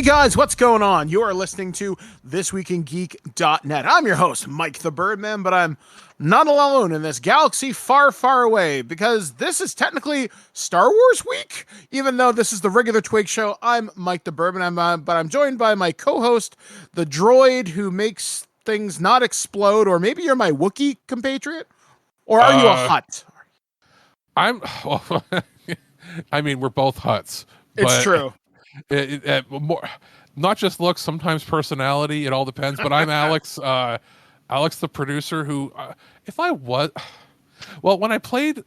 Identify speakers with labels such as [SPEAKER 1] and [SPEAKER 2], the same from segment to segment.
[SPEAKER 1] Hey guys, what's going on? You are listening to ThisWeekInGeek.net. I'm your host, Mike the Birdman, but I'm not alone in this galaxy far, far away because this is technically Star Wars week. Even though this is the regular Twig show, I'm Mike the Birdman, but I'm joined by my co-host, the droid who makes things not explode, or maybe you're my Wookiee compatriot? Or are you a Hutt?
[SPEAKER 2] Well, I mean, we're both Hutts.
[SPEAKER 1] It's true.
[SPEAKER 2] More, not just looks, sometimes personality. It all depends. But I'm Alex, Alex, the producer. Who, when I played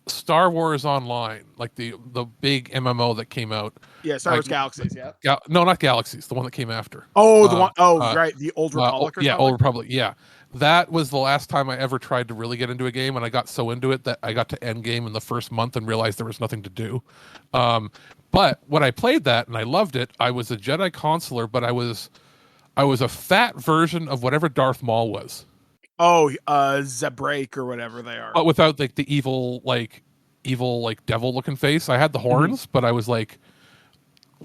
[SPEAKER 2] Star Wars Online, like the big MMO that came out.
[SPEAKER 1] Yeah, Star Wars Galaxies. Yeah.
[SPEAKER 2] No, not Galaxies. The one that came after.
[SPEAKER 1] Oh, the one. Oh, right. The Old Republic.
[SPEAKER 2] Old Republic. Yeah. That was the last time I ever tried to really get into a game, and I got so into it that I got to end game in the first month and realized there was nothing to do. But when I played that and I loved it, I was a Jedi consular, but I was a fat version of whatever Darth Maul was.
[SPEAKER 1] Oh, Zebrake or whatever they are.
[SPEAKER 2] But without like the evil devil looking face. I had the horns, but I was like,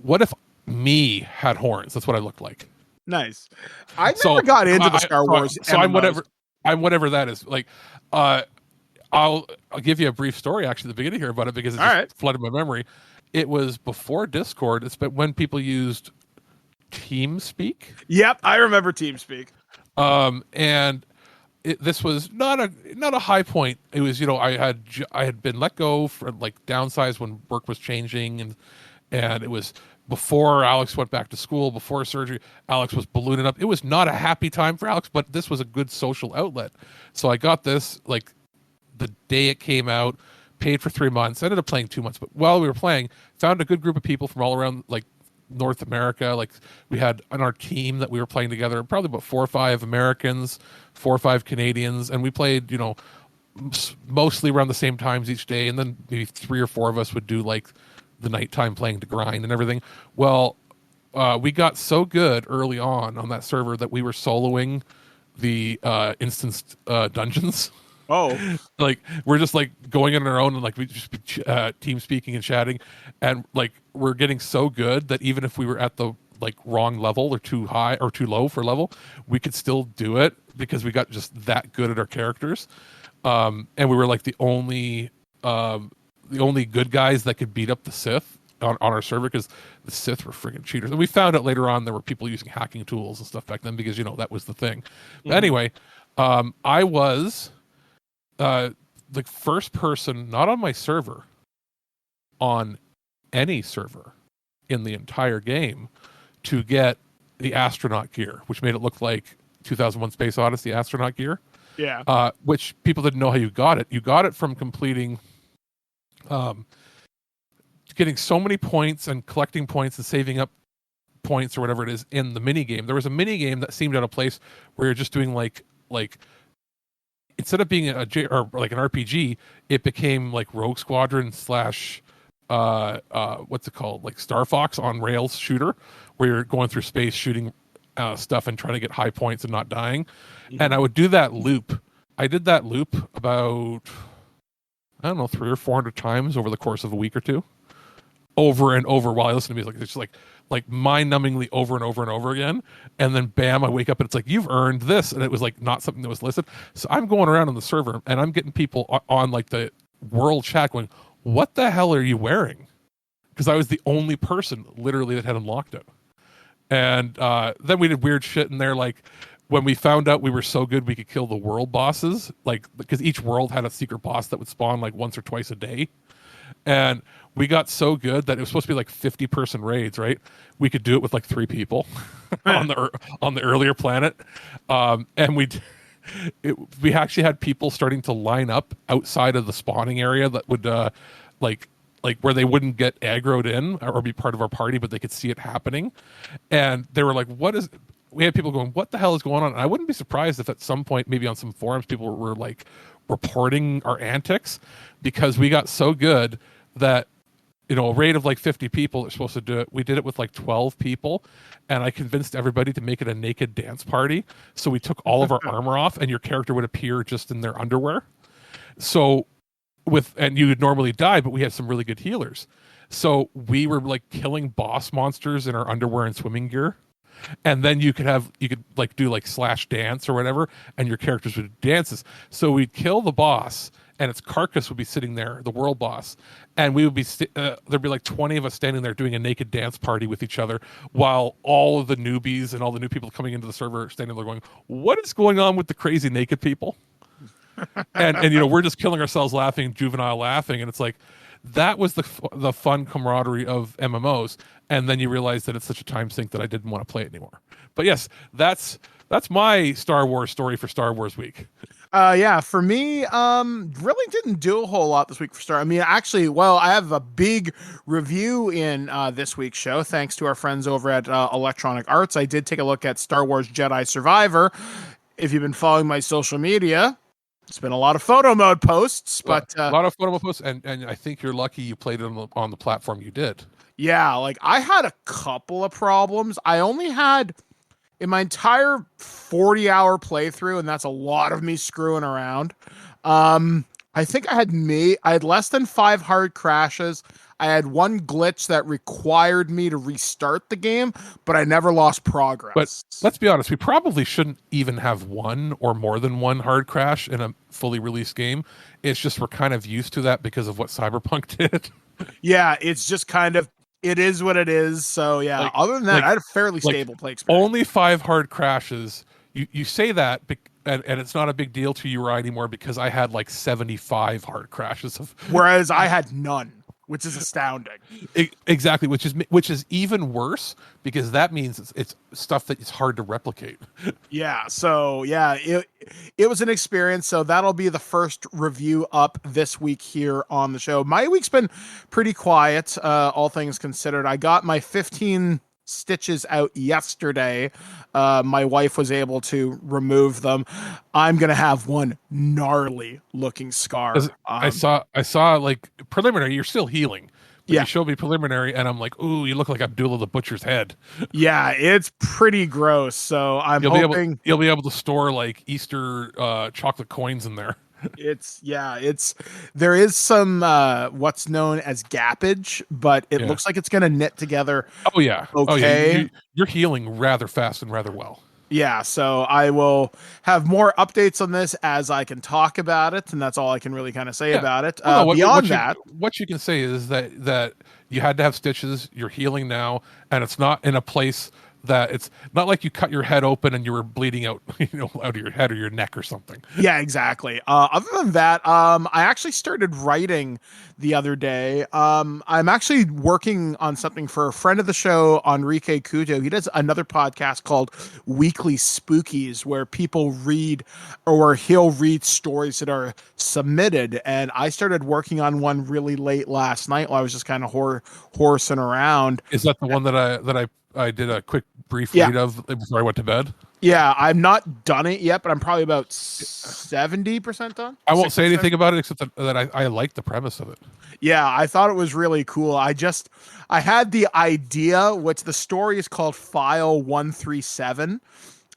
[SPEAKER 2] what if me had horns? That's what I looked like.
[SPEAKER 1] Nice. I never got into the Star Wars.
[SPEAKER 2] So I'm whatever that is. Like, I'll give you a brief story actually at the beginning here about it because it just flooded my memory. It was before Discord. It's when people used TeamSpeak.
[SPEAKER 1] Yep, I remember TeamSpeak.
[SPEAKER 2] And this was not a high point. It was, I had been let go for like downsized when work was changing, and it was before Alex went back to school, before surgery. Alex was ballooning up. It was not a happy time for Alex, but this was a good social outlet. So I got this like the day it came out, paid for 3 months. I ended up playing 2 months, but while we were playing, found a good group of people from all around like North America. Like we had on our team that we were playing together, probably about 4 or 5 Americans, 4 or 5 Canadians, and we played, mostly around the same times each day. And then maybe 3 or 4 of us would do like the nighttime playing to grind and everything. Well, we got so good early on that server that we were soloing the instanced dungeons.
[SPEAKER 1] Oh,
[SPEAKER 2] like we're just like going on our own and like we just team speaking and chatting, and like we're getting so good that even if we were at the like wrong level or too high or too low for level, we could still do it because we got just that good at our characters. And we were like the only good guys that could beat up the Sith on our server because the Sith were freaking cheaters. And we found out later on there were people using hacking tools and stuff back then because that was the thing. Mm-hmm. But anyway, I was the first person, not on my server, on any server in the entire game to get the astronaut gear, which made it look like 2001 Space Odyssey astronaut gear.
[SPEAKER 1] Yeah.
[SPEAKER 2] Which people didn't know how you got it. You got it from completing, getting so many points and collecting points and saving up points or whatever it is in the mini game. There was a mini game that seemed out of place where you're just doing like instead of being or like an RPG, it became like Rogue Squadron / what's it called, like Star Fox on rails shooter, where you're going through space shooting stuff and trying to get high points and not dying. Mm-hmm. And I would do that loop. I did that loop about 300 or 400 times over the course of a week or two, over and over while I listen to music. It's just like mind-numbingly over and over and over again. And then bam, I wake up and it's like, you've earned this. And it was like not something that was listed. So I'm going around on the server and I'm getting people on like the world chat going, what the hell are you wearing? Because I was the only person literally that had unlocked it. And then we did weird shit in there. Like when we found out we were so good we could kill the world bosses, like because each world had a secret boss that would spawn like once or twice a day. And we got so good that it was supposed to be like 50-person raids, right? We could do it with like 3 people on the earlier planet. And we actually had people starting to line up outside of the spawning area that would like where they wouldn't get aggroed in or be part of our party, but they could see it happening. And they were like, we had people going, what the hell is going on? And I wouldn't be surprised if at some point, maybe on some forums, people were like reporting our antics because we got so good that, a raid of like 50 people are supposed to do it. We did it with like 12 people, and I convinced everybody to make it a naked dance party. So we took all of our armor off, and your character would appear just in their underwear. So and you would normally die, but we had some really good healers. So we were like killing boss monsters in our underwear and swimming gear. And then you could like do like slash dance or whatever, and your characters would do dances. So we'd kill the boss, and its carcass would be sitting there, the world boss, and we would be there'd be like 20 of us standing there doing a naked dance party with each other, while all of the newbies and all the new people coming into the server standing there going, "What is going on with the crazy naked people?" and we're just killing ourselves laughing, juvenile laughing, and it's like that was the fun camaraderie of MMOs. And then you realize that it's such a time sink that I didn't want to play it anymore. But yes, that's my Star Wars story for Star Wars week.
[SPEAKER 1] Yeah, for me, really didn't do a whole lot this week for Star. I mean, actually, well, I have a big review in this week's show, thanks to our friends over at Electronic Arts. I did take a look at Star Wars Jedi Survivor. If you've been following my social media, it's been a lot of photo mode posts, but
[SPEAKER 2] a lot of photo mode posts, and I think you're lucky you played it on the platform you did.
[SPEAKER 1] Yeah, like I had a couple of problems. I only had in my entire 40-hour playthrough, and that's a lot of me screwing around. I think I had less than 5 hard crashes. I had one glitch that required me to restart the game, but I never lost progress.
[SPEAKER 2] But let's be honest, we probably shouldn't even have one or more than one hard crash in a fully released game. It's just we're kind of used to that because of what Cyberpunk did.
[SPEAKER 1] Yeah, it's just kind of, it is what it is. So yeah, like, other than that, I had a fairly stable play experience.
[SPEAKER 2] Only 5 hard crashes. You say that, and it's not a big deal to you anymore because I had like 75 hard crashes.
[SPEAKER 1] Whereas I had none, which is astounding.
[SPEAKER 2] Exactly, which is even worse because that means it's stuff that is hard to replicate.
[SPEAKER 1] Yeah, so yeah, it was an experience. So that'll be the first review up this week here on the show. My week's been pretty quiet, all things considered. I got my 15 stitches out yesterday. My wife was able to remove them. I'm gonna have one gnarly looking scar.
[SPEAKER 2] I saw like preliminary. You're still healing. But you showed me preliminary, and I'm like, ooh, you look like Abdullah the Butcher's head.
[SPEAKER 1] Yeah, it's pretty gross. So hoping
[SPEAKER 2] you'll be able to store like Easter chocolate coins in there.
[SPEAKER 1] There is some what's known as gappage, but it looks like it's going to knit together.
[SPEAKER 2] Oh yeah.
[SPEAKER 1] Okay.
[SPEAKER 2] Oh, yeah. You're healing rather fast and rather well.
[SPEAKER 1] Yeah, so I will have more updates on this as I can talk about it, and that's all I can really kind of say about it. Beyond that,
[SPEAKER 2] what you can say is that you had to have stitches. You're healing now, and it's not in a place that it's not like you cut your head open and you were bleeding out, out of your head or your neck or something.
[SPEAKER 1] Yeah, exactly. Other than that, I actually started writing the other day. I'm actually working on something for a friend of the show, Enrique Cujo. He does another podcast called Weekly Spookies, where people read, or he'll read stories that are submitted. And I started working on one really late last night while I was just kind of horsing around.
[SPEAKER 2] Is that the one that I did a quick brief read of before I went to bed?
[SPEAKER 1] Yeah, I'm not done it yet, but I'm probably about 70% done.
[SPEAKER 2] I won't say anything about it except that I like the premise of it.
[SPEAKER 1] Yeah, I thought it was really cool. I had the idea, which the story is called File 137,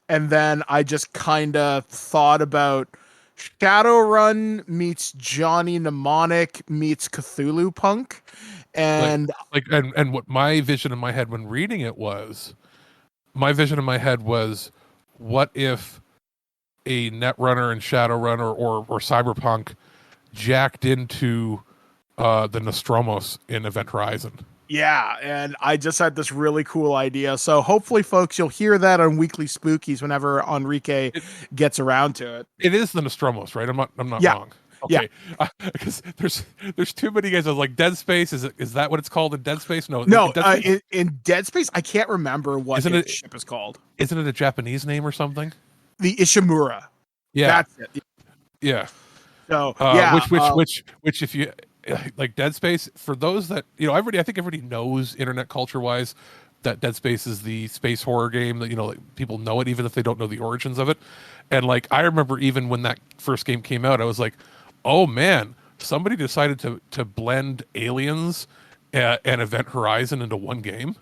[SPEAKER 1] and then I just kind of thought about Shadowrun meets Johnny Mnemonic meets Cthulhu Punk. And
[SPEAKER 2] and what my vision in my head when reading it was, what if a Netrunner and Shadowrunner or Cyberpunk jacked into the Nostromos in Event Horizon?
[SPEAKER 1] Yeah, and I just had this really cool idea. So hopefully, folks, you'll hear that on Weekly Spookies whenever Enrique gets around to it. It
[SPEAKER 2] is the Nostromos, right? I'm not wrong. Okay. Yeah, because there's too many guys. I was like, Dead Space. Is that what it's called in Dead Space? No.
[SPEAKER 1] In Dead Space, I can't remember what the ship is called.
[SPEAKER 2] Isn't it a Japanese name or something?
[SPEAKER 1] The Ishimura.
[SPEAKER 2] Yeah,
[SPEAKER 1] that's it.
[SPEAKER 2] Yeah.
[SPEAKER 1] So
[SPEAKER 2] which if you like Dead Space, for those that I think everybody knows internet culture wise that Dead Space is the space horror game that like, people know it even if they don't know the origins of it. And like I remember even when that first game came out, I was like, oh man, somebody decided to blend Aliens and Event Horizon into one game.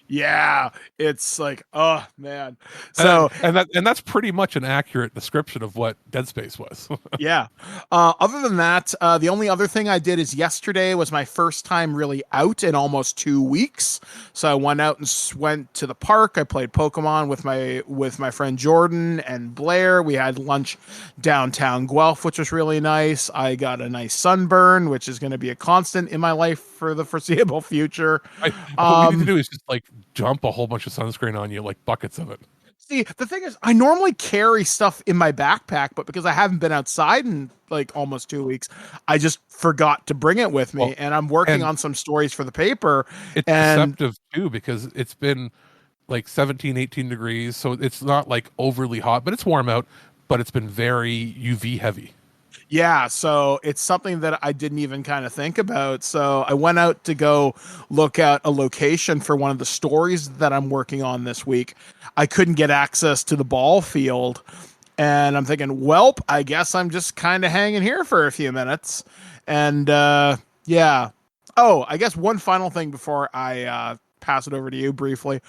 [SPEAKER 1] Yeah, it's like, oh man.
[SPEAKER 2] And
[SPEAKER 1] So
[SPEAKER 2] that's pretty much an accurate description of what Dead Space was.
[SPEAKER 1] yeah. Other than that, the only other thing I did is yesterday was my first time really out in almost 2 weeks. So I went out and went to the park. I played Pokemon with my friend Jordan and Blair. We had lunch downtown Guelph, which was really nice. I got a nice sunburn, which is going to be a constant in my life for the foreseeable future.
[SPEAKER 2] What we need to
[SPEAKER 1] Um,
[SPEAKER 2] do is just like dump a whole bunch of sunscreen on you, like buckets of it.
[SPEAKER 1] See, the thing is, I normally carry stuff in my backpack, but because I haven't been outside in like almost 2 weeks, I just forgot to bring it with me.
[SPEAKER 2] Well,
[SPEAKER 1] And I'm working
[SPEAKER 2] and
[SPEAKER 1] on some stories for the paper.
[SPEAKER 2] it's
[SPEAKER 1] And
[SPEAKER 2] deceptive too because it's been like 17, 18 degrees, so it's not like overly hot, but it's warm out, but it's been very UV heavy.
[SPEAKER 1] yeah, so it's something that I didn't even kind of think about. So I went out to go look at a location for one of the stories that I'm working on this week. I couldn't get access to the ball field. And I'm thinking, welp, I guess I'm just kind of hanging here for a few minutes. And yeah. Oh, I guess one final thing before I pass it over to you briefly.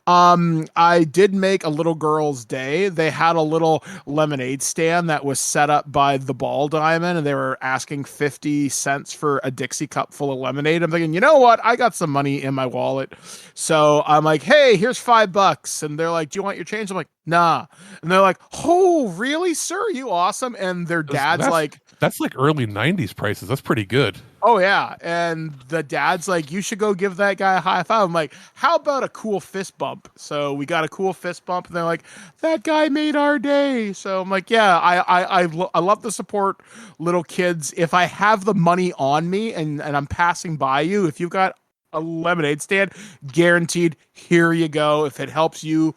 [SPEAKER 1] I did make a little girl's day. They had a little lemonade stand that was set up by the Ball Diamond, and they were asking 50 cents for a Dixie cup full of lemonade. I'm thinking, you know what? I got some money in my wallet. So I'm like, hey, here's $5. And they're like, do you want your change? I'm like, nah. And they're like, oh, really, sir? You awesome. And their dad's like,
[SPEAKER 2] That's like early 90s prices. That's pretty good.
[SPEAKER 1] oh yeah, and the dad's like, you should go give that guy a high five. I'm like, how about a cool fist bump? So we got a cool fist bump, and they're like, that guy made our day. So I'm like, yeah, I love to support little kids. If I have the money on me and I'm passing by you, if you've got a lemonade stand, guaranteed, here you go. If it helps you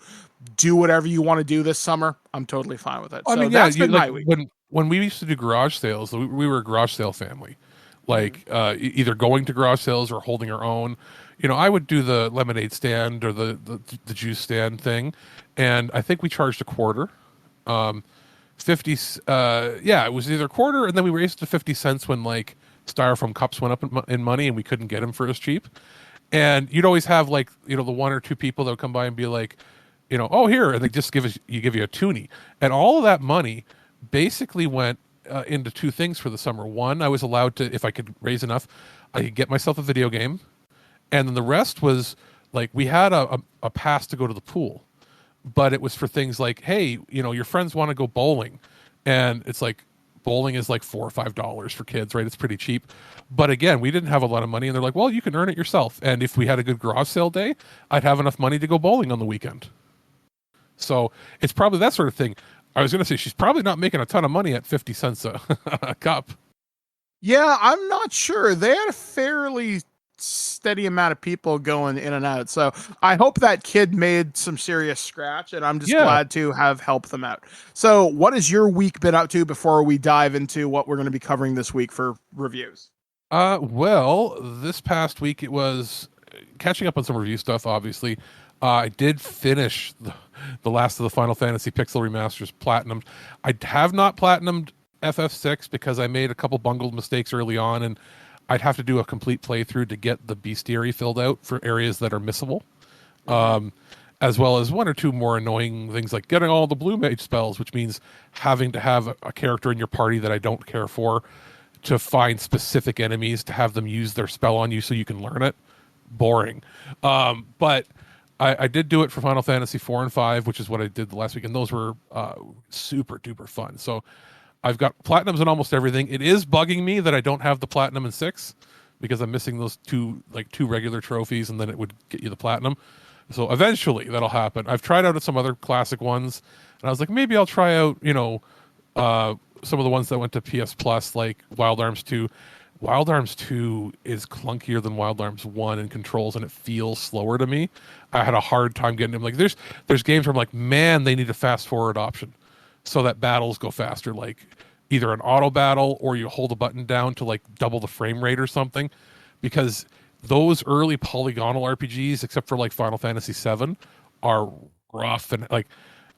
[SPEAKER 1] do whatever you want to do this summer, I'm totally fine with it.
[SPEAKER 2] I
[SPEAKER 1] So
[SPEAKER 2] mean, yeah,
[SPEAKER 1] that's been my
[SPEAKER 2] like
[SPEAKER 1] week.
[SPEAKER 2] when we used to do garage sales, we were a garage sale family. Like either going to garage sales or holding our own. I would do the lemonade stand or the juice stand thing, and I think we charged a quarter. 50 yeah, it was either a quarter, and then we raised it to 50 cents when like styrofoam cups went up in money and we couldn't get them for as cheap. And you'd always have like the one or two people that would come by and be like, oh, here, and they just give you a toonie, and all of that money basically went into two things for the summer. One, I was allowed to, if I could raise enough, I could get myself a video game, and then the rest was like we had a pass to go to the pool, but it was for things like, hey, your friends want to go bowling, and it's like bowling is like $4 or $5 for kids, right? It's pretty cheap, but again, we didn't have a lot of money, and they're like, well, you can earn it yourself, and if we had a good garage sale day, I'd have enough money to go bowling on the weekend. So it's probably that sort of thing. I was going to say she's probably not making a ton of money at 50 cents a cup.
[SPEAKER 1] Yeah, I'm not sure. They had a fairly steady amount of people going in and out. So I hope that kid made some serious scratch, and I'm just glad to have helped them out. So what has your week been up to before we dive into what we're going to be covering this week for reviews?
[SPEAKER 2] Well, this past week it was catching up on some review stuff, obviously. I did finish the last of the Final Fantasy Pixel Remasters Platinum. I have not platinumed FF6 because I made a couple bungled mistakes early on, and I'd have to do a complete playthrough to get the bestiary filled out for areas that are missable, as well as one or two more annoying things like getting all the blue mage spells, which means having to have a character in your party that I don't care for to find specific enemies to have them use their spell on you so you can learn it. Boring. But I did do it for Final Fantasy 4 and 5, which is what I did the last week, and those were super duper fun. So I've got platinums in almost everything. It is bugging me that I don't have the platinum in 6 because I'm missing those two regular trophies, and then it would get you the platinum. So eventually that'll happen. I've tried out some other classic ones, and I was like, maybe I'll try out some of the ones that went to PS Plus, like Wild Arms 2. Wild Arms 2 is clunkier than Wild Arms 1 in controls, and it feels slower to me. I had a hard time getting them. Like there's games where I'm like, man, they need a fast forward option so that battles go faster, like either an auto battle or you hold a button down to like double the frame rate or something, because those early polygonal RPGs, except for like Final Fantasy 7, are rough, and like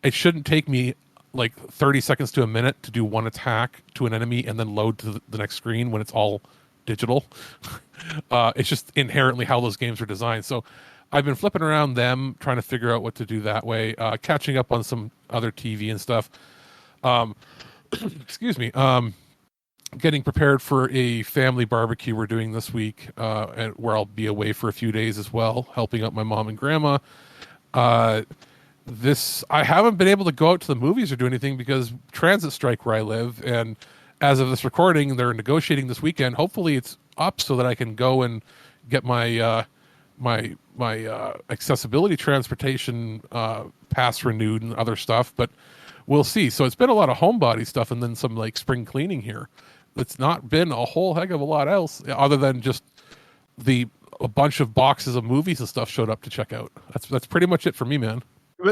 [SPEAKER 2] it shouldn't take me like 30 seconds to a minute to do one attack to an enemy and then load to the next screen when it's all digital. It's just inherently how those games are designed. So I've been flipping around them, trying to figure out what to do that way, catching up on some other TV and stuff. Excuse me. Getting prepared for a family barbecue we're doing this week, and where I'll be away for a few days as well, helping out my mom and grandma. I haven't been able to go out to the movies or do anything because transit strike where I live, and as of this recording, they're negotiating this weekend. Hopefully, it's up so that I can go and get my my accessibility transportation pass renewed and other stuff, but we'll see. So it's been a lot of homebody stuff and then some like spring cleaning here. It's not been a whole heck of a lot else other than just a bunch of boxes of movies and stuff showed up to check out. That's pretty much it for me, man.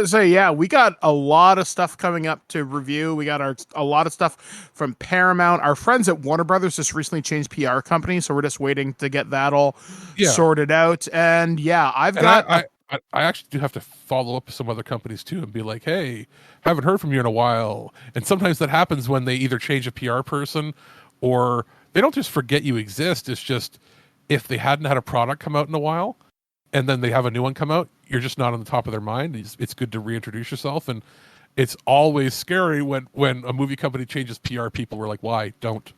[SPEAKER 1] So yeah, we got a lot of stuff coming up to review. We got a lot of stuff from Paramount. Our friends at Warner Brothers just recently changed PR company, so we're just waiting to get that all sorted out. And yeah, I
[SPEAKER 2] actually do have to follow up with some other companies too and be like, hey, haven't heard from you in a while. And sometimes that happens when they either change a PR person or they don't just forget you exist. It's just if they hadn't had a product come out in a while and then they have a new one come out, you're just not on the top of their mind. It's good to reintroduce yourself. And it's always scary when a movie company changes PR people. We're like, why?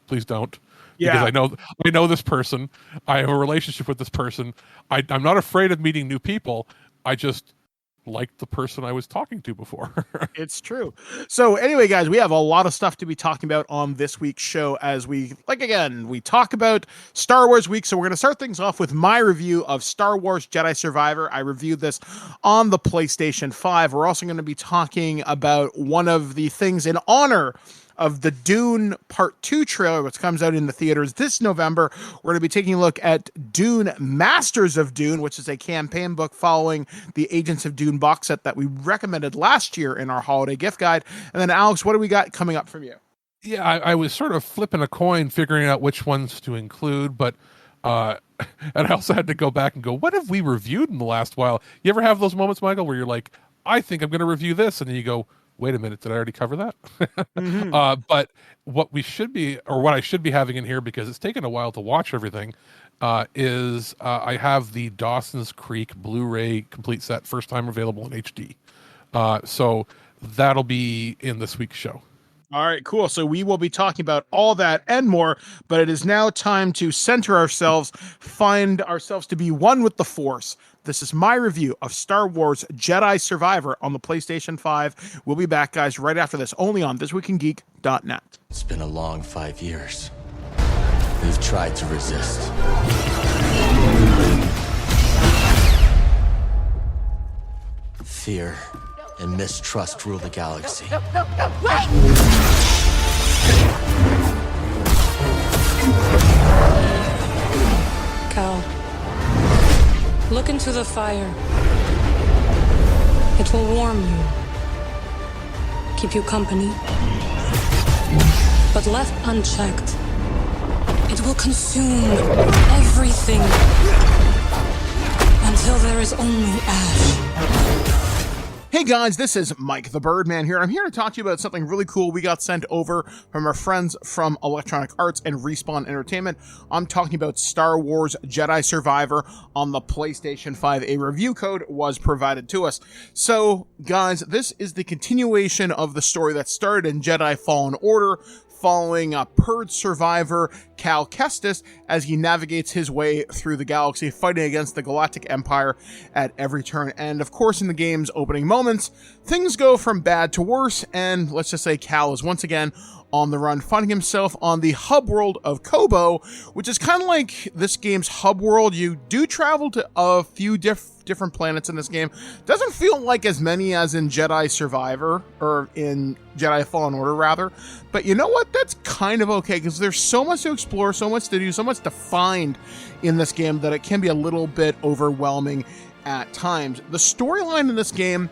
[SPEAKER 2] Please don't.
[SPEAKER 1] Yeah.
[SPEAKER 2] Because I know this person. I have a relationship with this person. I'm not afraid of meeting new people. I just like the person I was talking to before.
[SPEAKER 1] It's true. So anyway, guys, we have a lot of stuff to be talking about on this week's show as we talk about Star Wars week. So we're going to start things off with my review of Star Wars Jedi Survivor. I reviewed this on the PlayStation 5. We're also going to be talking about one of the things in honor of the Dune Part 2 trailer, which comes out in the theaters this November. We're going to be taking a look at Dune Masters of Dune, which is a campaign book following the Agents of Dune box set that we recommended last year in our holiday gift guide. And then, Alex, what do we got coming up from you?
[SPEAKER 2] Yeah, I was sort of flipping a coin, figuring out which ones to include, but and I also had to go back and go, what have we reviewed in the last while? You ever have those moments, Michael, where you're like, I think I'm going to review this, and then you go, wait a minute, did I already cover that? Mm-hmm. But what I should be having in here, because it's taken a while to watch everything, is I have the Dawson's Creek Blu-ray complete set, first time available in HD. So that'll be in this week's show.
[SPEAKER 1] All right, cool. So we will be talking about all that and more, but it is now time to center ourselves, find ourselves to be one with the Force. This is my review of Star Wars Jedi Survivor on the PlayStation 5. We'll be back, guys, right after this, only on ThisWeekInGeek.net.
[SPEAKER 3] It's been a long 5 years. We've tried to resist. Fear and mistrust rule the galaxy.
[SPEAKER 4] No, wait!
[SPEAKER 5] Cal, look into the fire. It will warm you, keep you company. But left unchecked, it will consume everything until there is only ash.
[SPEAKER 1] Hey guys, this is Mike the Birdman here. I'm here to talk to you about something really cool we got sent over from our friends from Electronic Arts and Respawn Entertainment. I'm talking about Star Wars Jedi Survivor on the PlayStation 5. A review code was provided to us. So guys, this is the continuation of the story that started in Jedi Fallen Order, following a purged survivor, Cal Kestis, as he navigates his way through the galaxy, fighting against the Galactic Empire at every turn. And of course, in the game's opening moments, things go from bad to worse, and let's just say Cal is once again on the run, finding himself on the hub world of Kobo, which is kind of like this game's hub world. You do travel to a few different planets in this game. Doesn't feel like as many as in Jedi Survivor, or in Jedi Fallen Order rather, but you know what, that's kind of okay, because there's so much to explore, so much to do, so much to find in this game that it can be a little bit overwhelming at times. The storyline in this game,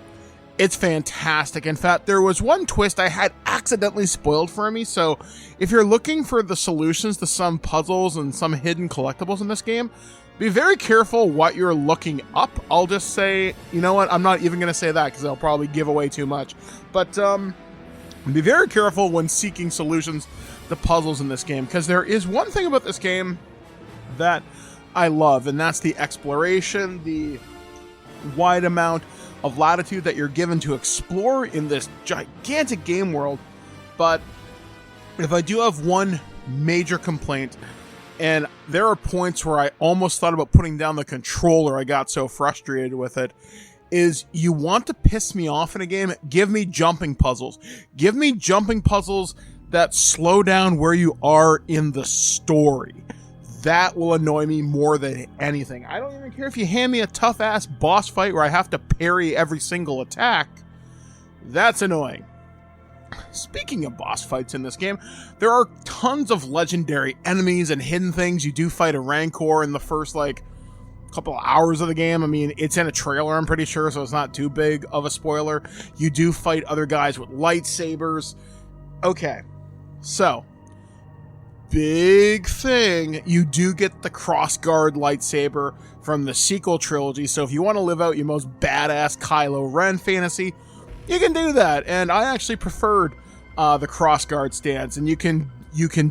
[SPEAKER 1] it's fantastic. In fact, there was one twist I had accidentally spoiled for me, so if you're looking for the solutions to some puzzles and some hidden collectibles in this game, be very careful what you're looking up. I'll just say, you know what, I'm not even going to say that because I'll probably give away too much. But be very careful when seeking solutions to puzzles in this game, because there is one thing about this game that I love, and that's the exploration, the wide amount of latitude that you're given to explore in this gigantic game world. But if I do have one major complaint, and there are points where I almost thought about putting down the controller, I got so frustrated with it, is you want to piss me off in a game, give me jumping puzzles. Give me jumping puzzles that slow down where you are in the story. That will annoy me more than anything. I don't even care if you hand me a tough-ass boss fight where I have to parry every single attack. That's annoying. Speaking of boss fights in this game, there are tons of legendary enemies and hidden things. You do fight a Rancor in the first, couple of hours of the game. I mean, it's in a trailer, I'm pretty sure, so it's not too big of a spoiler. You do fight other guys with lightsabers. Okay, so big thing, you do get the crossguard lightsaber from the sequel trilogy, so if you want to live out your most badass Kylo Ren fantasy, you can do that. And I actually preferred the crossguard stance, and you can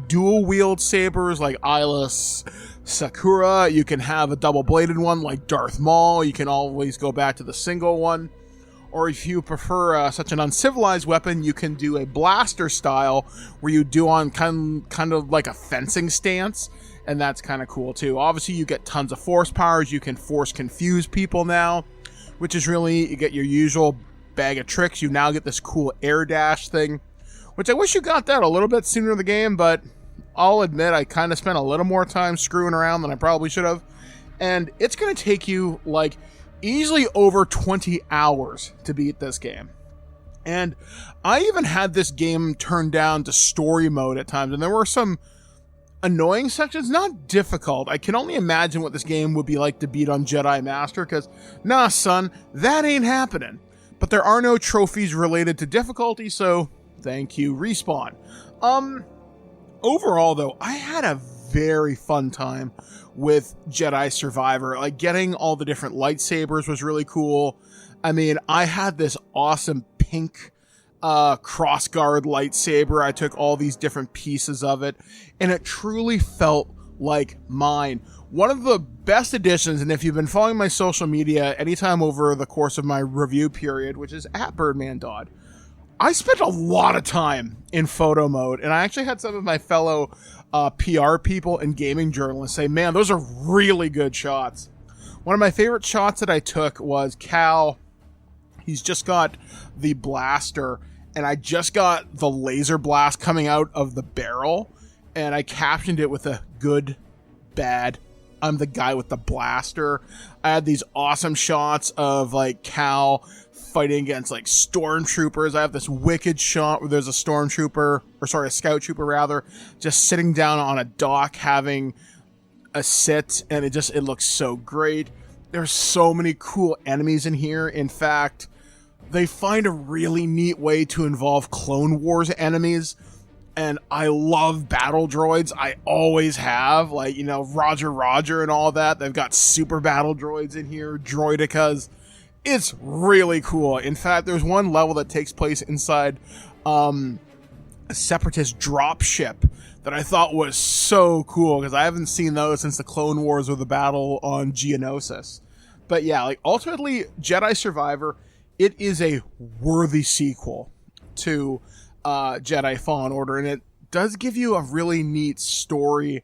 [SPEAKER 1] dual wield sabers like Ilis Sakura. You can have a double-bladed one like Darth Maul. You can always go back to the single one. Or if you prefer such an uncivilized weapon, you can do a blaster style where you do on kind of like a fencing stance, and that's kind of cool too. Obviously, you get tons of force powers. You can force confuse people now, which is really, you get your usual bag of tricks. You now get this cool air dash thing, which I wish you got that a little bit sooner in the game, but I'll admit I kind of spent a little more time screwing around than I probably should have. And it's going to take you easily over 20 hours to beat this game. And I even had this game turned down to story mode at times, and there were some annoying sections, not difficult. I can only imagine what this game would be like to beat on Jedi Master, because, nah, son, that ain't happening. But there are no trophies related to difficulty, so thank you, Respawn. Overall, though, I had a very fun time with Jedi Survivor. Getting all the different lightsabers was really cool. I mean, I had this awesome pink crossguard lightsaber. I took all these different pieces of it, and it truly felt like mine. One of the best additions, and if you've been following my social media anytime over the course of my review period, which is @BirdmanDodd, I spent a lot of time in photo mode, and I actually had some of my fellow PR people and gaming journalists say, man, those are really good shots. One of my favorite shots that I took was Cal. He's just got the blaster, and I just got the laser blast coming out of the barrel, and I captioned it with a good, bad, I'm the guy with the blaster. I had these awesome shots of Cal fighting against stormtroopers. I have this wicked shot where there's a scout trooper rather, just sitting down on a dock having a sit, and it looks so great. There's so many cool enemies in here. In fact, they find a really neat way to involve Clone Wars enemies, and I love battle droids. I always have, Roger and all that. They've got super battle droids in here, droidicas. It's really cool. In fact, there's one level that takes place inside a Separatist dropship that I thought was so cool, because I haven't seen those since the Clone Wars or the battle on Geonosis. But yeah, ultimately, Jedi Survivor, it is a worthy sequel to Jedi Fallen Order, and it does give you a really neat story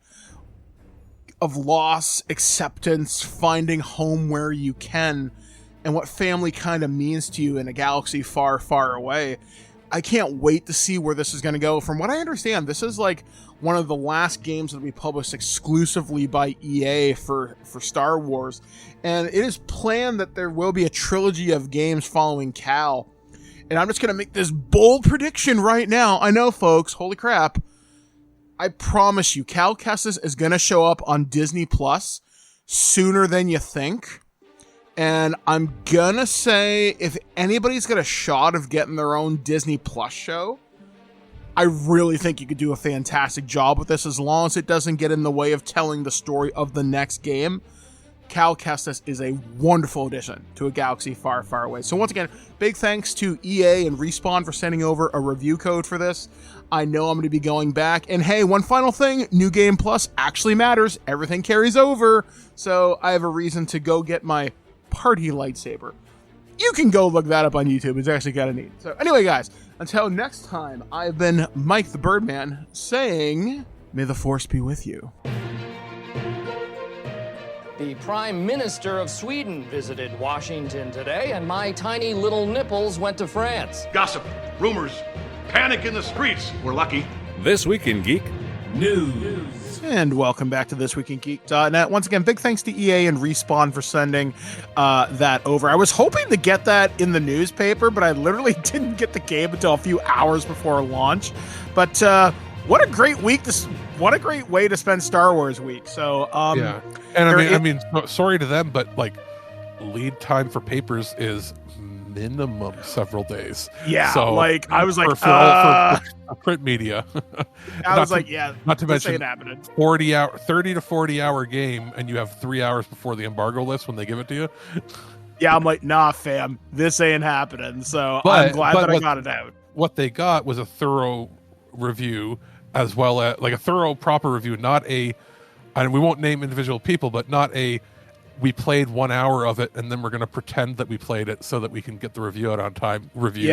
[SPEAKER 1] of loss, acceptance, finding home where you can, and what family kind of means to you in a galaxy far, far away. I can't wait to see where this is going to go. From what I understand, this is one of the last games that will be published exclusively by EA for Star Wars, and it is planned that there will be a trilogy of games following Cal. And I'm just going to make this bold prediction right now. I know, folks, holy crap. I promise you, Cal Kestis is going to show up on Disney Plus sooner than you think. And I'm going to say, if anybody's got a shot of getting their own Disney Plus show, I really think you could do a fantastic job with this, as long as it doesn't get in the way of telling the story of the next game. Cal Kestis is a wonderful addition to a galaxy far, far away. So once again, big thanks to EA and Respawn for sending over a review code for this. I know I'm going to be going back. And hey, one final thing, New Game Plus actually matters. Everything carries over. So I have a reason to go get my party lightsaber. You can go look that up on YouTube. It's actually kind of neat. So anyway, guys, until next time, I've been Mike the Birdman saying, may the Force be with you.
[SPEAKER 4] The Prime Minister of Sweden visited Washington today, and my tiny little nipples went to France.
[SPEAKER 6] Gossip, rumors, panic in the streets. We're lucky.
[SPEAKER 7] This Week in Geek
[SPEAKER 6] News.
[SPEAKER 1] And welcome back to ThisWeekInGeek.net. Once again, big thanks to EA and Respawn for sending that over. I was hoping to get that in the newspaper, but I literally didn't get the game until a few hours before launch. But what a great week! What a great way to spend Star Wars week. So
[SPEAKER 2] yeah, and sorry to them, but like lead time for papers is minimum several days.
[SPEAKER 1] Yeah,
[SPEAKER 2] so
[SPEAKER 1] like I was like
[SPEAKER 2] for print media.
[SPEAKER 1] I was like, yeah,
[SPEAKER 2] not to mention 30 to 40 hour game, and you have 3 hours before the embargo list when they give it to you.
[SPEAKER 1] Yeah, I'm like, nah, fam, this ain't happening. So I'm glad that I got it out.
[SPEAKER 2] What they got was a thorough review, as well as like a thorough, proper review, not a, and we won't name individual people, but not a, we played 1 hour of it and then we're going to pretend that we played it so that we can get the review out on time review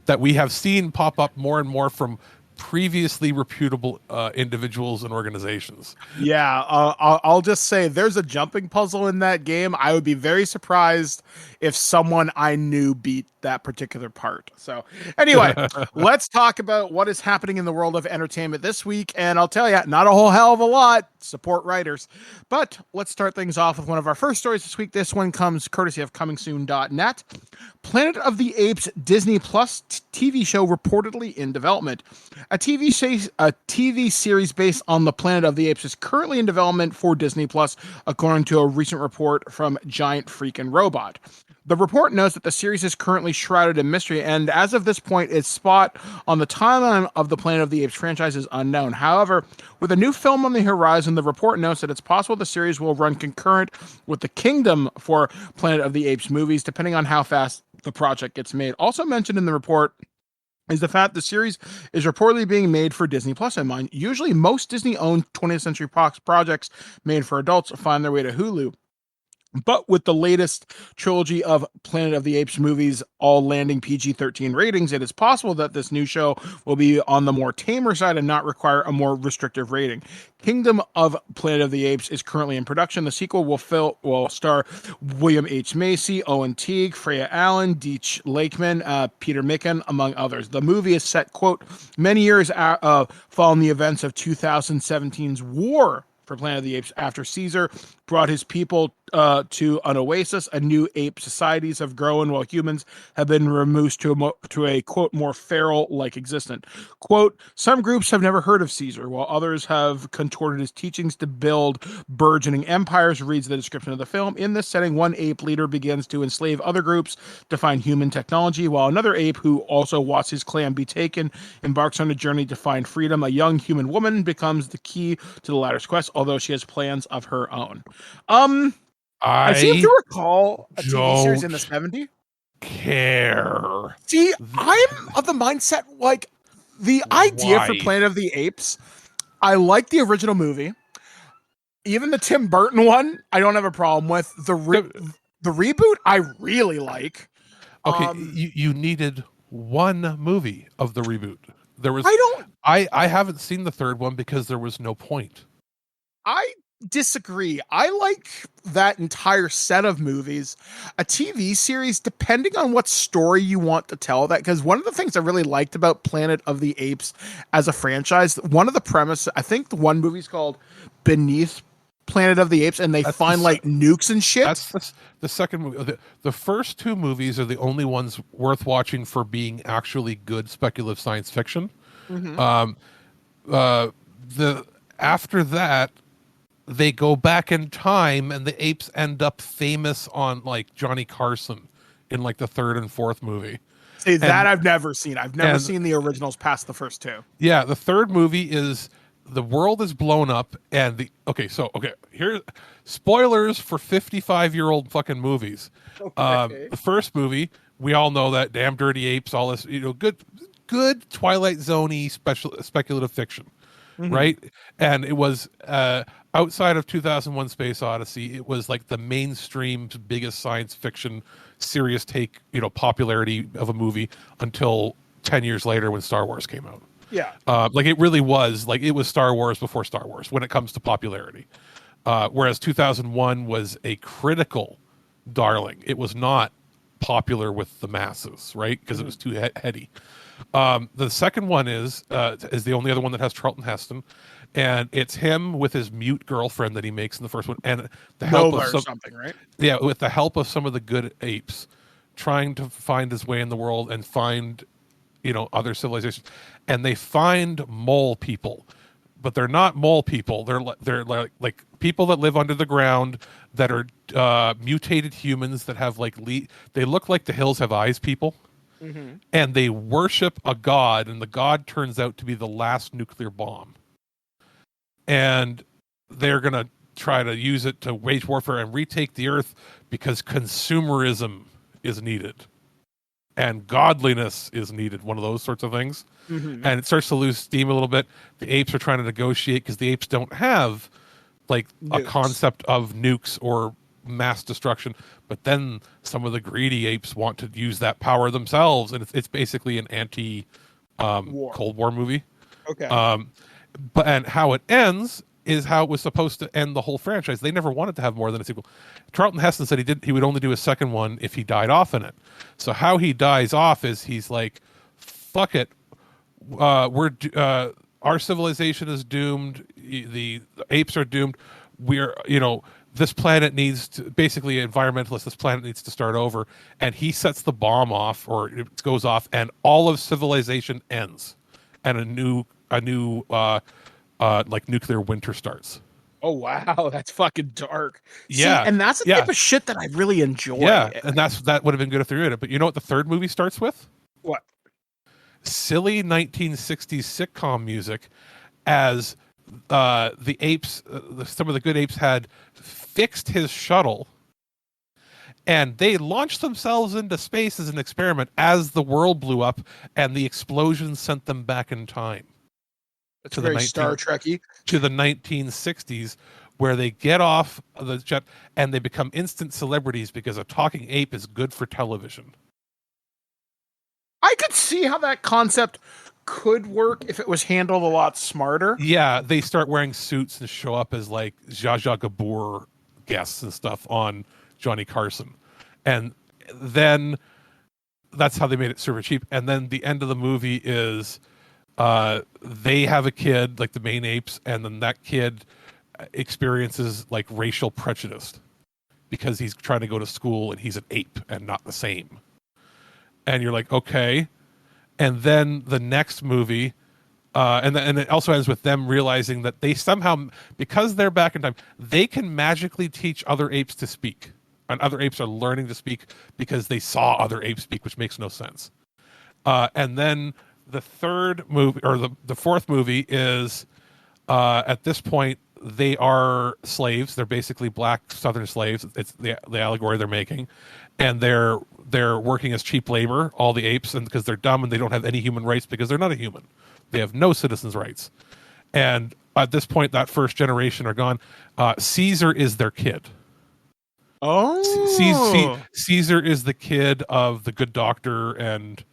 [SPEAKER 2] that we have seen pop up more and more from previously reputable individuals and organizations.
[SPEAKER 1] Yeah, I'll just say there's a jumping puzzle in that game. I would be very surprised if someone I knew beat that particular part. So anyway, let's talk about what is happening in the world of entertainment this week. And I'll tell you, not a whole hell of a lot. Support writers. But let's start things off with one of our first stories this week. This one comes courtesy of comingsoon.net. Planet of the Apes Disney Plus TV show reportedly in development. A TV series based on the Planet of the Apes is currently in development for Disney Plus, according to a recent report from Giant Freakin' Robot. The report notes that the series is currently shrouded in mystery, and as of this point, its spot on the timeline of the Planet of the Apes franchise is unknown. However, with a new film on the horizon, the report notes that it's possible the series will run concurrent with the Kingdom for Planet of the Apes movies, depending on how fast the project gets made. Also mentioned in the report is the fact the series is reportedly being made for Disney Plus in mind. Usually, most Disney-owned 20th Century Fox projects made for adults find their way to Hulu. But with the latest trilogy of Planet of the Apes movies all landing PG-13 ratings, it is possible that this new show will be on the more tamer side and not require a more restrictive rating. Kingdom of Planet of the Apes is currently in production. The sequel will star William H. Macy, Owen Teague, Freya Allen, Deech Lakeman, Peter Micken, among others. The movie is set, quote, many years following the events of 2017's War for Planet of the Apes after Caesar brought his people to an oasis. A new ape societies have grown while humans have been reduced to a quote, more feral-like existence. Quote, some groups have never heard of Caesar, while others have contorted his teachings to build burgeoning empires, reads the description of the film. In this setting, one ape leader begins to enslave other groups to find human technology, while another ape, who also watches his clan be taken, embarks on a journey to find freedom. A young human woman becomes the key to the latter's quest, although she has plans of her own. I seem to recall a TV series in the 70s.
[SPEAKER 2] Care.
[SPEAKER 1] See, I'm of the mindset, like, the idea for Planet of the Apes, I like the original movie. Even the Tim Burton one, I don't have a problem with. The reboot, I really like.
[SPEAKER 2] Okay, you needed one movie of the reboot. There was. I haven't seen the third one because there was no point.
[SPEAKER 1] I disagree. I like that entire set of movies. A TV series, depending on what story you want to tell, that, because one of the things I really liked about Planet of the Apes as a franchise, one of the premises, I think the one movie's called Beneath Planet of the Apes, and they find like nukes and shit.
[SPEAKER 2] That's the second movie. The first two movies are the only ones worth watching for being actually good speculative science fiction. Mm-hmm. After that, they go back in time and the apes end up famous on like Johnny Carson in like the third and fourth movie.
[SPEAKER 1] See, that I've never seen. I've never seen the originals past the first two. Yeah,
[SPEAKER 2] the third movie is the world is blown up and here's spoilers for 55-year-old fucking movies. Okay. The first movie, we all know that damn dirty apes, all this, good Twilight Zone-y speculative fiction. Mm-hmm. Right? And it was a outside of 2001 Space Odyssey, it was like the mainstream biggest science fiction serious take, popularity of a movie until 10 years later when Star Wars came out.
[SPEAKER 1] Yeah.
[SPEAKER 2] Like it really was, like it was Star Wars before Star Wars when it comes to popularity. Whereas 2001 was a critical darling. It was not popular with the masses, right? Because it was too heady. The second one is the only other one that has Charlton Heston, and it's him with his mute girlfriend that he makes in the first one, and the help of
[SPEAKER 1] something, right?
[SPEAKER 2] Yeah, with the help of some of the good apes, trying to find his way in the world and find, other civilizations, and they find mole people, but they're not mole people. They're like people that live under the ground that are mutated humans that have they look like the Hills Have Eyes people. Mm-hmm. And they worship a god, and the god turns out to be the last nuclear bomb. And they're going to try to use it to wage warfare and retake the earth because consumerism is needed. And godliness is needed, one of those sorts of things. Mm-hmm. And it starts to lose steam a little bit. The apes are trying to negotiate because the apes don't have a concept of nukes or mass destruction, but then some of the greedy apes want to use that power themselves, and it's basically an anti Cold War movie. Okay. And how it ends is how it was supposed to end the whole franchise. They never wanted to have more than a sequel. Charlton Heston said he would only do a second one if he died off in it. So how he dies off is he's like, fuck it, our civilization is doomed, the apes are doomed, we're this planet needs to, basically environmentalists, this planet needs to start over. And he sets the bomb off, or it goes off, and all of civilization ends. And a new nuclear winter starts.
[SPEAKER 1] Oh, wow. That's fucking dark.
[SPEAKER 2] Yeah.
[SPEAKER 1] See, and that's the type of shit that I really enjoy.
[SPEAKER 2] Yeah. And that would have been good if they did it. But you know what the third movie starts with?
[SPEAKER 1] What?
[SPEAKER 2] Silly 1960s sitcom music as the apes, some of the good apes had fixed his shuttle, and they launched themselves into space as an experiment as the world blew up, and the explosion sent them back in time.
[SPEAKER 1] It's very Star Trek-y.
[SPEAKER 2] To the 1960s, where they get off the jet and they become instant celebrities because a talking ape is good for television.
[SPEAKER 1] I could see how that concept could work if it was handled a lot smarter.
[SPEAKER 2] Yeah, they start wearing suits and show up as like Zsa Zsa Gabor guests and stuff on Johnny Carson. And then that's how they made it super cheap. And then the end of the movie is they have a kid, like the main apes, and then that kid experiences like racial prejudice because he's trying to go to school and he's an ape and not the same. And you're like, okay. And then the next movie, and it also ends with them realizing that they somehow, because they're back in time, they can magically teach other apes to speak. And other apes are learning to speak because they saw other apes speak, which makes no sense. And then the third movie, or the fourth movie is, at this point, they are slaves. They're basically black Southern slaves. It's the allegory they're making. And they're working as cheap labor, all the apes, and because they're dumb and they don't have any human rights because they're not a human. They have no citizens' rights. And at this point, that first generation are gone. Caesar is their kid.
[SPEAKER 1] Oh,
[SPEAKER 2] Caesar is the kid of the good doctor and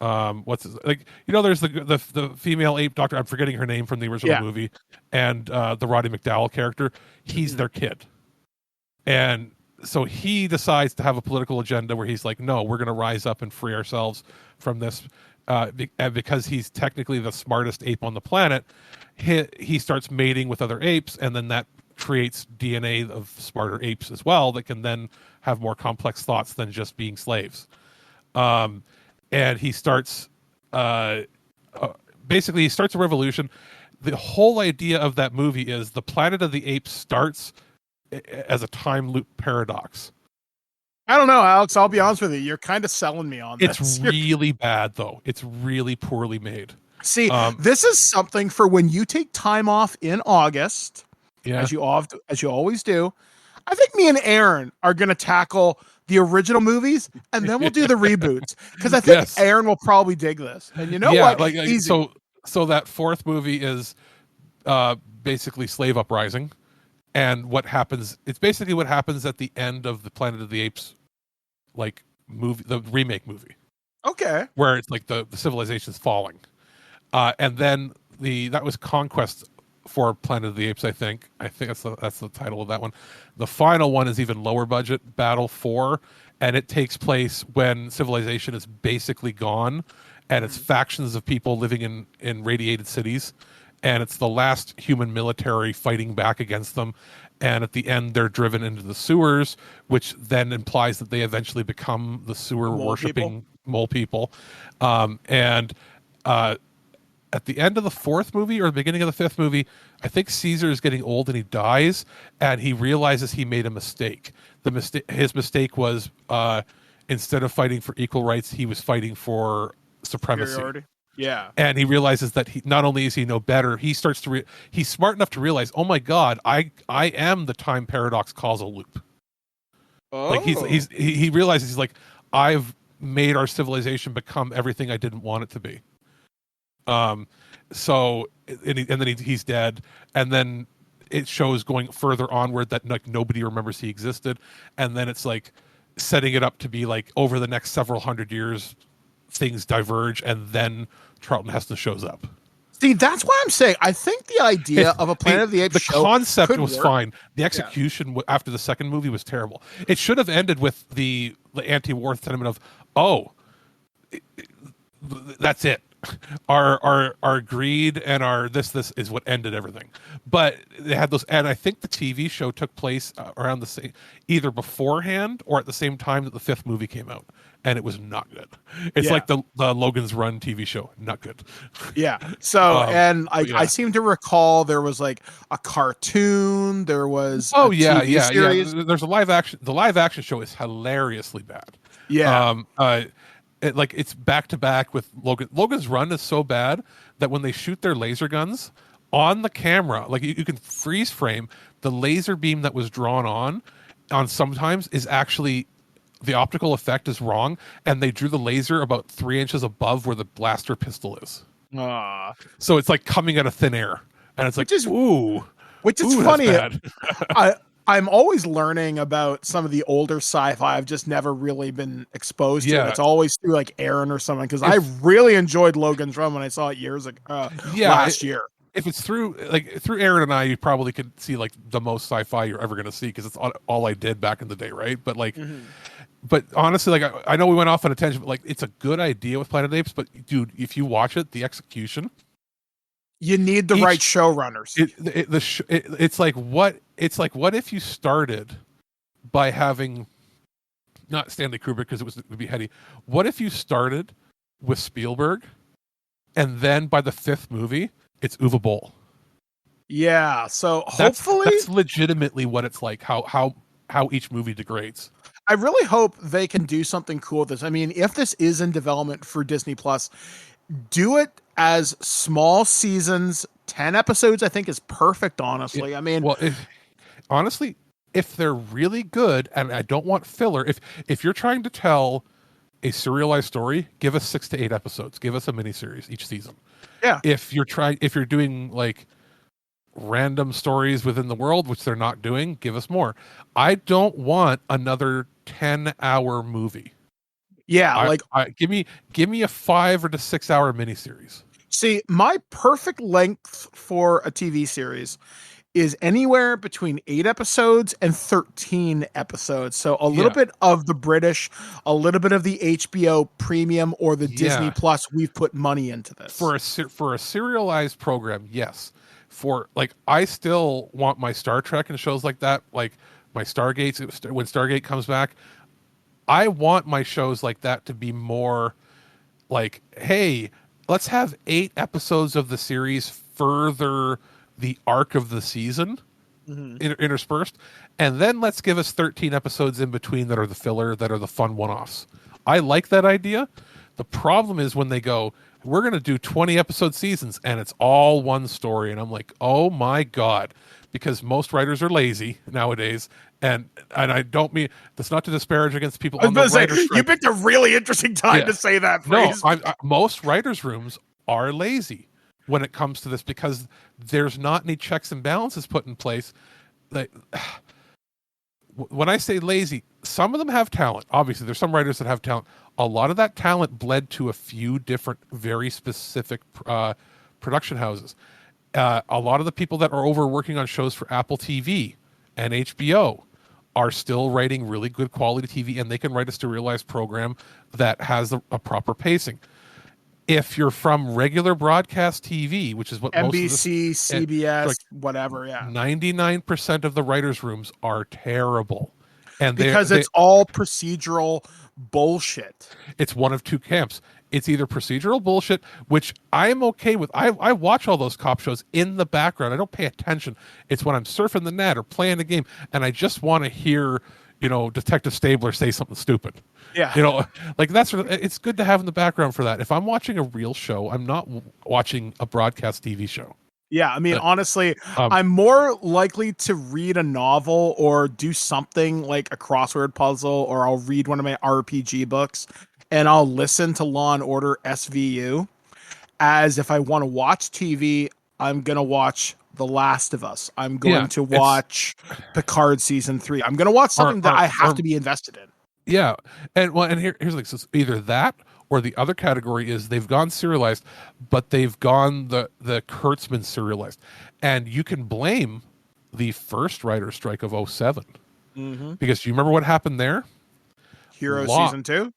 [SPEAKER 2] there's the female ape doctor. I'm forgetting her name from the original movie, and the Roddy McDowall character. He's their kid, and so he decides to have a political agenda where he's like, no, we're going to rise up and free ourselves from this. Because he's technically the smartest ape on the planet, he starts mating with other apes, and then that creates DNA of smarter apes as well that can then have more complex thoughts than just being slaves. And he starts, basically, he starts a revolution. The whole idea of that movie is the Planet of the Apes starts as a time loop paradox.
[SPEAKER 1] I don't know, Alex. I'll be honest with you. You're kind of selling me on this.
[SPEAKER 2] It's really bad, though. It's really poorly made.
[SPEAKER 1] See, this is something for when you take time off in August, as you always do. I think me and Aaron are going to tackle the original movies, and then we'll do the reboots, because I think Aaron will probably dig this. And you know what?
[SPEAKER 2] So that fourth movie is basically Slave Uprising. And what happens? It's basically what happens at the end of the Planet of the Apes, like movie, the remake movie.
[SPEAKER 1] Okay.
[SPEAKER 2] Where it's like the civilization's falling, and then that was Conquest for Planet of the Apes. I think that's the title of that one. The final one is even lower budget, Battle 4, and it takes place when civilization is basically gone, and it's factions of people living in radiated cities. And it's the last human military fighting back against them. And at the end, they're driven into the sewers, which then implies that they eventually become the sewer-worshipping mole people. And at the end of the fourth movie or the beginning of the fifth movie, I think Caesar is getting old and he dies, and he realizes he made a mistake. His mistake was instead of fighting for equal rights, he was fighting for supremacy.
[SPEAKER 1] Superiority. Yeah.
[SPEAKER 2] And he realizes that he not only is he no better, he starts to he's smart enough to realize, oh my God, I am the time paradox causal loop.
[SPEAKER 1] Oh.
[SPEAKER 2] Like he realizes he's like, I've made our civilization become everything I didn't want it to be. So and then he's dead, and then it shows going further onward that like nobody remembers he existed, and then it's like setting it up to be like over the next several hundred years things diverge, and then Charlton Heston shows up.
[SPEAKER 1] See, that's why I'm saying I think the idea of a Planet of the Apes show,
[SPEAKER 2] the concept was
[SPEAKER 1] work.
[SPEAKER 2] fine. The execution after the second movie was terrible. It should have ended with the anti-war sentiment of, oh, that's it. Our greed and our this is what ended everything. But they had those, and I think the TV show took place around the same, either beforehand or at the same time that the fifth movie came out, and it was not good. It's like the Logan's Run TV show, not good.
[SPEAKER 1] Yeah. So I seem to recall there was like a cartoon. There was series.
[SPEAKER 2] There's a live action. The live action show is hilariously bad.
[SPEAKER 1] Yeah.
[SPEAKER 2] It's back to back with Logan. Logan's Run is so bad that when they shoot their laser guns on the camera, like you can freeze frame the laser beam that was drawn on sometimes is actually the optical effect is wrong, and they drew the laser about 3 inches above where the blaster pistol is. So it's like coming out of thin air, and it's like
[SPEAKER 1] which is funny. I'm always learning about some of the older sci-fi. I've just never really been exposed to it. It's always through like Aaron or someone, because I really enjoyed Logan's Run when I saw it years ago, last year.
[SPEAKER 2] If it's through Aaron and I, you probably could see like the most sci-fi you're ever going to see, because it's all I did back in the day, right? But like, but honestly, like I know we went off on a tangent, but like it's a good idea with Planet of the Apes. But dude, if you watch it, the execution.
[SPEAKER 1] You need the right showrunners.
[SPEAKER 2] It's like what if you started by having not Stanley Kubrick, because it would be heady. What if you started with Spielberg, and then by the fifth movie it's Uwe Boll?
[SPEAKER 1] Yeah. So hopefully
[SPEAKER 2] that's legitimately what it's like. How each movie degrades.
[SPEAKER 1] I really hope they can do something cool with this. I mean, if this is in development for Disney Plus, do it as small seasons. 10 episodes I think is perfect, honestly. I mean,
[SPEAKER 2] well, honestly, if they're really good, and I don't want filler, if you're trying to tell a serialized story, give us 6 to 8 episodes. Give us a miniseries each season.
[SPEAKER 1] Yeah.
[SPEAKER 2] If you're doing like random stories within the world, which they're not doing, give us more. I don't want another 10-hour movie.
[SPEAKER 1] Yeah,
[SPEAKER 2] give me a 5 to 6 hour miniseries.
[SPEAKER 1] See, my perfect length for a TV series is anywhere between 8 episodes and 13 episodes. So a little bit of the British, a little bit of the HBO Premium or the Disney Plus. We've put money into this
[SPEAKER 2] for a serialized program. Yes, for like I still want my Star Trek and shows like that, like my Stargates. When Stargate comes back, I want my shows like that to be more like, hey, let's have 8 episodes of the series further the arc of the season interspersed, and then let's give us 13 episodes in between that are the filler, that are the fun one-offs. I like that idea. The problem is when they go, we're going to do 20 episode seasons and it's all one story, and I'm like, oh my God, because most writers are lazy nowadays. And I don't mean that's not to disparage against people on the writer's strike.
[SPEAKER 1] You picked a really interesting time to say that phrase.
[SPEAKER 2] No, most writers' rooms are lazy when it comes to this, because there's not any checks and balances put in place. when I say lazy, some of them have talent. Obviously, there's some writers that have talent. A lot of that talent bled to a few different, very specific production houses. A lot of the people that are over working on shows for Apple TV and HBO are still writing really good quality TV, and they can write a serialized program that has a proper pacing. If you're from regular broadcast TV, which is what
[SPEAKER 1] NBC,
[SPEAKER 2] most
[SPEAKER 1] CBS,
[SPEAKER 2] like
[SPEAKER 1] whatever, yeah.
[SPEAKER 2] 99% of the writers' rooms are terrible. And
[SPEAKER 1] because it's all procedural bullshit.
[SPEAKER 2] It's one of two camps. It's either procedural bullshit, which I'm okay with. I watch all those cop shows in the background. I don't pay attention. It's when I'm surfing the net or playing a game, and I just want to hear, Detective Stabler say something stupid.
[SPEAKER 1] Yeah.
[SPEAKER 2] Like it's good to have in the background for that. If I'm watching a real show, I'm not watching a broadcast TV show.
[SPEAKER 1] Yeah, I mean, honestly, I'm more likely to read a novel or do something like a crossword puzzle, or I'll read one of my RPG books and I'll listen to Law and Order SVU, as if I want to watch TV, I'm going to watch The Last of Us. I'm going to watch Picard season 3. I'm going to watch something that I have to be invested in.
[SPEAKER 2] Yeah. And here's like, so either that, or the other category is they've gone serialized, but they've gone the Kurtzman serialized. And you can blame the first writer's strike of 2007. Mm-hmm. Because you remember what happened there?
[SPEAKER 1] Heroes season 2?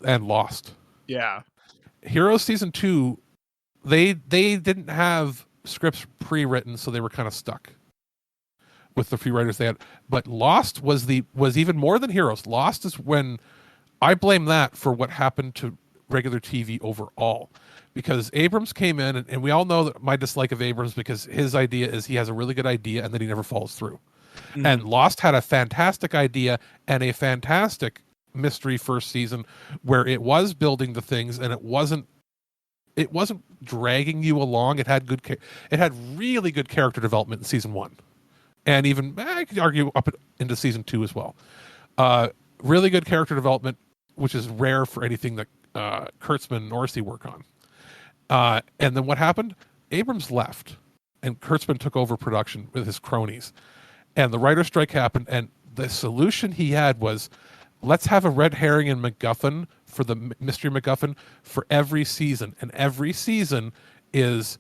[SPEAKER 2] And Lost.
[SPEAKER 1] Yeah.
[SPEAKER 2] Heroes season 2, they didn't have scripts pre-written, so they were kind of stuck with the few writers they had. But Lost was even more than Heroes. Lost is when I blame that for what happened to regular TV overall, because Abrams came in, and we all know that my dislike of Abrams, because his idea is he has a really good idea and then he never follows through. Mm-hmm. And Lost had a fantastic idea and a fantastic mystery first season where it was building the things, and it wasn't dragging you along. It had really good character development in season 1, and even I could argue up into season 2 as well. Really good character development, which is rare for anything that Kurtzman and Orsi work on. And then what happened? Abrams left, and Kurtzman took over production with his cronies, and the writer's strike happened. And the solution he had was, let's have a red herring and MacGuffin for the mystery MacGuffin for every season. And every season is,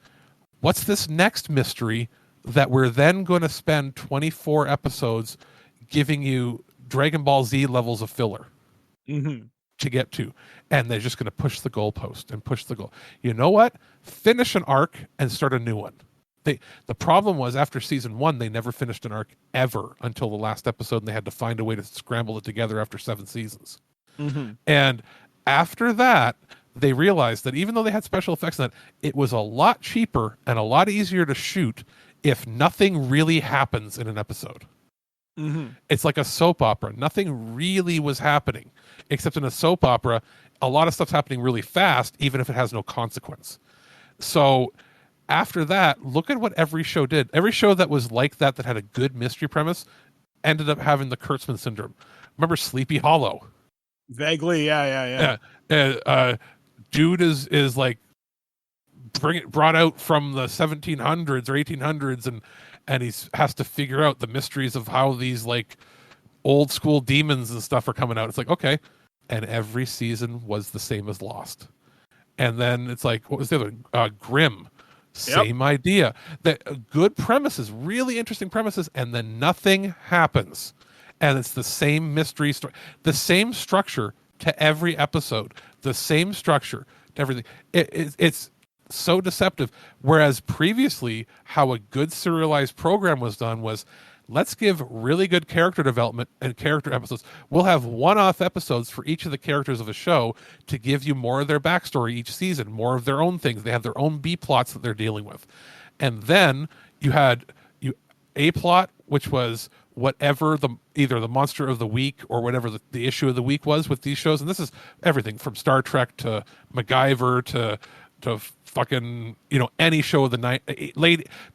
[SPEAKER 2] what's this next mystery that we're then going to spend 24 episodes giving you Dragon Ball Z levels of filler to get to. And they're just going to push the goalpost and push the goal. You know what? Finish an arc and start a new one. The problem was, after season 1, they never finished an arc ever until the last episode, and they had to find a way to scramble it together after 7 seasons. Mm-hmm. And after that, they realized that even though they had special effects in that, it was a lot cheaper and a lot easier to shoot if nothing really happens in an episode. Mm-hmm. It's like a soap opera. Nothing really was happening, except in a soap opera, a lot of stuff's happening really fast, even if it has no consequence. So after that, look at what every show did. Every show that was like that had a good mystery premise, ended up having the Kurtzman syndrome. Remember Sleepy Hollow?
[SPEAKER 1] Vaguely, yeah.
[SPEAKER 2] Dude is like brought out from the 1700s or 1800s, and he has to figure out the mysteries of how these like old school demons and stuff are coming out. It's like, okay. And every season was the same as Lost. And then it's like, what was the other? Grimm. Same idea. That good premises, really interesting premises, and then nothing happens. And it's the same mystery story, the same structure to every episode, the same structure to everything. It's so deceptive. Whereas previously, how a good serialized program was done was, let's give really good character development and character episodes. We'll have one-off episodes for each of the characters of a show to give you more of their backstory each season, more of their own things. They have their own B plots that they're dealing with. And then you had A plot, which was whatever either the monster of the week or whatever the issue of the week was with these shows. And this is everything from Star Trek to MacGyver to fucking, any show of the night,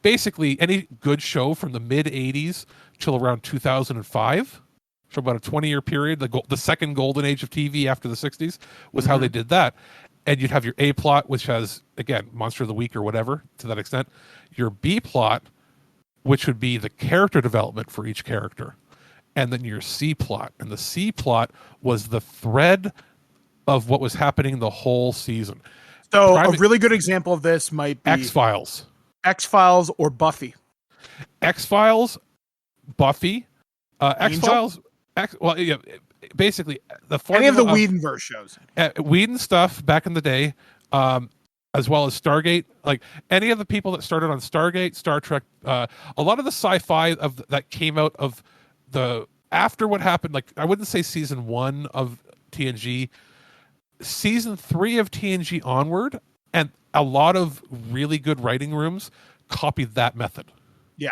[SPEAKER 2] basically any good show from the mid 80s till around 2005. So about a 20-year period, the second golden age of TV after the 60s was how they did that. And you'd have your A plot, which has, again, monster of the week or whatever to that extent. Your B plot which would be the character development for each character, and then your C plot. And the C plot was the thread of what was happening the whole season.
[SPEAKER 1] So a really good example of this might be
[SPEAKER 2] X-Files.
[SPEAKER 1] X-Files or Buffy.
[SPEAKER 2] X-Files, Buffy, X-Files, basically the formula
[SPEAKER 1] any of the Whedonverse shows.
[SPEAKER 2] Whedon stuff back in the day, as well as Stargate, like any of the people that started on Stargate, Star Trek, a lot of the sci-fi that came out of the after what happened, like I wouldn't say season 1 of TNG, season 3 of TNG onward, and a lot of really good writing rooms copied that method.
[SPEAKER 1] Yeah.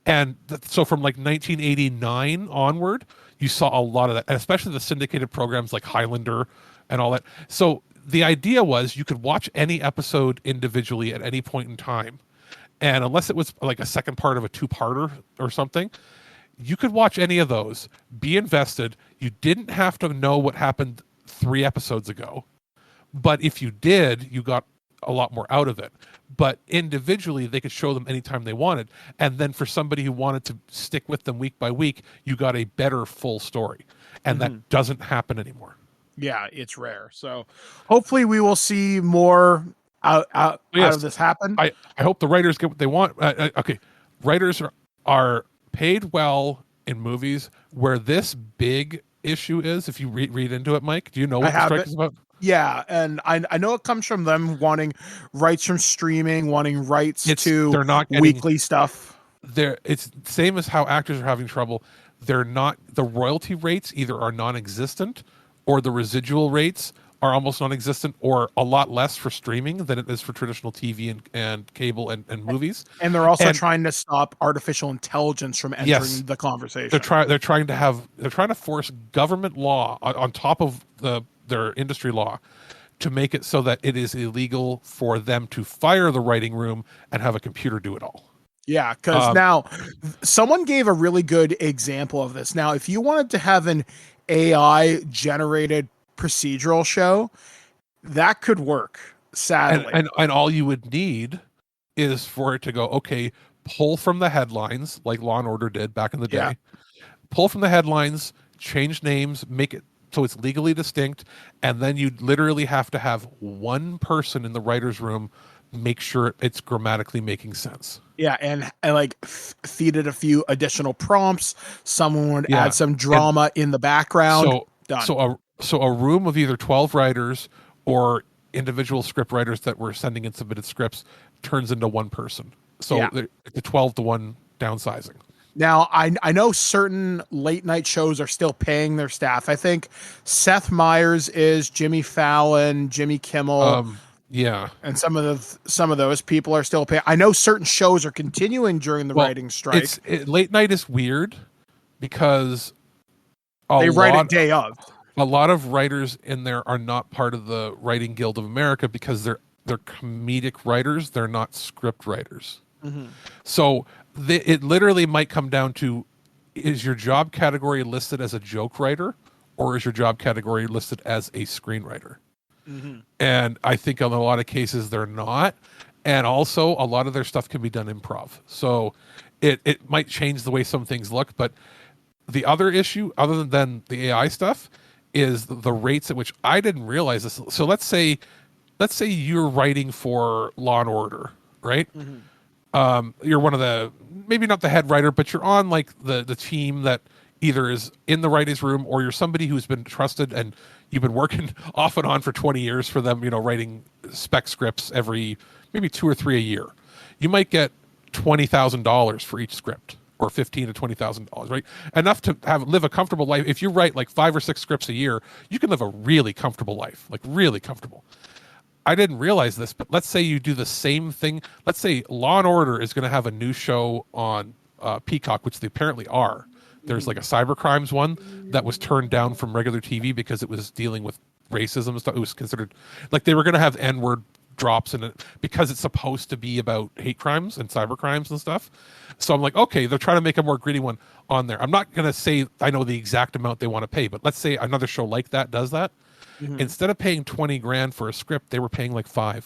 [SPEAKER 2] And so from like 1989 onward, you saw a lot of that, and especially the syndicated programs like Highlander and all that. So the idea was you could watch any episode individually at any point in time. And unless it was like a second part of a 2-parter or something, you could watch any of those, be invested. You didn't have to know what happened 3 episodes ago. But if you did, you got a lot more out of it. But individually, they could show them anytime they wanted. And then for somebody who wanted to stick with them week by week, you got a better full story. And that doesn't happen anymore.
[SPEAKER 1] Yeah, it's rare. So hopefully we will see more out of this happen.
[SPEAKER 2] I hope the writers get what they want. Okay, writers are paid well in movies. Where this big issue is, if you read into it, Mike, do you know what the strike is about?
[SPEAKER 1] Yeah, and I know it comes from them wanting rights from streaming, wanting rights to
[SPEAKER 2] they're not getting,
[SPEAKER 1] weekly stuff.
[SPEAKER 2] It's same as how actors are having trouble. They're not, the royalty rates either are non-existent, or the residual rates are almost non-existent, or a lot less for streaming than it is for traditional TV and cable and movies.
[SPEAKER 1] And they're also trying to stop artificial intelligence from entering the conversation.
[SPEAKER 2] They're trying to force government law on top of their industry law to make it so that it is illegal for them to fire the writing room and have a computer do it all.
[SPEAKER 1] Yeah, because now someone gave a really good example of this. Now, if you wanted to have an AI generated procedural show, that could work, sadly.
[SPEAKER 2] And all you would need is for it to go, okay, pull from the headlines like Law and Order did back in the day.
[SPEAKER 1] Yeah.
[SPEAKER 2] Pull from the headlines, change names, make it so it's legally distinct, and then you'd literally have to have one person in the writer's room make sure it's grammatically making sense.
[SPEAKER 1] Yeah, and like feed it a few additional prompts. Someone would add some drama in the background.
[SPEAKER 2] Done. So a room of either 12 writers or individual script writers that were sending in submitted scripts turns into one person. So the 12 to 1 downsizing.
[SPEAKER 1] Now, I know certain late night shows are still paying their staff. I think Seth Meyers is, Jimmy Fallon, Jimmy Kimmel.
[SPEAKER 2] Yeah,
[SPEAKER 1] and some of those people are still paying. I know certain shows are continuing during the writing strike.
[SPEAKER 2] Late night is weird because
[SPEAKER 1] they write a day of.
[SPEAKER 2] A lot of writers in there are not part of the Writing Guild of America because they're comedic writers. They're not script writers. Mm-hmm. So it literally might come down to, is your job category listed as a joke writer or is your job category listed as a screenwriter? Mm-hmm. And I think in a lot of cases they're not. And also a lot of their stuff can be done improv. So it might change the way some things look. But the other issue, other than the AI stuff, is the rates at which I didn't realize this. So let's say you're writing for Law and Order, right? Mm-hmm. You're one of the, maybe not the head writer, but you're on like the team that either is in the writer's room or you're somebody who's been trusted and you've been working off and on for 20 years for them, writing spec scripts every maybe 2 or 3 a year. You might get $20,000 for each script, or $15,000 to $20,000, right? Enough to live a comfortable life. If you write like 5 or 6 scripts a year, you can live a really comfortable life, like really comfortable. I didn't realize this, but let's say you do the same thing. Let's say Law and Order is going to have a new show on Peacock, which they apparently are. There's like a cybercrimes one that was turned down from regular TV because it was dealing with racism and stuff. It was considered like they were going to have N-word drops in it because it's supposed to be about hate crimes and cyber crimes and stuff. So I'm like, okay, they're trying to make a more gritty one on there. I'm not going to say I know the exact amount they want to pay, but let's say another show like that does that. Mm-hmm. Instead of paying $20,000 for a script, they were paying like $5,000.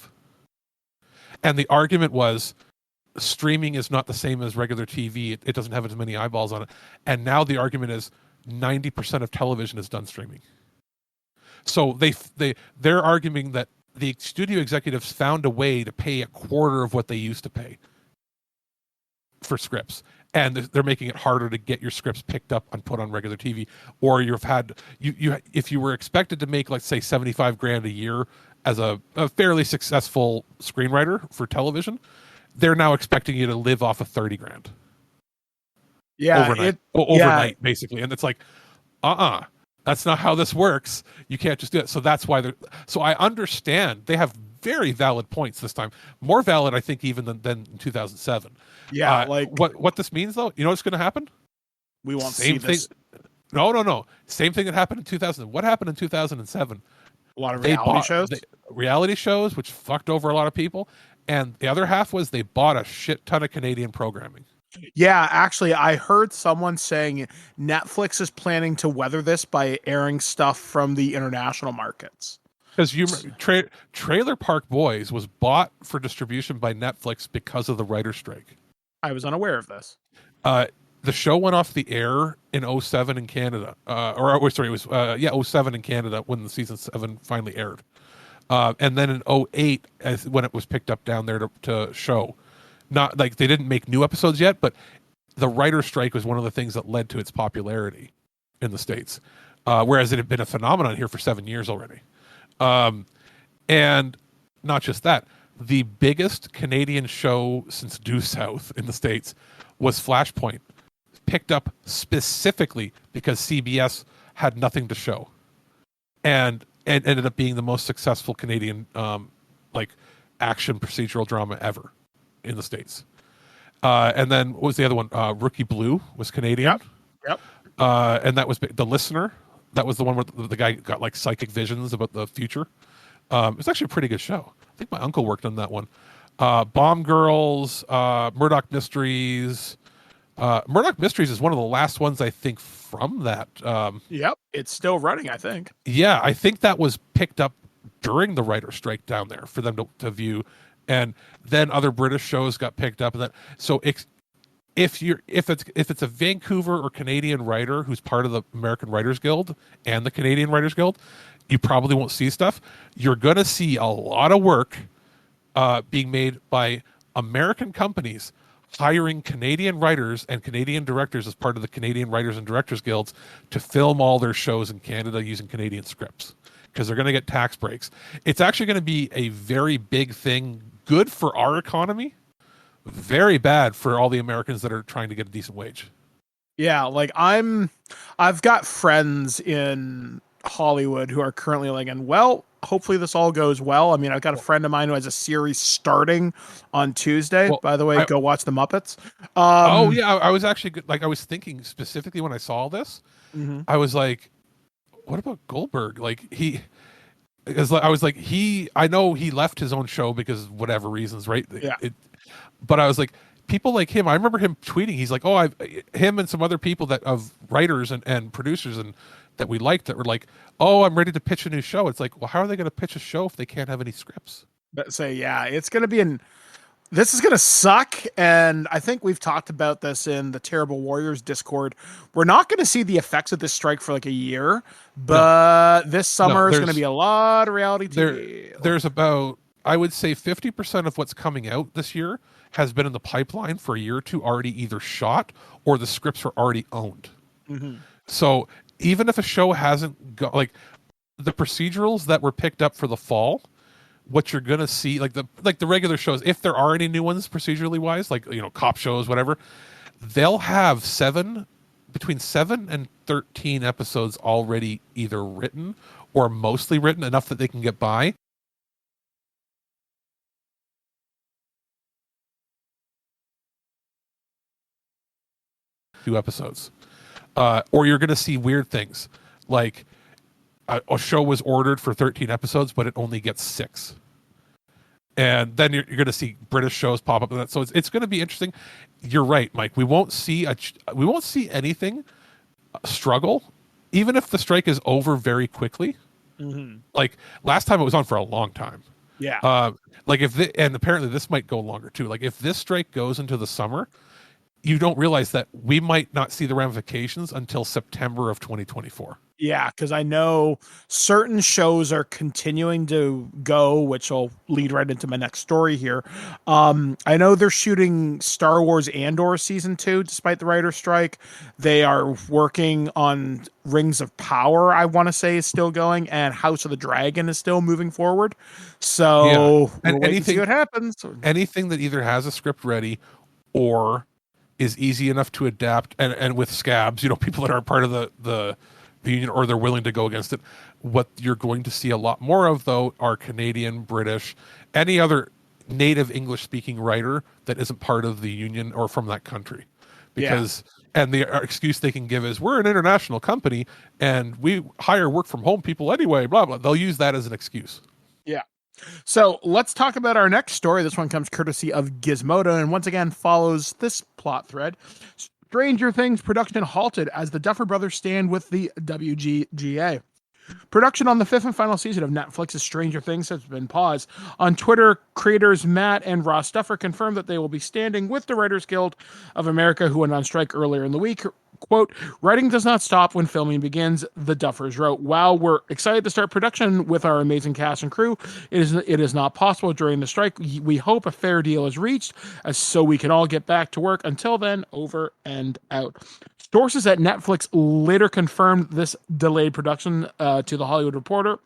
[SPEAKER 2] And the argument was, streaming is not the same as regular TV. It doesn't have as many eyeballs on it. And now the argument is 90% of television is done streaming. So they're arguing that the studio executives found a way to pay a quarter of what they used to pay for scripts. And they're making it harder to get your scripts picked up and put on regular TV. Or if you were expected to make, let's say, $75,000 a year as a fairly successful screenwriter for television, they're now expecting you to live off of $30,000.
[SPEAKER 1] Yeah,
[SPEAKER 2] overnight, basically. And it's like, that's not how this works. You can't just do it. So that's why so I understand they have very valid points this time. More valid, I think, even than in 2007.
[SPEAKER 1] Yeah,
[SPEAKER 2] what this means, though, you know what's going to happen?
[SPEAKER 1] We won't see this.
[SPEAKER 2] No. Same thing that happened in 2000. What happened in 2007?
[SPEAKER 1] A lot of reality shows, which fucked over a lot of people. And the other half was they bought a shit ton of Canadian programming. Yeah, actually, I heard someone saying Netflix is planning to weather this by airing stuff from the international markets.
[SPEAKER 2] Because Trailer Park Boys was bought for distribution by Netflix because of the writer's strike.
[SPEAKER 1] I was unaware of this.
[SPEAKER 2] The show went off the air in 2007 in Canada. It was 07 in Canada when the season 7 finally aired. And then in 2008, when it was picked up down there to show. Not like they didn't make new episodes yet, but the writer's strike was one of the things that led to its popularity in the States. Whereas it had been a phenomenon here for 7 years already. And not just that, the biggest Canadian show since Due South in the States was Flashpoint, picked up specifically because CBS had nothing to show, and ended up being the most successful Canadian action procedural drama ever in the States. And then what was the other one? Rookie Blue was Canadian.
[SPEAKER 1] Yep.
[SPEAKER 2] And that was The Listener. That was the one where the guy got like psychic visions about the future. It's actually a pretty good show. I think my uncle worked on that one. Bomb Girls, Murdoch Mysteries. Murdoch Mysteries is one of the last ones, I think, from that.
[SPEAKER 1] Yep, it's still running, I think. Yeah,
[SPEAKER 2] I think that was picked up during the writer's strike down there for them to view. And then other British shows got picked up. And so if it's a Vancouver or Canadian writer who's part of the American Writers Guild and the Canadian Writers Guild, you probably won't see stuff. You're going to see a lot of work being made by American companies hiring Canadian writers and Canadian directors as part of the Canadian Writers and Directors Guilds to film all their shows in Canada using Canadian scripts because they're going to get tax breaks. It's actually going to be a very big thing, good for our economy, very bad for all the Americans that are trying to get a decent wage.
[SPEAKER 1] Yeah, I've got friends in Hollywood who are currently hopefully this all goes well. I mean, I've got a friend of mine who has a series starting on Tuesday. By the way, go watch The Muppets.
[SPEAKER 2] I was actually I was thinking specifically when I saw this, I was like, what about Goldberg? I know he left his own show because of whatever reasons, right?
[SPEAKER 1] Yeah.
[SPEAKER 2] But I was like, people like him, I remember him tweeting, he's like, him and some other people of writers and producers and that we liked that were like, I'm ready to pitch a new show. It's like, well, how are they going to pitch a show if they can't have any scripts?
[SPEAKER 1] But it's going to be this is going to suck. And I think we've talked about this in the Terrible Warriors Discord. We're not going to see the effects of this strike for a year, but this summer is going to be a lot of reality TV.
[SPEAKER 2] There's about, I would say 50% of what's coming out this year has been in the pipeline for a year or two, already either shot or the scripts are already owned. Mm-hmm. So even if a show hasn't got the procedurals that were picked up for the fall, what you're gonna see, the regular shows, if there are any new ones procedurally wise, cop shows, whatever, they'll have between 7 and 13 episodes already either written or mostly written enough that they can get by. Two episodes. Or you're going to see weird things like a show was ordered for 13 episodes, but it only gets 6. And then you're going to see British shows pop up. So it's going to be interesting. You're right, Mike. We won't see anything struggle, even if the strike is over very quickly. Mm-hmm. Last time it was on for a long time.
[SPEAKER 1] Yeah.
[SPEAKER 2] Like and apparently this might go longer too. Like if this strike goes into the summer, you don't realize that we might not see the ramifications until September of 2024.
[SPEAKER 1] Yeah, because I know certain shows are continuing to go, which will lead right into my next story here. I know they're shooting Star Wars Andor season 2, despite the writer's strike. They are working on Rings of Power, I want to say, is still going, and House of the Dragon is still moving forward. So we'll wait and see what happens.
[SPEAKER 2] Anything that either has a script ready or is easy enough to adapt, and with scabs, people that aren't part of the union or they're willing to go against it. What you're going to see a lot more of, though, are Canadian, British, any other native English speaking writer that isn't part of the union or from that country. Because and the excuse they can give is, we're an international company and we hire work from home people anyway, blah blah. They'll use that as an excuse.
[SPEAKER 1] Yeah. So let's talk about our next story. This one comes courtesy of Gizmodo and once again follows this plot thread. Stranger Things production halted as the Duffer Brothers stand with the WGA. Production on the 5th and final season of Netflix's Stranger Things has been paused. On Twitter, creators Matt and Ross Duffer confirmed that they will be standing with the Writers Guild of America, who went on strike earlier in the week. Quote, writing does not stop when filming begins, the Duffers wrote. While we're excited to start production with our amazing cast and crew, it is not possible during the strike. We hope a fair deal is reached so we can all get back to work. Until then, over and out. Sources at Netflix later confirmed this delayed production to The Hollywood Reporter,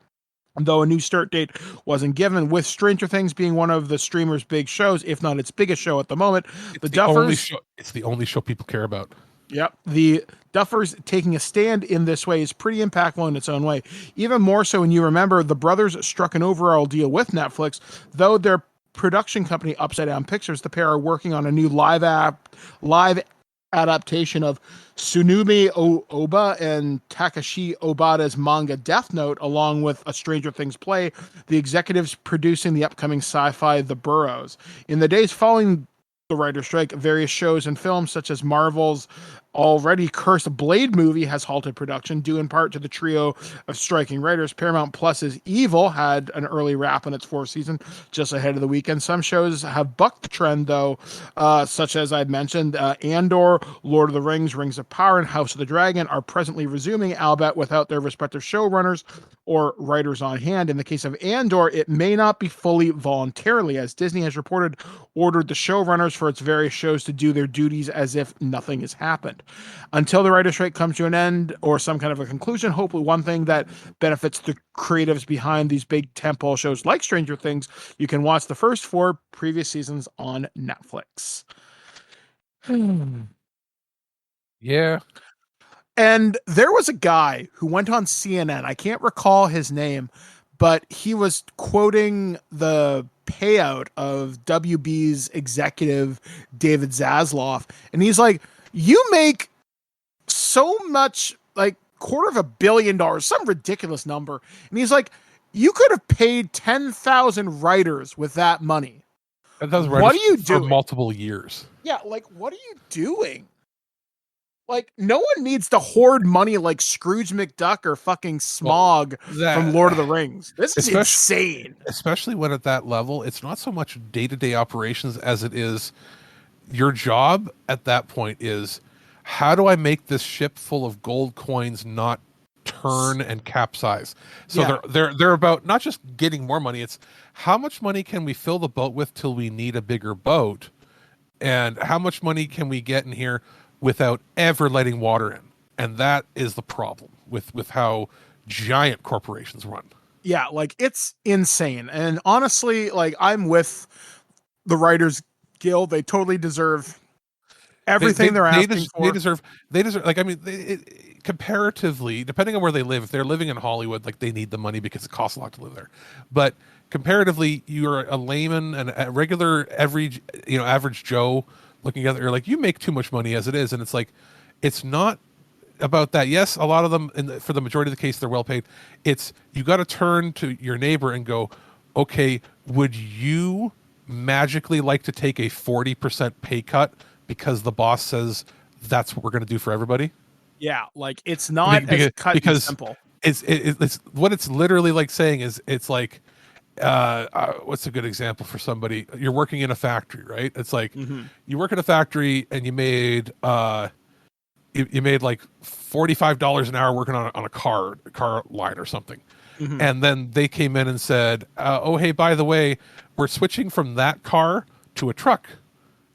[SPEAKER 1] though a new start date wasn't given, with Stranger Things being one of the streamer's big shows, if not its biggest show at the moment.
[SPEAKER 2] It's the only show people care about.
[SPEAKER 1] Yep. The Duffers taking a stand in this way is pretty impactful in its own way. Even more so when you remember the brothers struck an overall deal with Netflix, though their production company Upside Down Pictures, the pair are working on a new live adaptation of Tsunumi Oba and Takashi Obata's manga Death Note, along with a Stranger Things play. The executives producing the upcoming sci-fi The Burrows. In the days following the writer's strike, various shows and films such as Marvel's already cursed Blade movie has halted production, due in part to the trio of striking writers. Paramount Plus's Evil had an early wrap on its 4th season just ahead of the weekend. Some shows have bucked the trend, though, such as I mentioned, Andor, Lord of the Rings, Rings of Power, and House of the Dragon are presently resuming, albeit without their respective showrunners or writers on hand. In the case of Andor, it may not be fully voluntarily, as Disney has ordered the showrunners for its various shows to do their duties as if nothing has happened. Until the writer's strike comes to an end or some kind of a conclusion, hopefully one thing that benefits the creatives behind these big tentpole shows like Stranger Things, you can watch the first 4 previous seasons on Netflix.
[SPEAKER 2] Yeah.
[SPEAKER 1] And there was a guy who went on CNN, I can't recall his name, but he was quoting the payout of WB's executive David Zaslav, and he's like, you make so much, like $250 million, some ridiculous number. And he's like, you could have paid 10,000 writers with that money.
[SPEAKER 2] What are you doing? For multiple years.
[SPEAKER 1] Yeah, like, what are you doing? Like, no one needs to hoard money like Scrooge McDuck or fucking Smog from Lord of the Rings. This is insane.
[SPEAKER 2] Especially when at that level, it's not so much day-to-day operations as it is your job at that point is, how do I make this ship full of gold coins not turn and capsize? So they're about not just getting more money, it's how much money can we fill the boat with till we need a bigger boat, and how much money can we get in here without ever letting water in. And that is the problem with how giant corporations run.
[SPEAKER 1] Yeah, like, it's insane. And honestly, like, I'm with the Writers Guild. They totally deserve everything they're asking for.
[SPEAKER 2] They deserve, like, I mean, comparatively, depending on where they live, if they're living in Hollywood, like, they need the money because it costs a lot to live there. But comparatively, you're a layman and a regular average Joe looking at it, you're like, you make too much money as it is. And it's like, it's not about that. Yes, a lot of them, for the majority of the case, they're well paid. It's, you got to turn to your neighbor and go, okay, would you magically like to take a 40% pay cut because the boss says that's what we're going to do for everybody?
[SPEAKER 1] Yeah, like, it's not as cut and simple.
[SPEAKER 2] It's what it's literally like saying is, it's like, what's a good example for somebody? You're working in a factory, right? It's like you work in a factory and you made you made like $45 an hour working on a car line or something. And then they came in and said, oh, hey, by the way, we're switching from that car to a truck.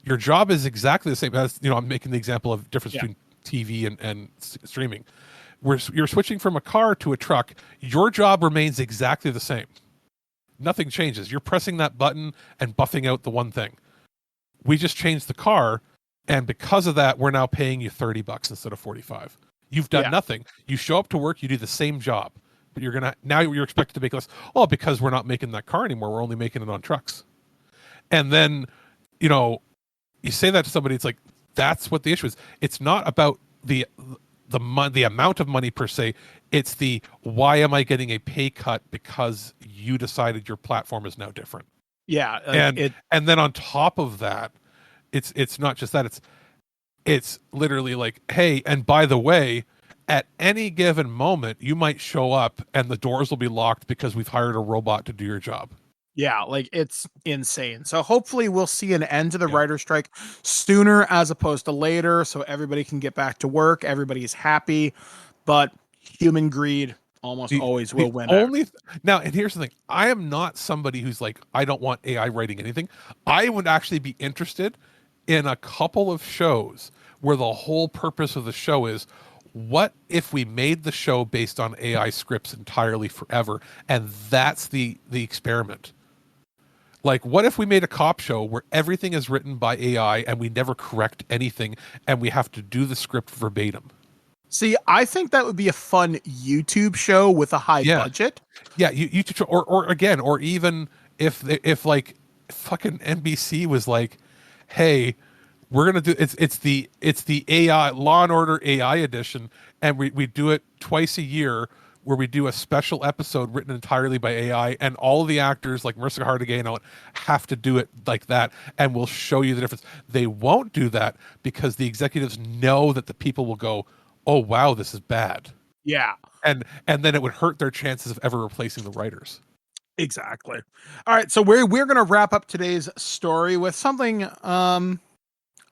[SPEAKER 2] Your job is exactly the same. As, I'm making the example of difference between TV and streaming. You're switching from a car to a truck. Your job remains exactly the same. Nothing changes. You're pressing that button and buffing out the one thing. We just changed the car, and because of that, we're now paying you $30 instead of $45. You've done nothing. You show up to work, you do the same job, but you're expected to make less. Oh, because we're not making that car anymore. We're only making it on trucks. And then, you say that to somebody, it's like, that's what the issue is. It's not about the amount of money per se. It's the, why am I getting a pay cut because you decided your platform is now different?
[SPEAKER 1] Yeah.
[SPEAKER 2] And then on top of that, it's not just that, it's literally like, hey, and by the way, at any given moment, you might show up and the doors will be locked because we've hired a robot to do your job.
[SPEAKER 1] Yeah, like it's insane. So hopefully we'll see an end to the writer's strike sooner as opposed to later, so everybody can get back to work. Everybody's happy, but human greed almost always will win.
[SPEAKER 2] Now, and here's the thing: I am not somebody who's like, I don't want AI writing anything. I would actually be interested in a couple of shows where the whole purpose of the show is, what if we made the show based on AI scripts entirely forever, and that's the experiment. Like, what if we made a cop show where everything is written by AI and we never correct anything and we have to do the script verbatim?
[SPEAKER 1] See, I think that would be a fun YouTube show with a high budget.
[SPEAKER 2] Yeah, YouTube, or even if like fucking NBC was like, hey, we're gonna do it's the AI Law and Order AI edition, and we do it twice a year, where we do a special episode written entirely by AI, and all the actors like Marissa Hargitay and all have to do it like that, and we'll show you the difference. They won't do that because the executives know that the people will go, oh wow, this is bad.
[SPEAKER 1] Yeah.
[SPEAKER 2] And then it would hurt their chances of ever replacing the writers.
[SPEAKER 1] Exactly. All right, so we're going to wrap up today's story with something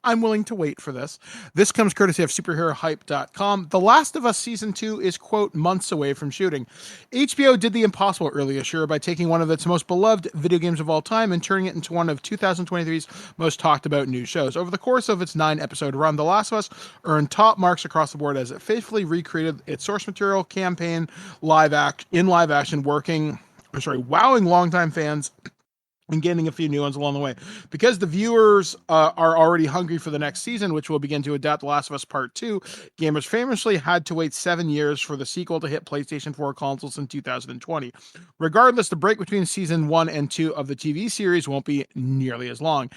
[SPEAKER 1] I'm willing to wait for this. This comes courtesy of superherohype.com. The Last of Us Season 2 is, quote, months away from shooting. HBO did the impossible earlier this year by taking one of its most beloved video games of all time and turning it into one of 2023's most talked about new shows. Over the course of its 9-episode run, The Last of Us earned top marks across the board as it faithfully recreated its source material, campaign, live action, wowing longtime fans and getting a few new ones along the way. Because the viewers are already hungry for the next season, which will begin to adapt The Last of Us Part 2, gamers famously had to wait 7 years for the sequel to hit PlayStation 4 consoles in 2020. Regardless, the break between Season 1 and 2 of the TV series won't be nearly as long.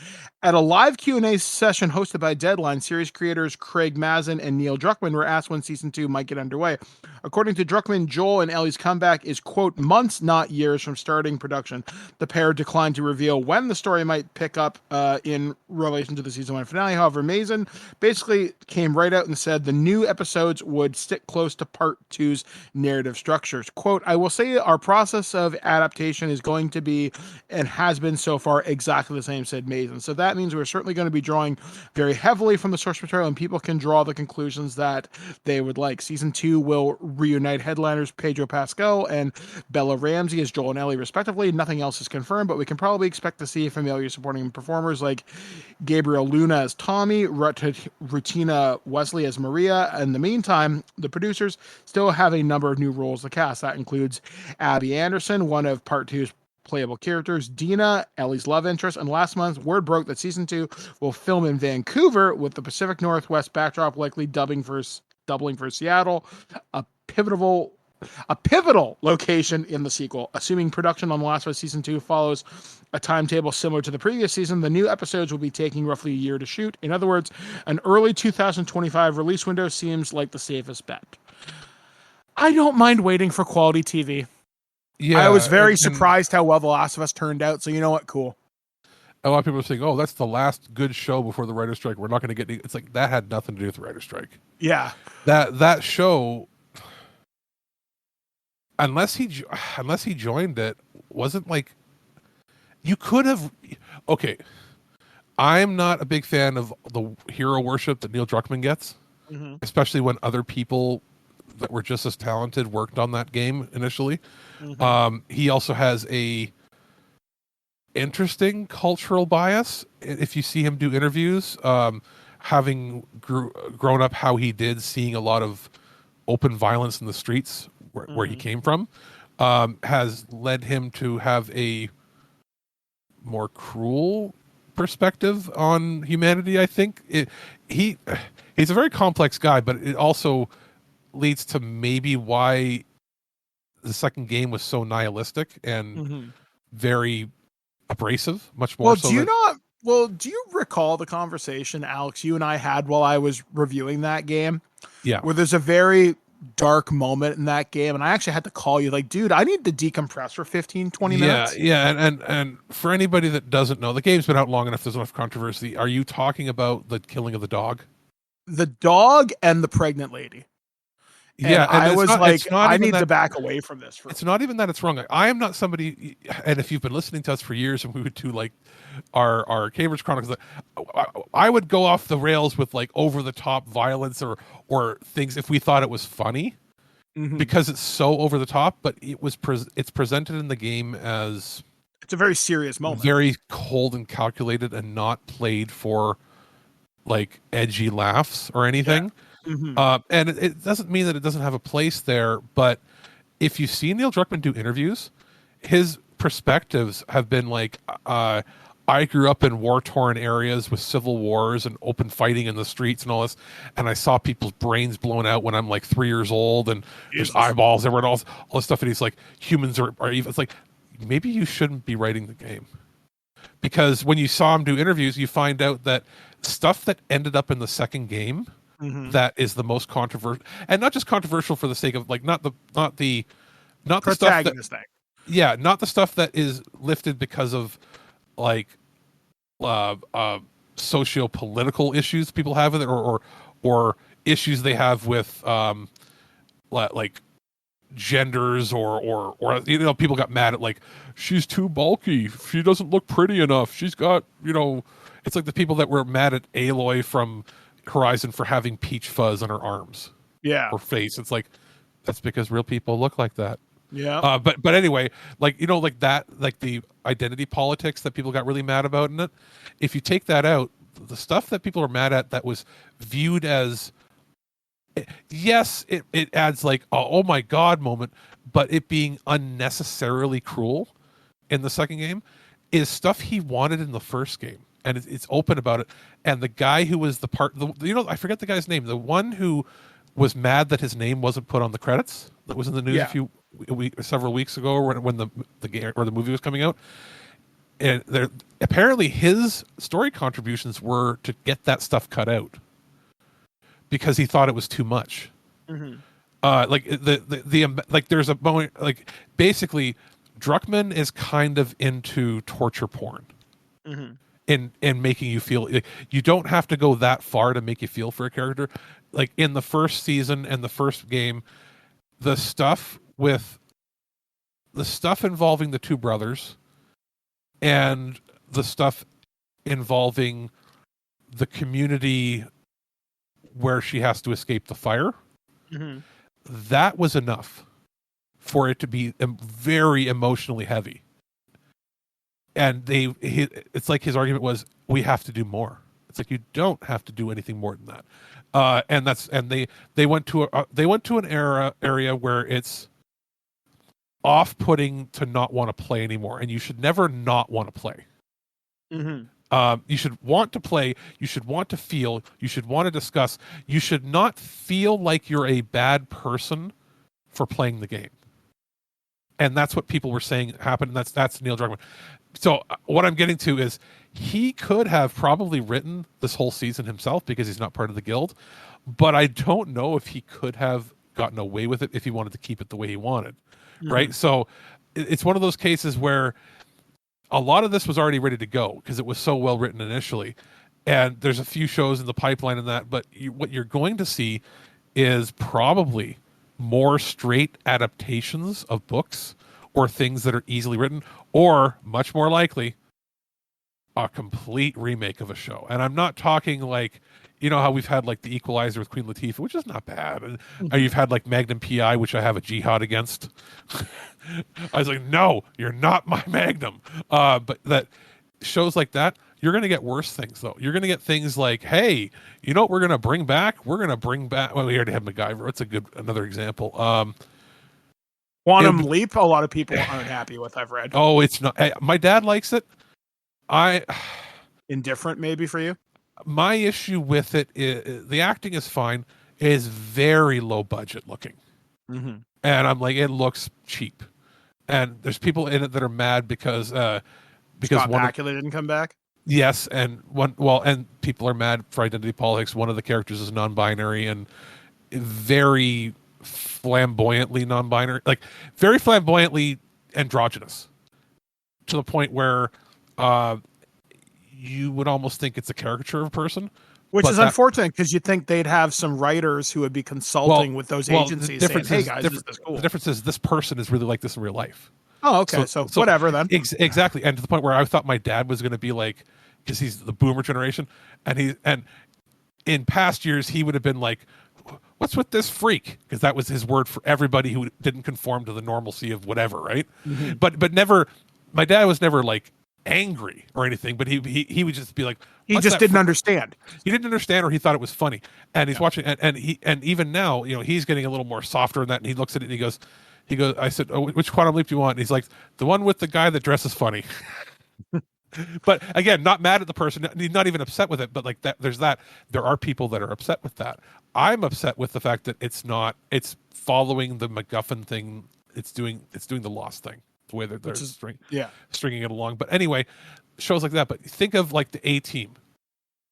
[SPEAKER 1] At a live Q&A session hosted by Deadline, series creators Craig Mazin and Neil Druckmann were asked when Season 2 might get underway. According to Druckmann, Joel and Ellie's comeback is, quote, months, not years from starting production. The pair declined to reveal when the story might pick up in relation to the Season 1 finale. However, Mazin basically came right out and said the new episodes would stick close to Part 2's narrative structures. Quote, I will say our process of adaptation is going to be, and has been so far, exactly the same, said Mazin. So that means we're certainly going to be drawing very heavily from the source material, and people can draw the conclusions that they would like. Season 2 will reunite headliners Pedro Pascal and Bella Ramsey as Joel and Ellie, respectively. Nothing else is confirmed, but we can probably expect to see familiar supporting performers like Gabriel Luna as Tommy, Rutina Wesley as Maria. In the meantime, the producers still have a number of new roles to cast. That includes Abby Anderson, one of Part 2's playable characters, Dina, Ellie's love interest, and last month, word broke that Season 2 will film in Vancouver, with the Pacific Northwest backdrop likely doubling for Seattle, a pivotal location in the sequel. Assuming production on The Last of Us Season 2 follows a timetable similar to the previous season, the new episodes will be taking roughly a year to shoot. In other words, an early 2025 release window seems like the safest bet. I don't mind waiting for quality TV. Yeah, I was very surprised how well The Last of Us turned out, so you know what? Cool.
[SPEAKER 2] A lot of people are saying, oh, that's the last good show before the writer's strike. We're not going to get any. It's like, that had nothing to do with the writer's strike.
[SPEAKER 1] Yeah.
[SPEAKER 2] That show, unless he joined it, wasn't like You could have. Okay, I'm not a big fan of the hero worship that Neil Druckmann gets, especially when other people that were just as talented worked on that game initially. He also has a interesting cultural bias. If you see him do interviews, having grown up how he did, seeing a lot of open violence in the streets where he came from, has led him to have a more cruel perspective on humanity. I think he's a very complex guy, but it also leads to maybe why the second game was so nihilistic and very abrasive, much more.
[SPEAKER 1] Do you recall the conversation, Alex, you and I had while I was reviewing that game?
[SPEAKER 2] Yeah.
[SPEAKER 1] Where there's a very dark moment in that game, and I actually had to call you like, dude, I need to decompress for 15, 20 minutes.
[SPEAKER 2] Yeah, and for anybody that doesn't know, the game's been out long enough, there's enough controversy. Are you talking about the killing of the dog?
[SPEAKER 1] The dog and the pregnant lady. And
[SPEAKER 2] yeah, and
[SPEAKER 1] I was like, I need
[SPEAKER 2] that,
[SPEAKER 1] to back away from this.
[SPEAKER 2] It's not even that it's wrong. I am not somebody, and if you've been listening to us for years, and we would do like our Cambridge Chronicles, I would go off the rails with like over the top violence or things if we thought it was funny, because it's so over the top. But it's presented in the game as
[SPEAKER 1] it's a very serious moment,
[SPEAKER 2] very cold and calculated, and not played for like edgy laughs or anything. And it doesn't mean that it doesn't have a place there, but if you see Neil Druckmann do interviews, his perspectives have been like, I grew up in war-torn areas with civil wars and open fighting in the streets and all this, and I saw people's brains blown out when I'm like 3 years old, and there's eyeballs everywhere, and all this stuff, and he's like, humans are evil. It's like, maybe you shouldn't be writing the game. Because when you saw him do interviews, you find out that stuff that ended up in the second game that is the most controversial, and not just controversial for the sake of like not the stuff that,
[SPEAKER 1] thing.
[SPEAKER 2] Yeah, not the stuff that is lifted because of like socio-political issues people have with it, or issues they have with like genders or you know, people got mad at like, she's too bulky, she doesn't look pretty enough, she's got, you know, it's like the people that were mad at Aloy from Horizon for having peach fuzz on her arms, or face. It's like, that's because real people look like that. But anyway, like, you know, like that, like the identity politics that people got really mad about in it, if you take that out, the stuff that people are mad at that was viewed as, yes, it adds like a, oh my god moment, but it being unnecessarily cruel in the second game is stuff he wanted in the first game. And it's open about it. And the guy who was I forget the guy's name. The one who was mad that his name wasn't put on the credits, that was in the news several weeks ago, when the game or the movie was coming out. And apparently his story contributions were to get that stuff cut out because he thought it was too much. Like like there's a moment, like basically Druckmann is kind of into torture porn. In making you feel, like, you don't have to go that far to make you feel for a character. Like in the first season and the first game, the stuff involving the two brothers and the stuff involving the community where she has to escape the fire, that was enough for it to be very emotionally heavy. And it's like his argument was, we have to do more. It's like, you don't have to do anything more than that. And they went to an area where it's off-putting to not want to play anymore, and you should never not want to play. You should want to play. You should want to feel. You should want to discuss. You should not feel like you're a bad person for playing the game. And that's what people were saying happened. And that's Neil Druckmann. So what I'm getting to is, he could have probably written this whole season himself because he's not part of the guild, but I don't know if he could have gotten away with it if he wanted to keep it the way he wanted. Right. So it's one of those cases where a lot of this was already ready to go because it was so well written initially. And there's a few shows in the pipeline in that, but what you're going to see is probably more straight adaptations of books or things that are easily written, or much more likely a complete remake of a show. And I'm not talking like, you know how we've had like The Equalizer with Queen Latifah, which is not bad. And you've had like Magnum PI, which I have a jihad against. I was like, no, you're not my Magnum. But that shows like that, you're going to get worse things though. You're going to get things like, hey, you know what we're going to bring back? We're going to bring back, well, we already have MacGyver. It's another example.
[SPEAKER 1] Quantum Leap, a lot of people aren't happy with, I've read.
[SPEAKER 2] Oh, it's not. My dad likes it.
[SPEAKER 1] Indifferent maybe for you?
[SPEAKER 2] My issue with it is the acting is fine. It is very low budget looking.
[SPEAKER 1] Mm-hmm.
[SPEAKER 2] And I'm like, it looks cheap. And there's people in it that are mad because
[SPEAKER 1] Scott Bakula didn't come back?
[SPEAKER 2] Yes, and people are mad for identity politics. One of the characters is non-binary and very flamboyantly non-binary, like very flamboyantly androgynous, to the point where you would almost think it's a caricature of a person.
[SPEAKER 1] Which is unfortunate, because you'd think they'd have some writers who would be consulting with those agencies saying, hey guys, this is cool.
[SPEAKER 2] The difference is this person is really like this in real life.
[SPEAKER 1] Oh, okay. So whatever then.
[SPEAKER 2] Exactly. And to the point where I thought my dad was going to be like, because he's the boomer generation, and in past years he would have been like, what's with this freak? Because that was his word for everybody who didn't conform to the normalcy of whatever, right? Mm-hmm. But never, my dad was never like angry or anything, but he would just be like,
[SPEAKER 1] he just didn't understand.
[SPEAKER 2] He didn't understand, or he thought it was funny. And he's watching, and even now, you know, he's getting a little more softer in that, and he looks at it and he goes, I said, oh, which Quantum Leap do you want? And he's like, the one with the guy that dresses funny. But again, not mad at the person, he's not even upset with it, but like that, there are people that are upset with that. I'm upset with the fact that it's following the MacGuffin thing. It's doing the Lost thing, the way they're stringing it along. But anyway, shows like that. But think of like the A-Team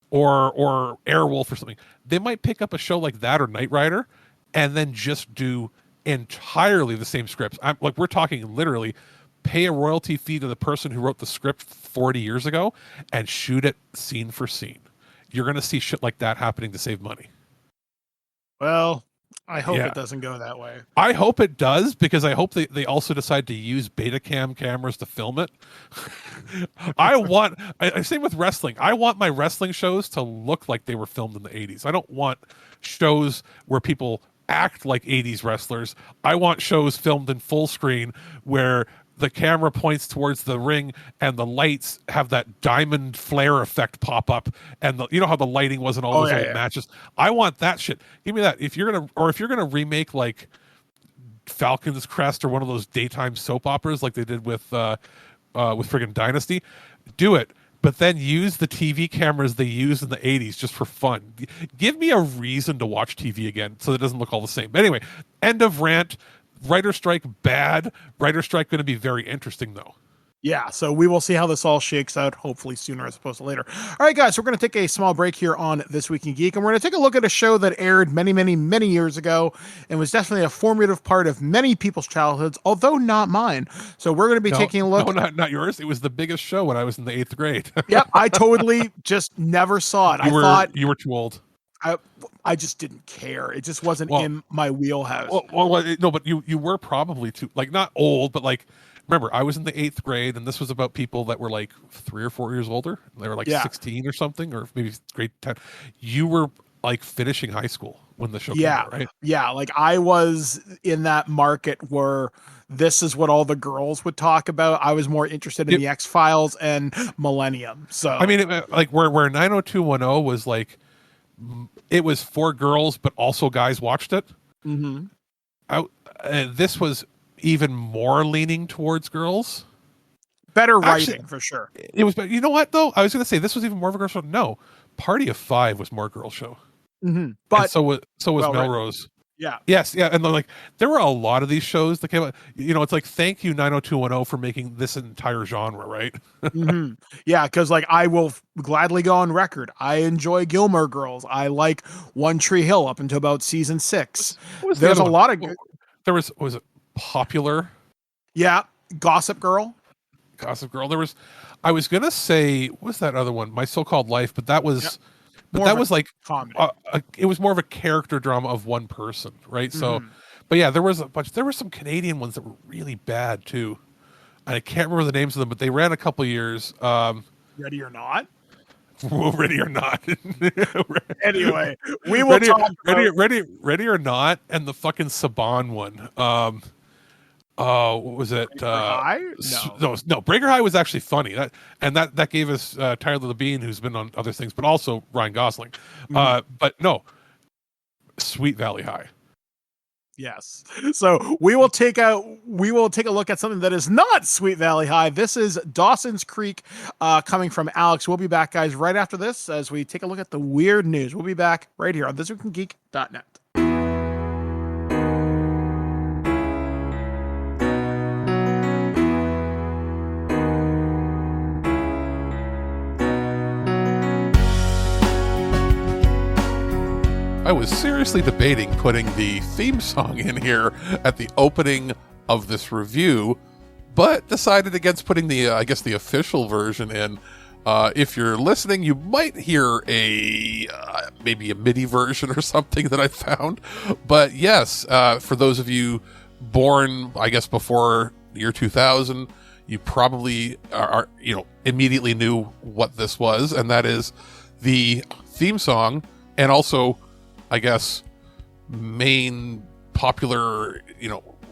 [SPEAKER 2] or Airwolf or something. They might pick up a show like that or Knight Rider and then just do entirely the same scripts. We're talking literally pay a royalty fee to the person who wrote the script 40 years ago and shoot it scene for scene. You're going to see shit like that happening to save money.
[SPEAKER 1] Well, I hope it doesn't go that way.
[SPEAKER 2] I hope it does, because I hope they also decide to use Betacam cameras to film it. Same with wrestling. I want my wrestling shows to look like they were filmed in the 80s. I don't want shows where people act like 80s wrestlers. I want shows filmed in full screen where the camera points towards the ring and the lights have that diamond flare effect pop up, and you know how the lighting was in all those old matches. I want that shit. Give me that. If you're gonna remake like Falcon's Crest or one of those daytime soap operas like they did with friggin' Dynasty, do it. But then use the TV cameras they used in the 80s just for fun. Give me a reason to watch TV again so it doesn't look all the same. But anyway, end of rant. Writer strike bad. Writer strike going to be very interesting though.
[SPEAKER 1] Yeah, so we will see how this all shakes out, hopefully sooner as opposed to later. All right, guys, we're going to take a small break here on This Week in Geek, and we're going to take a look at a show that aired many, many, many years ago and was definitely a formative part of many people's childhoods, although not mine. So we're going to be taking a look.
[SPEAKER 2] No, not yours. It was the biggest show when I was in the 8th grade.
[SPEAKER 1] Yep, I totally just never saw it.
[SPEAKER 2] You were too old.
[SPEAKER 1] I just didn't care. It just wasn't in my wheelhouse.
[SPEAKER 2] No, but you were probably too, like, not old, but like, remember, I was in the 8th grade, and this was about people that were like 3 or 4 years older. They were like 16 or something, or maybe grade 10. You were like finishing high school when the show came out, right? Yeah,
[SPEAKER 1] like I was in that market where this is what all the girls would talk about. I was more interested in the X-Files and Millennium. So
[SPEAKER 2] I mean, like where 90210 was like, it was for girls, but also guys watched it.
[SPEAKER 1] Mm-hmm.
[SPEAKER 2] This was even more leaning towards girls.
[SPEAKER 1] Better writing, for sure.
[SPEAKER 2] It was, but you know what though? I was going to say this was even more of a girl show. No, Party of Five was more girl show.
[SPEAKER 1] Mm-hmm. But
[SPEAKER 2] and so was Melrose.
[SPEAKER 1] Yeah.
[SPEAKER 2] Yes. Yeah. And like, there were a lot of these shows that came out, you know, it's like, thank you 90210 for making this entire genre, right?
[SPEAKER 1] Mm-hmm. Yeah. Cause like, I will gladly go on record. I enjoy Gilmore Girls. I like One Tree Hill up until about season 6. There's a lot of good.
[SPEAKER 2] There was it Popular?
[SPEAKER 1] Yeah. Gossip Girl.
[SPEAKER 2] I was going to say, what's that other one? My So-Called Life, but that was, that was like it was more of a character drama of one person, right? So, but yeah, there was a bunch. There were some Canadian ones that were really bad too, and I can't remember the names of them, but they ran a couple years.
[SPEAKER 1] Ready or not.
[SPEAKER 2] Ready or not.
[SPEAKER 1] Anyway, we will talk about...
[SPEAKER 2] ready or not, and the fucking Saban one. What was it?
[SPEAKER 1] Breaker High?
[SPEAKER 2] No. Breaker High was actually funny. That gave us Tyler Labine, who's been on other things, but also Ryan Gosling. But no, Sweet Valley High.
[SPEAKER 1] Yes. So we will take a look at something that is not Sweet Valley High. This is Dawson's Creek, coming from Alex. We'll be back, guys, right after this as we take a look at the weird news. We'll be back right here on ThisWeekInGeek.net.
[SPEAKER 2] I was seriously debating putting the theme song in here at the opening of this review, but decided against putting the official version in. If you're listening, you might hear maybe a MIDI version or something that I found. But yes, for those of you born, I guess, before the year 2000, you probably are immediately knew what this was, and that is the theme song, and also, I guess, main popular,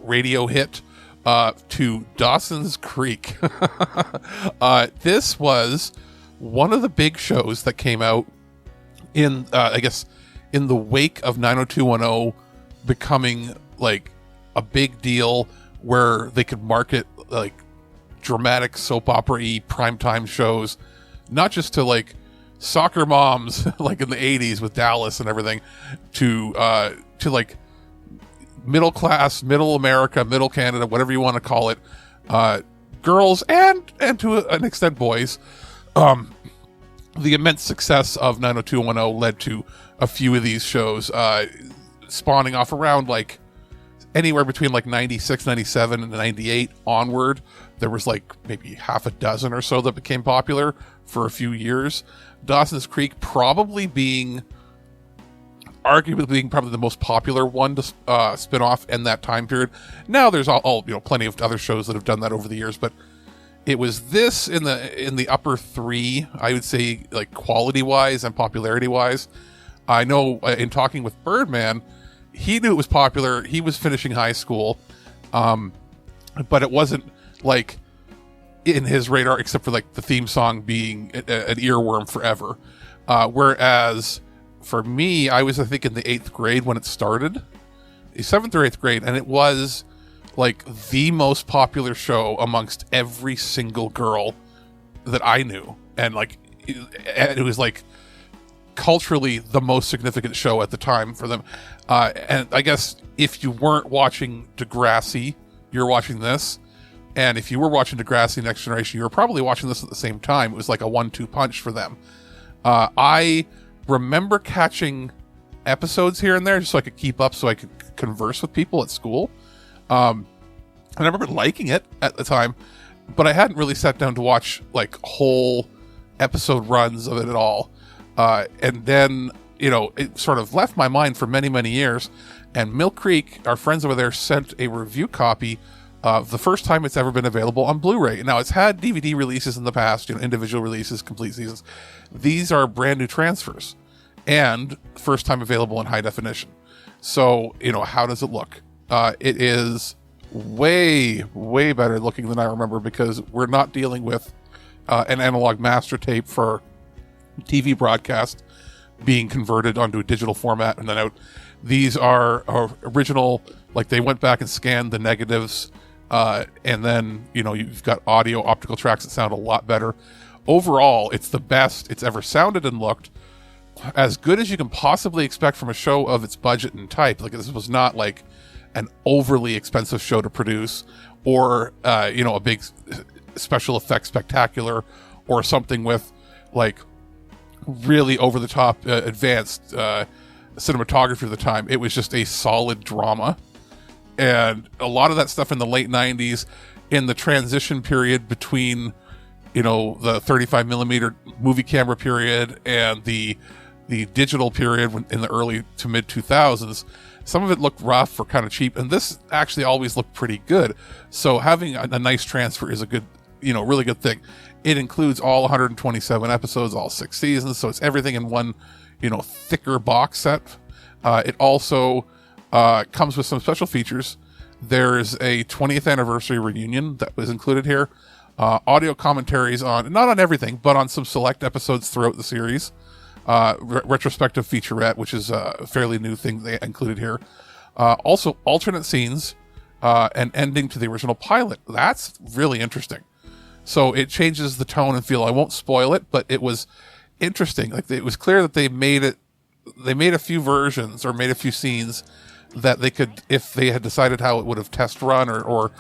[SPEAKER 2] radio hit to Dawson's Creek. This was one of the big shows that came out in, in the wake of 90210 becoming like a big deal, where they could market like dramatic soap opera-y primetime shows, not just to like soccer moms like in the 80s with Dallas and everything, to like middle class, middle America, middle Canada, whatever you want to call it, girls and to an extent boys. The immense success of 90210 led to a few of these shows spawning off around like anywhere between like 96, 97 and 98 onward. There was like maybe half a dozen or so that became popular for a few years. Dawson's Creek arguably being probably the most popular one to spin off in that time period. Now there's all plenty of other shows that have done that over the years, but it was this in the upper three, I would say, like quality wise and popularity wise. I know in talking with Birdman, he knew it was popular. He was finishing high school, but it wasn't like in his radar, except for like the theme song being an earworm forever. Whereas for me, I was, I think, in the 8th grade when it started, 7th or 8th grade, and it was like the most popular show amongst every single girl that I knew. And like, it was like culturally the most significant show at the time for them. And I guess if you weren't watching Degrassi, you're watching this. And if you were watching Degrassi Next Generation, you were probably watching this at the same time. It was like a 1-2 punch for them. I remember catching episodes here and there just so I could keep up, so I could converse with people at school. And I remember liking it at the time, but I hadn't really sat down to watch like whole episode runs of it at all. And then, it sort of left my mind for many, many years. And Mill Creek, our friends over there, sent a review copy the first time it's ever been available on Blu-ray. Now, it's had DVD releases in the past, individual releases, complete seasons. These are brand new transfers and first time available in high definition. So, how does it look? It is way, way better looking than I remember, because we're not dealing with an analog master tape for TV broadcast being converted onto a digital format and then out. These are original, like they went back and scanned the negatives, and then, you've got audio, optical tracks that sound a lot better. Overall, it's the best it's ever sounded and looked. As good as you can possibly expect from a show of its budget and type. Like, this was not like an overly expensive show to produce, or, a big special effects spectacular, or something with like really over the top advanced cinematography of the time. It was just a solid drama. And a lot of that stuff in the late 90s, in the transition period between, the 35 millimeter movie camera period and the digital period in the early to mid 2000s, some of it looked rough or kind of cheap, and this actually always looked pretty good. So having a nice transfer is a good, really good thing. it includes all 127 episodes, all 6 seasons. So it's everything in one, thicker box set. It also comes with some special features. There's a 20th anniversary reunion that was included here. Audio commentaries on, not on everything, but on some select episodes throughout the series. Retrospective featurette, which is a fairly new thing they included here. Also, alternate scenes and ending to the original pilot. That's really interesting. So it changes the tone and feel. I won't spoil it, but it was interesting. Like, it was clear that they made a few versions or made a few scenes that they could, if they had decided how it would have test run or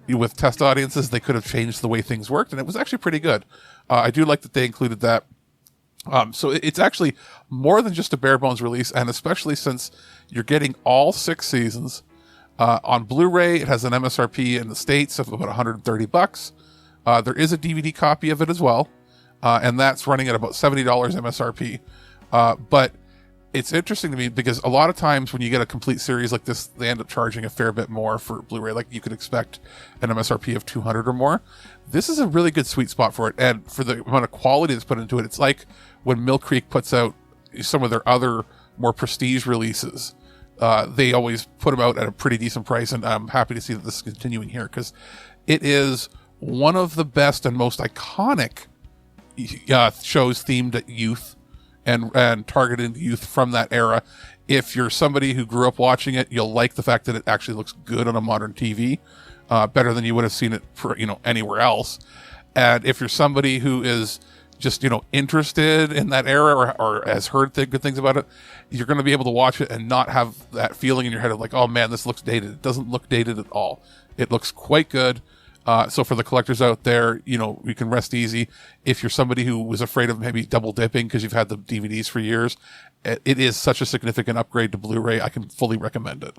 [SPEAKER 2] with test audiences, they could have changed the way things worked, and it was actually pretty good. I do like that they included that. So it's actually more than just a bare bones release, and especially since you're getting all 6 seasons on Blu-ray. It has an MSRP in the States of about $130. There is a DVD copy of it as well, and that's running at about $70 MSRP. But it's interesting to me because a lot of times when you get a complete series like this, they end up charging a fair bit more for Blu-ray. Like, you could expect an MSRP of $200 or more. This is a really good sweet spot for it, and for the amount of quality that's put into it. It's like when Mill Creek puts out some of their other more prestige releases. They always put them out at a pretty decent price, and I'm happy to see that this is continuing here because it is one of the best and most iconic shows themed at youth and targeted youth from that era. If you're somebody who grew up watching it, you'll like the fact that it actually looks good on a modern TV, better than you would have seen it for, anywhere else. And if you're somebody who is just, interested in that era or has heard good things about it, you're going to be able to watch it and not have that feeling in your head of like, oh man, this looks dated. It doesn't look dated at all. It looks quite good. So for the collectors out there, you can rest easy. If you're somebody who was afraid of maybe double dipping because you've had the DVDs for years, it is such a significant upgrade to Blu-ray. I can fully recommend it.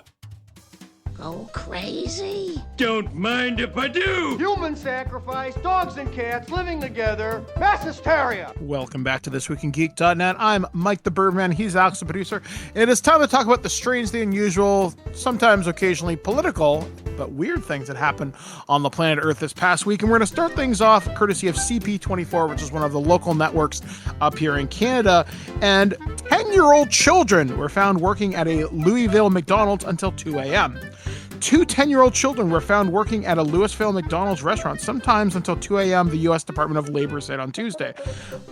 [SPEAKER 7] Go crazy?
[SPEAKER 6] Don't mind if I do.
[SPEAKER 8] Human sacrifice, dogs and cats living together, mass hysteria.
[SPEAKER 1] Welcome back to ThisWeekInGeek.net. I'm Mike the Birdman. He's Alex the producer. It is time to talk about the strange, the unusual, sometimes occasionally political, but weird things that happened on the planet Earth this past week. And we're going to start things off courtesy of CP24, which is one of the local networks up here in Canada. And 10-year-old children were found working at a Louisville McDonald's until 2 a.m. 2 10-year-old children were found working at a Louisville McDonald's restaurant, sometimes until 2 a.m., the U.S. Department of Labor said on Tuesday.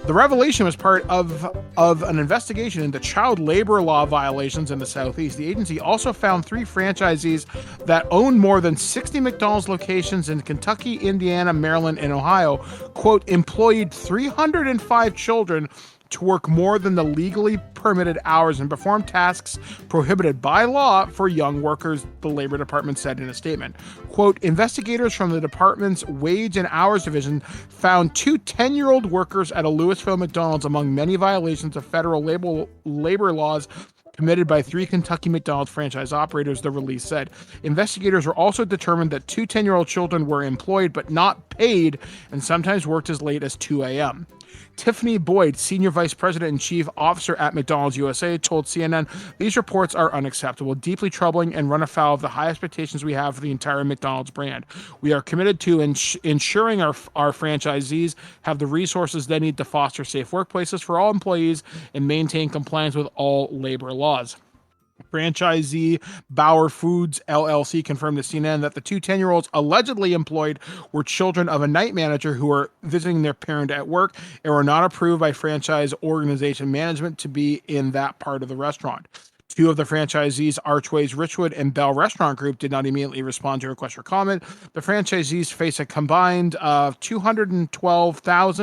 [SPEAKER 1] The revelation was part of an investigation into child labor law violations in the Southeast. The agency also found 3 franchisees that owned more than 60 McDonald's locations in Kentucky, Indiana, Maryland, and Ohio, quote, employed 305 children to work more than the legally permitted hours and perform tasks prohibited by law for young workers, the Labor Department said in a statement. Quote, investigators from the department's Wage and Hours Division found 2 10-year-old workers at a Louisville McDonald's among many violations of federal labor laws committed by 3 Kentucky McDonald's franchise operators, the release said. Investigators were also determined that 2 10-year-old children were employed but not paid and sometimes worked as late as 2 a.m. Tiffany Boyd, Senior Vice President and Chief Officer at McDonald's USA, told CNN, these reports are unacceptable, deeply troubling, and run afoul of the high expectations we have for the entire McDonald's brand. We are committed to ensuring our franchisees have the resources they need to foster safe workplaces for all employees and maintain compliance with all labor laws. Franchisee Bauer Foods LLC confirmed to CNN that the 2 10-year-olds allegedly employed were children of a night manager who were visiting their parent at work and were not approved by franchise organization management to be in that part of the restaurant. 2 of the franchisees, Archways Richwood and Bell Restaurant Group, did not immediately respond to requests for comment. The franchisees face a combined of $212,000,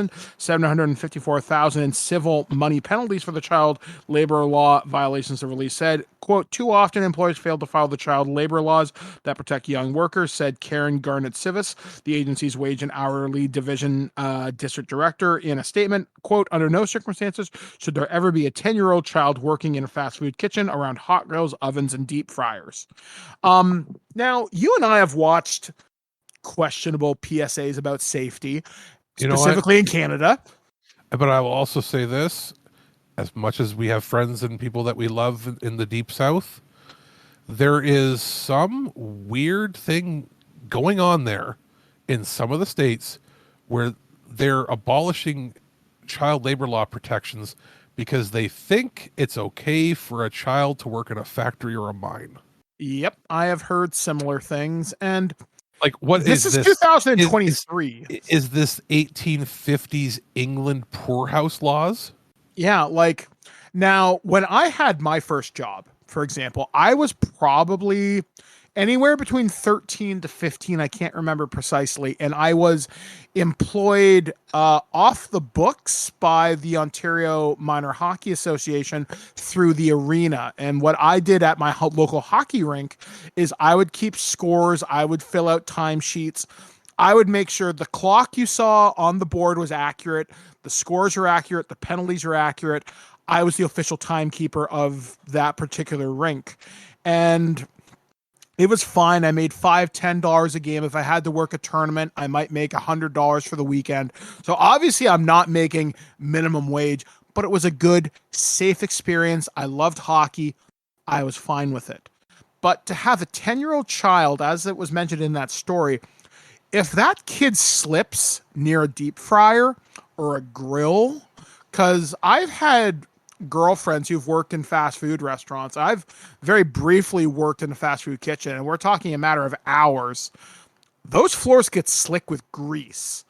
[SPEAKER 1] $754,000 in civil money penalties for the child labor law violations, the release said. Quote, too often employers fail to follow the child labor laws that protect young workers, said Karen Garnett-Sivis, the agency's wage and hourly division district director, in a statement. Quote, under no circumstances should there ever be a 10-year-old child working in a fast food kitchen around hot grills, ovens, and deep fryers. Now, you and I have watched questionable PSAs about safety, specifically in Canada.
[SPEAKER 2] But I will also say this. As much as we have friends and people that we love in the Deep South, there is some weird thing going on there in some of the states where they're abolishing child labor law protections because they think it's okay for a child to work in a factory or a mine.
[SPEAKER 1] Yep, I have heard similar things, and
[SPEAKER 2] like, what
[SPEAKER 1] this
[SPEAKER 2] is
[SPEAKER 1] is
[SPEAKER 2] this?
[SPEAKER 1] 2023.
[SPEAKER 2] Is this 1850s England poorhouse laws?
[SPEAKER 1] Yeah, like now when I had my first job, for example, I was probably anywhere between 13 to 15. I can't remember precisely. And I was employed off the books by the Ontario Minor Hockey Association through the arena. And what I did at my local hockey rink is I would keep scores. I would fill out timesheets. I would make sure the clock you saw on the board was accurate. The scores are accurate. The penalties are accurate. I was the official timekeeper of that particular rink. And it was fine. I made $5-10 a game. If I had to work a tournament, I might make $100 for the weekend. So obviously I'm not making minimum wage, but it was a good, safe experience. I loved hockey. I was fine with it. But to have a 10-year-old child, as it was mentioned in that story, if that kid slips near a deep fryer or a grill, because I've had girlfriends who've worked in fast food restaurants. I've very briefly worked in a fast food kitchen, and we're talking a matter of hours. Those floors get slick with grease.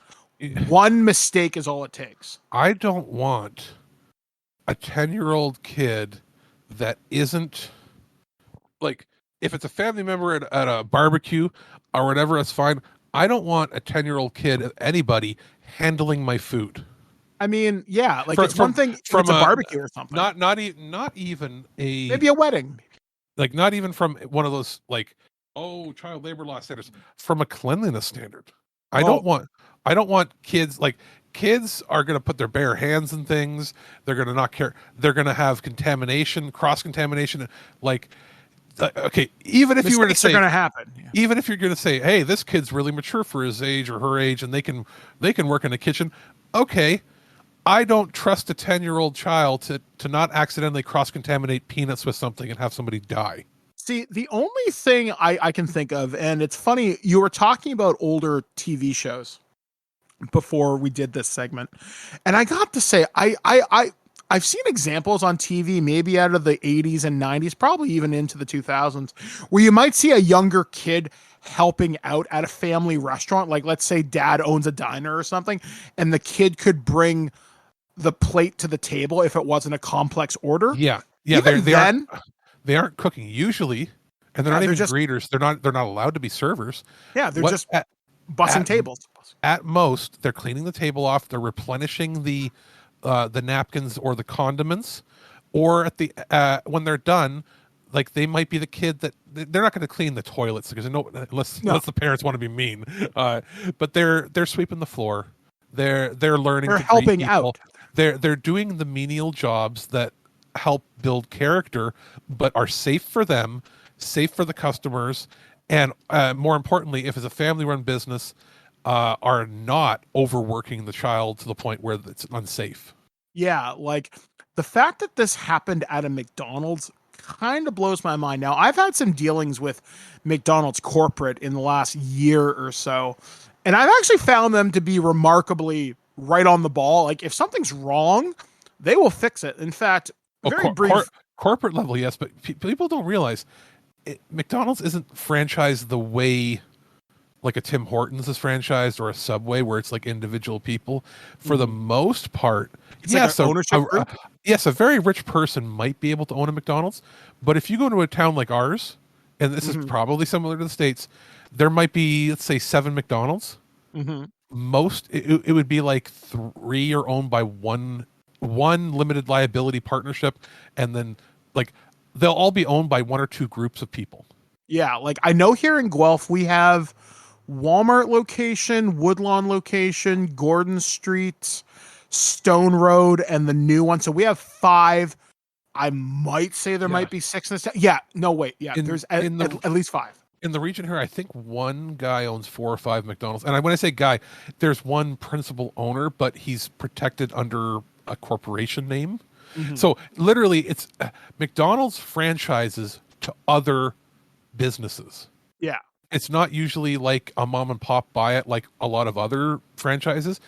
[SPEAKER 1] One mistake is all it takes.
[SPEAKER 2] I don't want a 10-year-old kid that isn't, like, if it's a family member at a barbecue or whatever, that's fine. I don't want a 10-year-old kid, anybody, handling my food.
[SPEAKER 1] I mean, yeah, like it's one thing from a barbecue or something.
[SPEAKER 2] Not even a,
[SPEAKER 1] maybe a wedding.
[SPEAKER 2] Like, not even from one of those, like, child labor law standards, from a cleanliness standard. I don't want kids, like, kids are going to put their bare hands in things. They're going to not care. They're going to have contamination, cross-contamination. Like, okay, even if you were to say,
[SPEAKER 1] going to happen. Yeah.
[SPEAKER 2] Even if you're going to say, hey, this kid's really mature for his age or her age, and they can work in a kitchen. Okay, I don't trust a 10-year-old child to not accidentally cross-contaminate peanuts with something and have somebody die.
[SPEAKER 1] See, the only thing I can think of, and it's funny, you were talking about older TV shows before we did this segment, and I got to say, I've seen examples on TV, maybe out of the 80s and 90s, probably even into the 2000s, where you might see a younger kid helping out at a family restaurant. Like, let's say dad owns a diner or something, and the kid could bring the plate to the table if it wasn't a complex order.
[SPEAKER 2] Yeah. They aren't cooking usually, and they're not even greeters. They're not allowed to be servers.
[SPEAKER 1] Yeah, they're just bussing tables.
[SPEAKER 2] At most, they're cleaning the table off. They're replenishing the napkins or the condiments, or at the when they're done, like, they might be the kid that they're not going to clean the toilets because unless the parents want to be mean, but they're sweeping the floor. They're learning.
[SPEAKER 1] They're helping out.
[SPEAKER 2] They're doing the menial jobs that help build character, but are safe for them, safe for the customers, and more importantly, if it's a family-run business, are not overworking the child to the point where it's unsafe.
[SPEAKER 1] Yeah, like the fact that this happened at a McDonald's kind of blows my mind. Now, I've had some dealings with McDonald's corporate in the last year or so, and I've actually found them to be remarkably right on the ball. Like, if something's wrong, they will fix it. In fact,
[SPEAKER 2] corporate level, yes, but people don't realize McDonald's isn't franchised the way like a Tim Hortons is franchised or a Subway, where it's like individual people. For the most part,
[SPEAKER 1] it's like an ownership group.
[SPEAKER 2] Yes, a very rich person might be able to own a McDonald's, but if you go to a town like ours, and this is probably similar to the States, there might be, let's say, 7 McDonald's. Most it would be like 3 are owned by one limited liability partnership, and then like they'll all be owned by 1 or 2 groups of people.
[SPEAKER 1] Yeah, like I know here in Guelph we have Walmart location, Woodlawn location, Gordon Street, Stone Road, and the new one. So we have 5. I might say there might be 6 in this town. Yeah, no, wait. Yeah, there's at least 5.
[SPEAKER 2] In the region here, I think one guy owns 4 or 5 McDonald's. And when I say guy, there's one principal owner, but he's protected under a corporation name. So literally, it's McDonald's franchises to other businesses.
[SPEAKER 1] Yeah.
[SPEAKER 2] It's not usually like a mom and pop buy it like a lot of other franchises,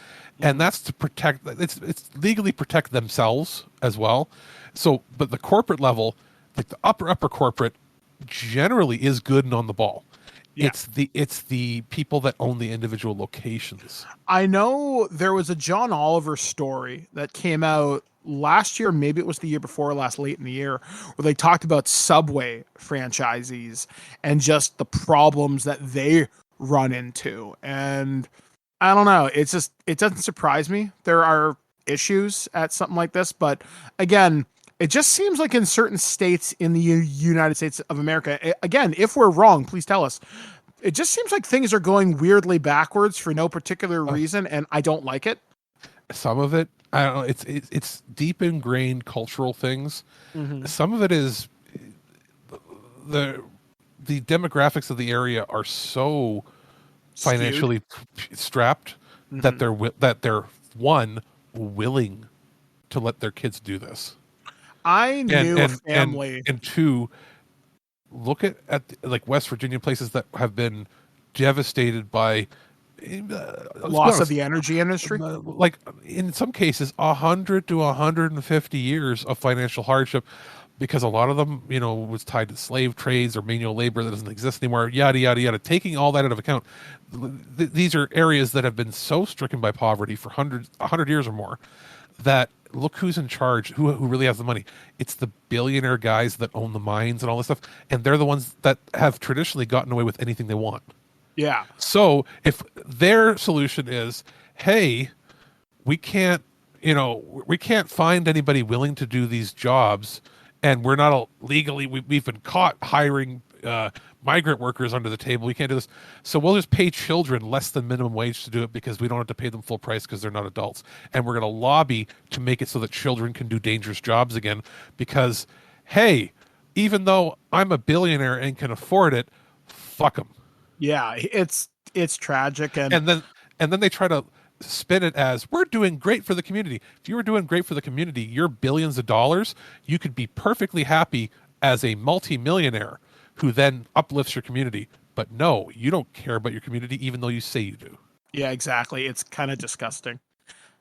[SPEAKER 2] and that's to protect. It's legally protect themselves as well. So, but the corporate level, like the upper corporate, generally is good and on the ball. Yeah. It's the people that own the individual locations.
[SPEAKER 1] I know there was a John Oliver story that came out last year, maybe it was the year before last, late in the year, where they talked about Subway franchisees and just the problems that they run into. And I don't know, it doesn't surprise me there are issues at something like this, but again, it just seems like in certain states in the United States of America, again, if we're wrong, please tell us. It just seems like things are going weirdly backwards for no particular reason, and I don't like it.
[SPEAKER 2] Some of it, I don't know, it's deep ingrained cultural things. Mm-hmm. Some of it is the demographics of the area are so financially strapped that they're one willing to let their kids do this.
[SPEAKER 1] I knew a family,
[SPEAKER 2] and two, look at like West Virginia, places that have been devastated by
[SPEAKER 1] loss of the energy industry.
[SPEAKER 2] Like in some cases, 100 to 150 years of financial hardship, because a lot of them, was tied to slave trades or manual labor that doesn't exist anymore. Yada yada yada. Taking all that into account, these are areas that have been so stricken by poverty for 100 years or more that. Look who's in charge, who really has the money. It's the billionaire guys that own the mines and all this stuff, and they're the ones that have traditionally gotten away with anything they want.
[SPEAKER 1] Yeah.
[SPEAKER 2] So if their solution is, hey, we can't find anybody willing to do these jobs, and we're not legally, we've been caught hiring migrant workers under the table. We can't do this. So we'll just pay children less than minimum wage to do it because we don't have to pay them full price because they're not adults. And we're going to lobby to make it so that children can do dangerous jobs again because, hey, even though I'm a billionaire and can afford it, fuck them.
[SPEAKER 1] Yeah, it's tragic. And
[SPEAKER 2] then they try to spin it as we're doing great for the community. If you were doing great for the community, your billions of dollars, you could be perfectly happy as a multi-millionaire who then uplifts your community. But no, you don't care about your community, even though you say you do.
[SPEAKER 1] Yeah, exactly. It's kind of disgusting.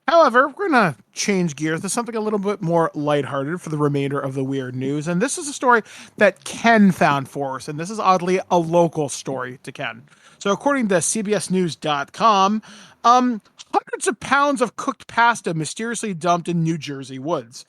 [SPEAKER 1] However, we're going to change gears to something a little bit more lighthearted for the remainder of the weird news. And this is a story that Ken found for us. And this is oddly a local story to Ken. So according to CBSNews.com, hundreds of pounds of cooked pasta mysteriously dumped in New Jersey woods.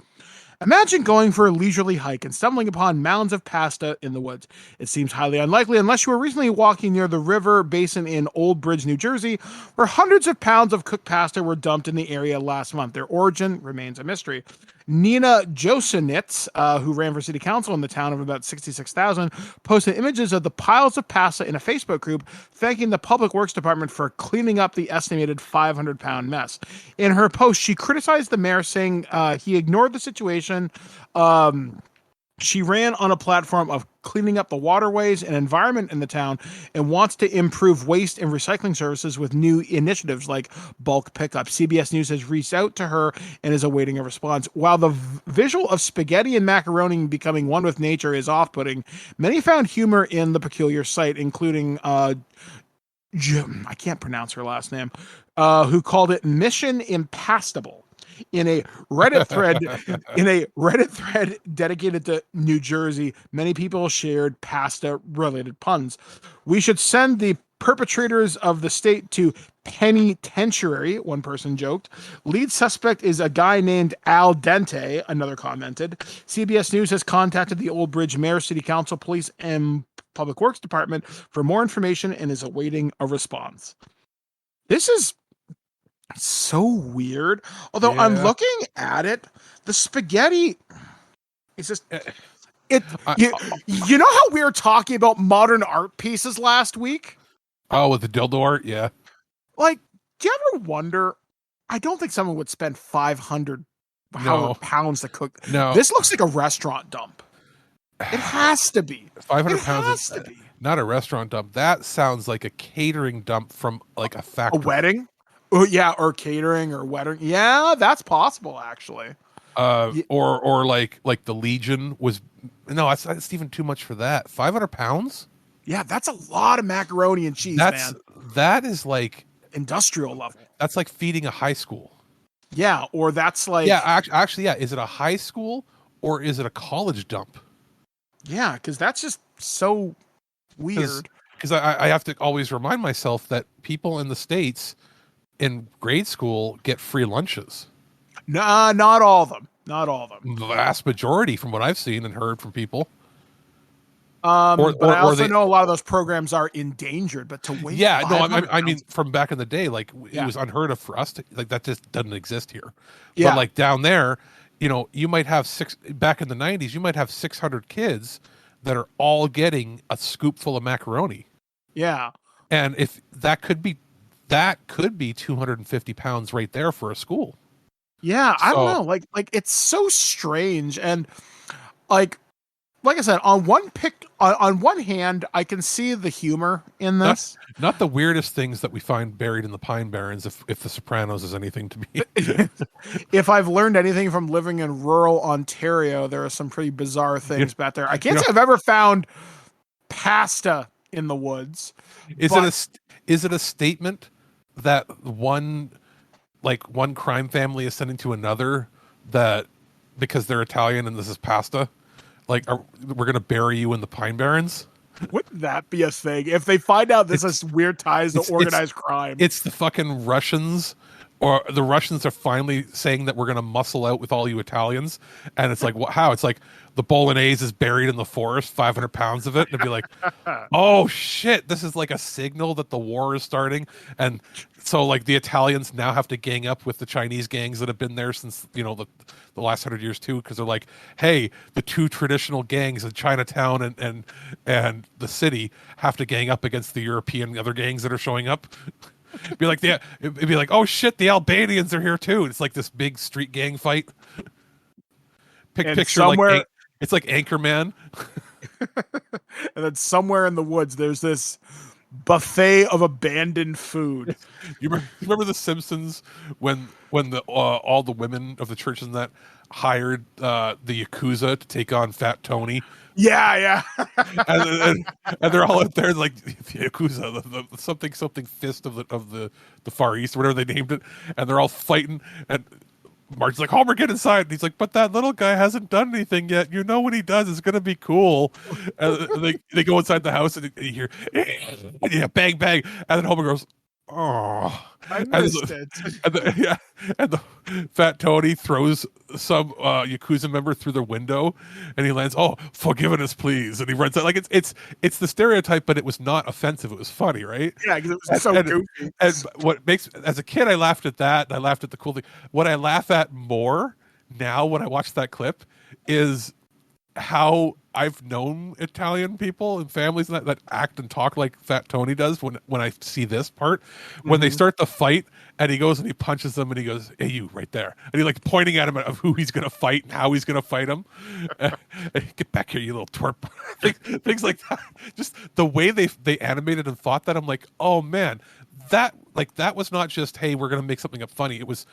[SPEAKER 1] Imagine going for a leisurely hike and stumbling upon mounds of pasta in the woods. It seems highly unlikely unless you were recently walking near the river basin in Old Bridge, New Jersey, where hundreds of pounds of cooked pasta were dumped in the area last month. Their origin remains a mystery. Nina Josenitz, who ran for city council in the town of about 66,000, posted images of the piles of pasta in a Facebook group, thanking the Public Works Department for cleaning up the estimated 500-pound mess. In her post, she criticized the mayor, saying he ignored the situation. She ran on a platform of cleaning up the waterways and environment in the town and wants to improve waste and recycling services with new initiatives like bulk pickup. CBS News has reached out to her and is awaiting a response. While the visual of spaghetti and macaroni becoming one with nature is off-putting, many found humor in the peculiar sight, including I can't pronounce her last name, who called it Mission Impastable. In a Reddit thread dedicated to New Jersey, many people shared pasta-related puns. We should send the perpetrators of the state to penitentiary, one person joked. Lead suspect is a guy named Al Dente, another commented. CBS News has contacted the Old Bridge Mayor, City Council, Police, and Public Works Department for more information and is awaiting a response. This is so weird. Although I'm looking at it, the spaghetti is just you know how we were talking about modern art pieces last week?
[SPEAKER 2] Oh, with the dildo art, yeah.
[SPEAKER 1] Like, do you ever wonder? I don't think someone would spend 500 pounds to cook.
[SPEAKER 2] No,
[SPEAKER 1] this looks like a restaurant dump. It has to be
[SPEAKER 2] 500 pounds. Has to be not a restaurant dump. That sounds like a catering dump from like a factory.
[SPEAKER 1] A wedding. Oh yeah, or catering or wedding. Yeah, that's possible actually.
[SPEAKER 2] Or like the Legion was. No, that's even too much for that. 500 pounds.
[SPEAKER 1] Yeah, that's a lot of macaroni and cheese, man.
[SPEAKER 2] That is like
[SPEAKER 1] Industrial level.
[SPEAKER 2] that's like feeding a high school.
[SPEAKER 1] Yeah, or that's like
[SPEAKER 2] actually, yeah. Is it a high school or is it a college dump?
[SPEAKER 1] Yeah, because that's just so weird.
[SPEAKER 2] Because I have to always remind myself that people in the States in grade school get free lunches.
[SPEAKER 1] Nah, not all of them. Not all of them.
[SPEAKER 2] The vast majority, from what I've seen and heard from people.
[SPEAKER 1] But I also know a lot of those programs are endangered. But to wait,
[SPEAKER 2] I mean, from back in the day, like it was unheard of for us to like that. Just doesn't exist here. Yeah. But like down there, you might have back in the 90s, you might have 600 kids that are all getting a scoop full of macaroni.
[SPEAKER 1] Yeah,
[SPEAKER 2] and if that could be 250 pounds right there for a school.
[SPEAKER 1] Yeah, I don't know. Like it's so strange, and like I said, on one hand, I can see the humor in this.
[SPEAKER 2] Not the weirdest things that we find buried in the Pine Barrens, if The Sopranos is anything to me.
[SPEAKER 1] If I've learned anything from living in rural Ontario, there are some pretty bizarre things back there. I can't say I've ever found pasta in the woods.
[SPEAKER 2] Is it a statement that one crime family is sending to another that because they're Italian and this is pasta? Like, we're going to bury you in the Pine Barrens?
[SPEAKER 1] Wouldn't that be a thing? If they find out this has weird ties to organized crime.
[SPEAKER 2] It's the fucking Russians, or the Russians are finally saying that we're going to muscle out with all you Italians. And it's like, how? It's like the bolognese is buried in the forest, 500 pounds of it. And it'd be like, oh shit, this is like a signal that the war is starting. And so like the Italians now have to gang up with the Chinese gangs that have been there since, the last 100 years too, because they're like, hey, the two traditional gangs in Chinatown and the city have to gang up against the European other gangs that are showing up. It'd be like, oh shit, the Albanians are here too. It's like this big street gang fight. Picture somewhere, like it's like Anchorman.
[SPEAKER 1] And then somewhere in the woods, there's this buffet of abandoned food.
[SPEAKER 2] You remember The Simpsons when the all the women of the church and that hired the Yakuza to take on Fat Tony?
[SPEAKER 1] Yeah.
[SPEAKER 2] and they're all out there like the Yakuza, the something fist of the Far East, or whatever they named it, and they're all fighting. And Marge's like, Homer, get inside. And he's like, but that little guy hasn't done anything yet. When he does, it's going to be cool. And they go inside the house and you hear, yeah, bang, bang. And then Homer goes, oh.
[SPEAKER 1] I missed it.
[SPEAKER 2] And the Fat Tony throws some Yakuza member through the window, and he lands, oh, forgive us, please. And he runs out. Like, it's the stereotype, but it was not offensive. It was funny, right?
[SPEAKER 1] Yeah, because it was so goofy.
[SPEAKER 2] And what makes, as a kid, I laughed at that, and I laughed at the cool thing. What I laugh at more now when I watch that clip is how I've known Italian people and families that act and talk like Fat Tony does when I see this part. When they start the fight and he goes and he punches them and he goes, hey, you right there. And he like pointing at him of who he's going to fight and how he's going to fight him. Get back here, you little twerp. Things like that. Just the way they animated and thought that, I'm like, oh man, that was not just, hey, we're going to make something up funny. It was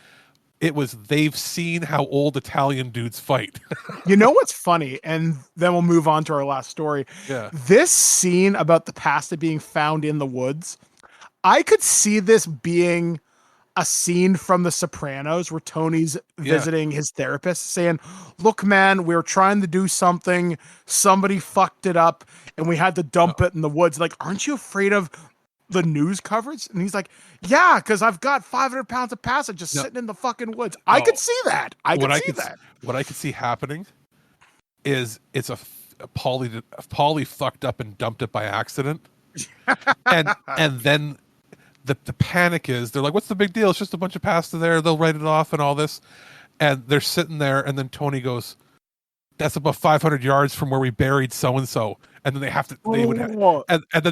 [SPEAKER 2] they've seen how old Italian dudes fight.
[SPEAKER 1] You know what's funny? And then we'll move on to our last story.
[SPEAKER 2] Yeah.
[SPEAKER 1] This scene about the pasta being found in the woods, I could see this being a scene from The Sopranos where Tony's visiting his therapist saying, look, man, we were trying to do something. Somebody fucked it up and we had to dump it in the woods. Like, aren't you afraid of the news coverage? And he's like, yeah, because I've got 500 pounds of pasta just sitting in the fucking woods. I could see that.
[SPEAKER 2] What I could see happening is it's a Polly fucked up and dumped it by accident. and then the panic is they're like, what's the big deal? It's just a bunch of pasta there. They'll write it off and all this. And they're sitting there, and then Tony goes, that's about 500 yards from where we buried so-and-so. And then they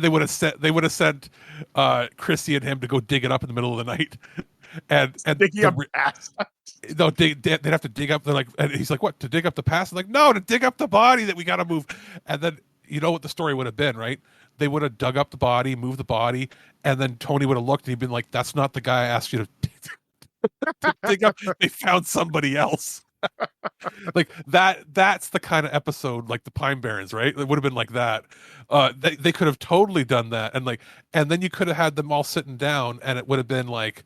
[SPEAKER 2] would have sent Chrissy and him to go dig it up in the middle of the night. And they'd have to dig up. They're like, and he's like, what, to dig up the past? I'm like, no, to dig up the body that we got to move. And then you know what the story would have been, right? They would have dug up the body, moved the body, and then Tony would have looked and he'd been like, that's not the guy I asked you to dig up. They found somebody else. Like that's the kind of episode, like the Pine Barrens, right? It would have been like that. They could have totally done that, and then you could have had them all sitting down, and it would have been like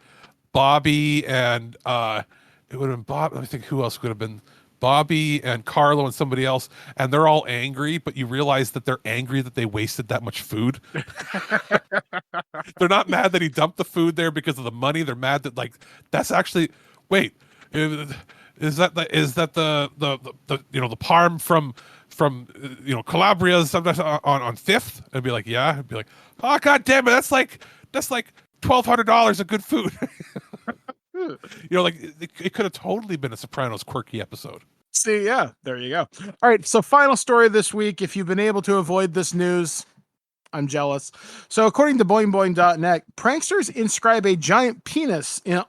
[SPEAKER 2] Bobby and it would have been Bob. Let me think, who else could have been Bobby and Carlo and somebody else, and they're all angry, but you realize that they're angry that they wasted that much food. They're not mad that he dumped the food there because of the money. They're mad that, like, that's actually, wait, is that the the parm from Calabria sometimes on Fifth? And be like, yeah. And be like, oh god damn it, that's like $1,200 of good food. Like it could have totally been a Sopranos quirky episode.
[SPEAKER 1] See, yeah, there you go. All right, so final story this week. If you've been able to avoid this news, I'm jealous. So according to boingboing.net, pranksters inscribe a giant penis in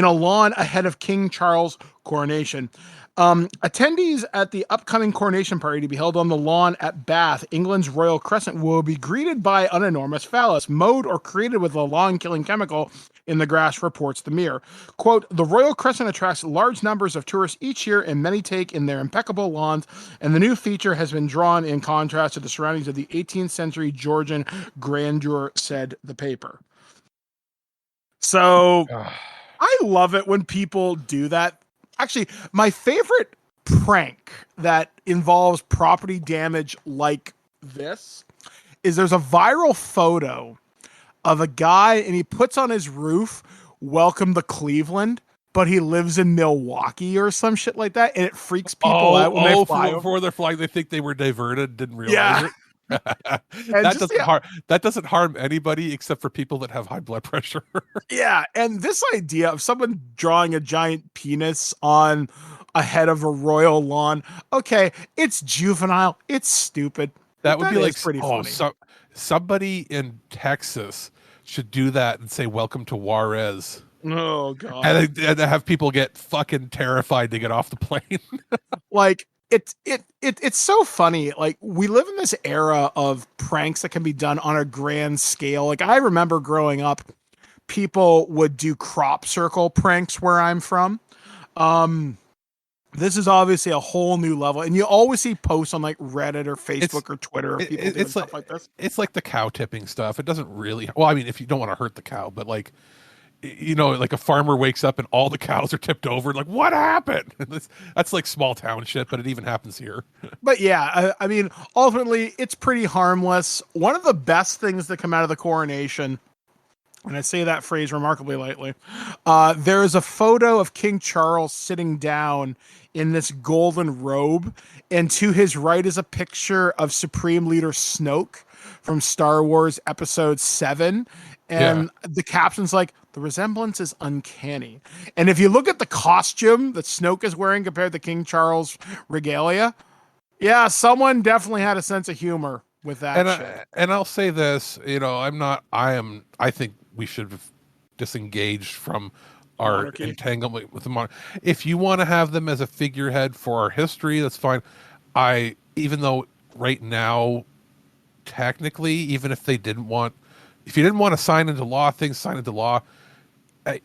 [SPEAKER 1] a lawn ahead of King Charles' coronation. Attendees at the upcoming coronation party to be held on the lawn at Bath, England's Royal Crescent, will be greeted by an enormous phallus, mowed or created with a lawn-killing chemical in the grass, reports the Mirror. Quote, the Royal Crescent attracts large numbers of tourists each year, and many take in their impeccable lawns, and the new feature has been drawn in contrast to the surroundings of the 18th century Georgian grandeur, said the paper. So I love it when people do that. Actually, my favorite prank that involves property damage like this is there's a viral photo of a guy and he puts on his roof, "Welcome to Cleveland," but he lives in Milwaukee or some shit like that, and it freaks people out when they fly
[SPEAKER 2] before they're flying, they think they were diverted, didn't realize it. That doesn't harm anybody except for people that have high blood pressure.
[SPEAKER 1] Yeah, and this idea of someone drawing a giant penis on a head of a royal lawn, okay, it's juvenile, it's stupid.
[SPEAKER 2] That would be like
[SPEAKER 1] pretty funny.
[SPEAKER 2] Somebody in Texas should do that and say "Welcome to Juarez."
[SPEAKER 1] Oh god,
[SPEAKER 2] and have people get fucking terrified to get off the plane.
[SPEAKER 1] Like it's so funny. Like, we live in this era of pranks that can be done on a grand scale. Like, I remember growing up, people would do crop circle pranks where I'm from. This is obviously a whole new level, and you always see posts on like Reddit or Facebook or Twitter of people doing stuff like this.
[SPEAKER 2] It's like the cow tipping stuff. It doesn't really, well, I mean, if you don't want to hurt the cow, but like, like a farmer wakes up and all the cows are tipped over. Like, what happened? That's like small town shit, but it even happens here.
[SPEAKER 1] But yeah, I mean, ultimately, it's pretty harmless. One of the best things that come out of the coronation, and I say that phrase remarkably lightly, there is a photo of King Charles sitting down in this golden robe, and to his right is a picture of Supreme Leader Snoke from Star Wars Episode 7. And the caption's like, the resemblance is uncanny. And if you look at the costume that Snoke is wearing compared to King Charles' regalia, yeah, someone definitely had a sense of humor with that shit.
[SPEAKER 2] And I'll say this, I think we should have disengaged from our
[SPEAKER 1] monarchy.
[SPEAKER 2] Entanglement with the monarchy. If you want to have them as a figurehead for our history, that's fine. Even though right now, technically, even if you didn't want to sign into law, things sign into law,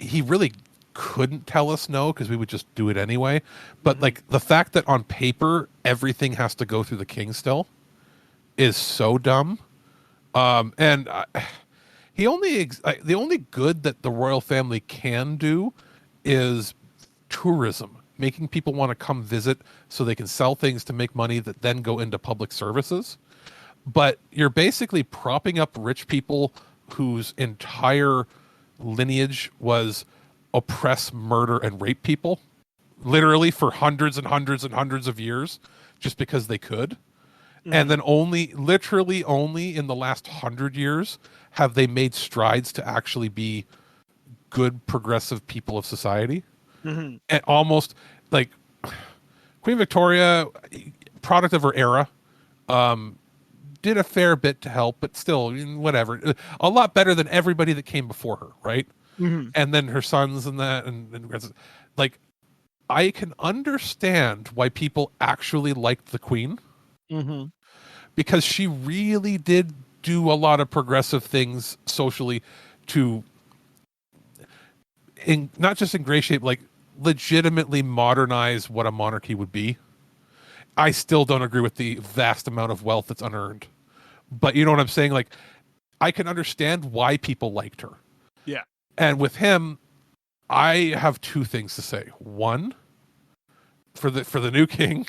[SPEAKER 2] he really couldn't tell us no, because we would just do it anyway. But like the fact that on paper everything has to go through the king still is so dumb. The only good that the royal family can do is tourism, making people want to come visit so they can sell things to make money that then go into public services. But you're basically propping up rich people whose entire lineage was oppress, murder, and rape people, literally for hundreds and hundreds and hundreds of years, just because they could. And then literally only in the last 100 years have they made strides to actually be good, progressive people of society. And almost like Queen Victoria, product of her era, did a fair bit to help, but still, whatever. A lot better than everybody that came before her, right? And then her sons and that, and like, I can understand why people actually liked the Queen. Because she really did do a lot of progressive things socially to not just ingratiate, like legitimately modernize what a monarchy would be. I still don't agree with the vast amount of wealth that's unearned. But you know what I'm saying? Like, I can understand why people liked her.
[SPEAKER 1] Yeah.
[SPEAKER 2] And with him, I have two things to say. One, for the new king,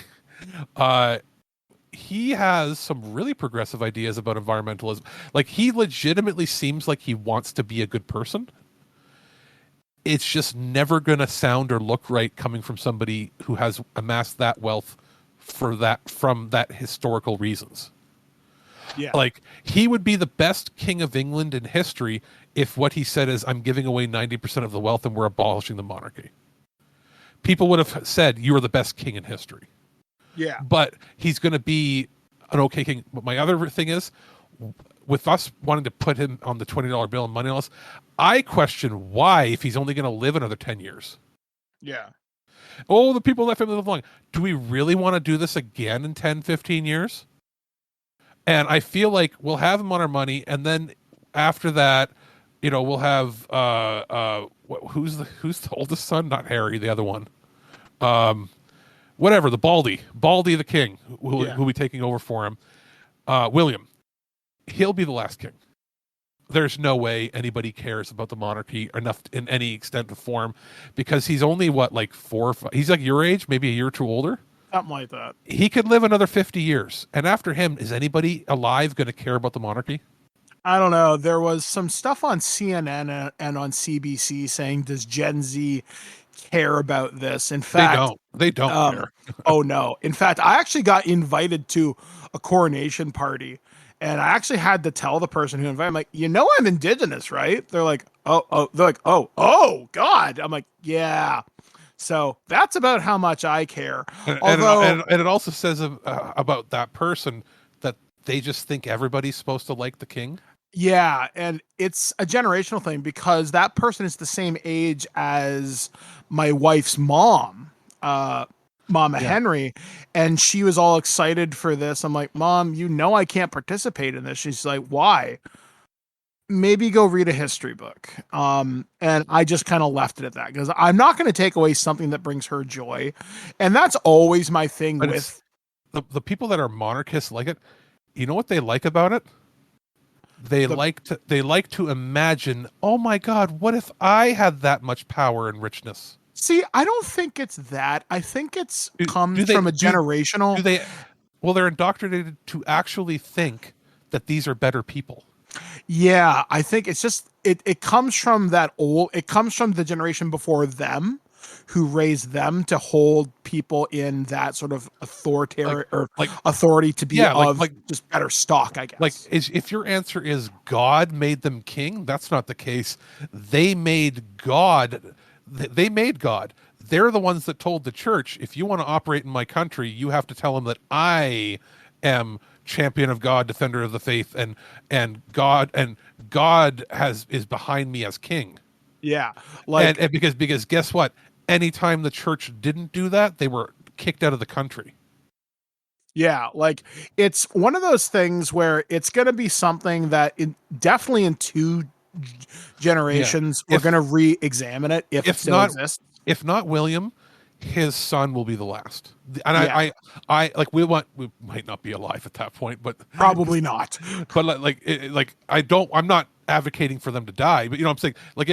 [SPEAKER 2] he has some really progressive ideas about environmentalism. Like, he legitimately seems like he wants to be a good person. It's just never going to sound or look right coming from somebody who has amassed that wealth from that historical reasons.
[SPEAKER 1] Yeah.
[SPEAKER 2] Like, he would be the best king of England in history if what he said is, I'm giving away 90% of the wealth and we're abolishing the monarchy. People would have said, you are the best king in history.
[SPEAKER 1] Yeah.
[SPEAKER 2] But he's going to be an okay king. But my other thing is, with us wanting to put him on the $20 bill and money loss, I question why, if he's only going to live another 10 years.
[SPEAKER 1] Yeah.
[SPEAKER 2] Oh, the people in that family live long. Do we really want to do this again in 10, 15 years? And I feel like we'll have him on our money, and then after that, you know, we'll have who's the oldest son? Not Harry, the other one. Whatever, the Baldy the king, who'll be taking over for him. William, he'll be the last king. There's no way anybody cares about the monarchy enough in any extent of form, because he's only like 4 or 5. He's like your age, maybe a year or two older.
[SPEAKER 1] Something like that.
[SPEAKER 2] He could live another 50 years. And after him, is anybody alive going to care about the monarchy?
[SPEAKER 1] I don't know. There was some stuff on CNN and on CBC saying, does Gen Z care about this? In fact,
[SPEAKER 2] they don't care.
[SPEAKER 1] Oh no. In fact, I actually got invited to a coronation party, and I actually had to tell the person who invited me, like, you know, I'm Indigenous, right? They're like, oh God. I'm like, yeah. So that's about how much I care.
[SPEAKER 2] And it also says about that person that they just think everybody's supposed to like the king.
[SPEAKER 1] Yeah, and it's a generational thing, because that person is the same age as my wife's mom, Mama Henry, and she was all excited for this. I'm like, Mom, you know I can't participate in this. She's like, why? Maybe go read a history book. And I just kind of left it at that, because I'm not going to take away something that brings her joy. And that's always my thing with
[SPEAKER 2] the people that are monarchists like it. You know what they like about it? They like to imagine, oh my God, what if I had that much power and richness?
[SPEAKER 1] See, I don't think it's that. I think comes from a generational.
[SPEAKER 2] They're indoctrinated to actually think that these are better people.
[SPEAKER 1] Yeah, I think it's just it comes from it comes from the generation before them, who raised them to hold people in that sort of authoritarian authority to be just better stock, I guess.
[SPEAKER 2] Like, if your answer is God made them king, that's not the case. They made God. They made God. They're the ones that told the church, if you want to operate in my country, you have to tell them that I am champion of God, defender of the faith, and God is behind me as king.
[SPEAKER 1] Yeah,
[SPEAKER 2] and because guess what? Anytime the church didn't do that, they were kicked out of the country.
[SPEAKER 1] Yeah, like, it's one of those things where it's going to be something that definitely in 2 generations we're going to re-examine it if it still exists.
[SPEAKER 2] If not William, his son will be the last. And I like, we might not be alive at that point, but
[SPEAKER 1] probably not.
[SPEAKER 2] But I'm not advocating for them to die, but you know what I'm saying? Like,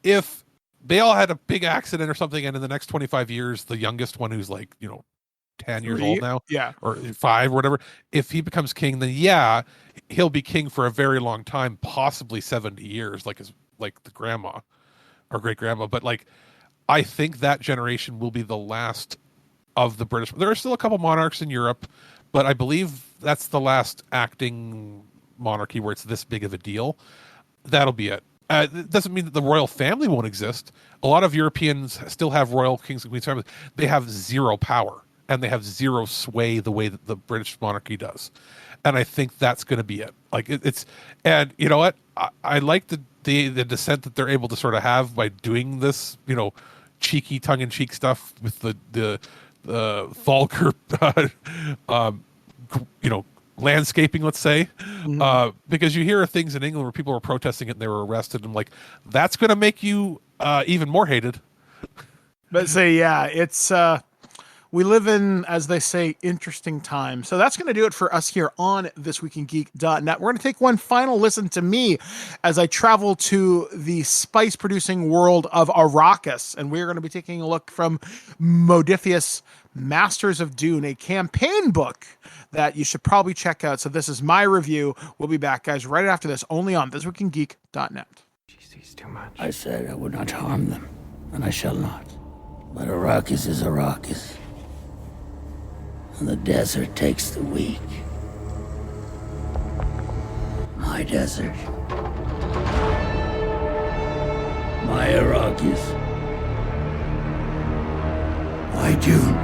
[SPEAKER 2] if they all had a big accident or something, and in the next 25 years, the youngest one, who's like, 10 years old now, or 5 or whatever, if he becomes king, then he'll be king for a very long time, possibly 70 years, like the grandma or great grandma. But like, I think that generation will be the last of the British. There are still a couple monarchs in Europe, but I believe that's the last acting monarchy where it's this big of a deal. That'll be it. It doesn't mean that the royal family won't exist. A lot of Europeans still have royal kings and queens families. They have zero power, and they have zero sway the way that the British monarchy does. And I think that's going to be it. Like, and you know what? I like the dissent that they're able to sort of have by doing this, cheeky tongue-in-cheek stuff with the vulgar, landscaping, let's say, because you hear things in England where people were protesting it and they were arrested, and like, that's going to make you even more hated.
[SPEAKER 1] But say, yeah, it's we live in, as they say, interesting times. So that's going to do it for us here on ThisWeekInGeek.net. We're going to take one final listen to me as I travel to the spice-producing world of Arrakis, and we're going to be taking a look from Modiphius, Masters of Dune, a campaign book that you should probably check out. So this is my review. We'll be back, guys, right after this, only on ThisWeekInGeek.net.
[SPEAKER 9] She sees too much.
[SPEAKER 10] I said I would not harm them, and I shall not. But Arrakis is Arrakis. And the desert takes the weak. My desert. My Arrakis. My Dune.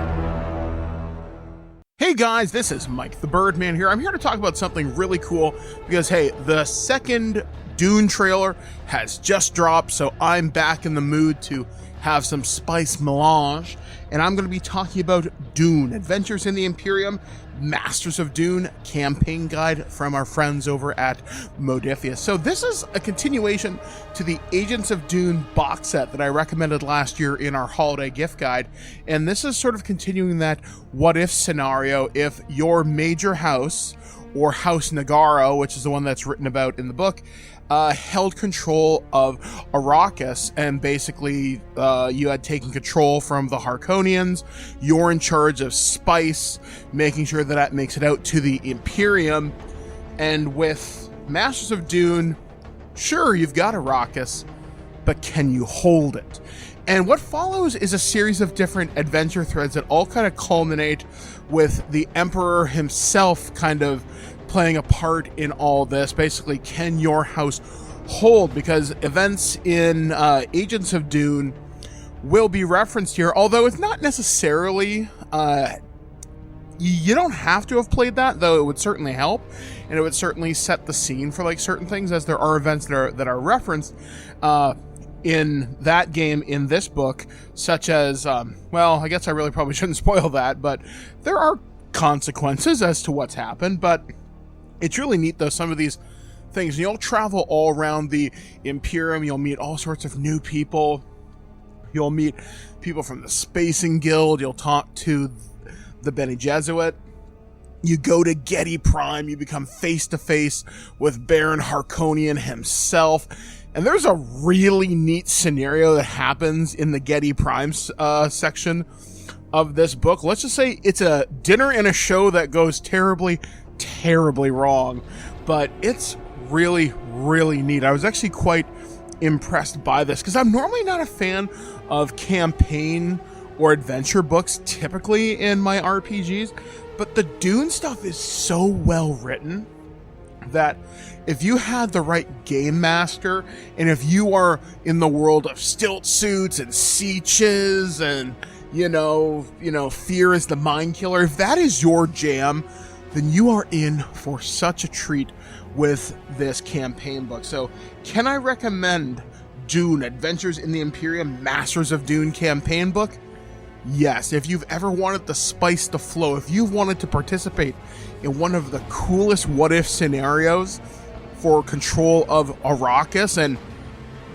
[SPEAKER 1] Hey guys, this is Mike the Birdman here. I'm here to talk about something really cool because, hey, the second Dune trailer has just dropped, so I'm back in the mood to have some spice melange, and I'm going to be talking about Dune, Adventures in the Imperium, Masters of Dune campaign guide from our friends over at Modiphius. So this is a continuation to the Agents of Dune box set that I recommended last year in our holiday gift guide, and this is sort of continuing that what-if scenario if your major house, or House Nagaro, which is the one that's written about in the book, held control of Arrakis, and basically you had taken control from the Harkonians. You're in charge of spice, making sure that that makes it out to the Imperium. And with Masters of Dune, sure, you've got Arrakis, but can you hold it? And what follows is a series of different adventure threads that all kind of culminate with the Emperor himself kind of playing a part in all this. Basically, can your house hold? Because events in Agents of Dune will be referenced here, although it's not necessarily... you don't have to have played that, though it would certainly help, and it would certainly set the scene for like certain things, as there are events that are referenced in that game in this book, such as, well, I guess I really probably shouldn't spoil that, but there are consequences as to what's happened. But it's really neat, though, some of these things. You'll travel all around the Imperium. You'll meet all sorts of new people. You'll meet people from the Spacing Guild. You'll talk to the Bene Gesserit. You go to Getty Prime. You become face-to-face with Baron Harkonnen himself. And there's a really neat scenario that happens in the Getty Prime section of this book. Let's just say it's a dinner and a show that goes terribly wrong, but it's really, really neat. I was actually quite impressed by this because I'm normally not a fan of campaign or adventure books typically in my RPGs, but the Dune stuff is so well written that if you had the right game master, and if you are in the world of stilt suits and sieges and you know, fear is the mind killer, if that is your jam, then you are in for such a treat with this campaign book. So can I recommend Dune, Adventures in the Imperium, Masters of Dune campaign book? Yes. If you've ever wanted the spice to flow, if you've wanted to participate in one of the coolest what-if scenarios for control of Arrakis, and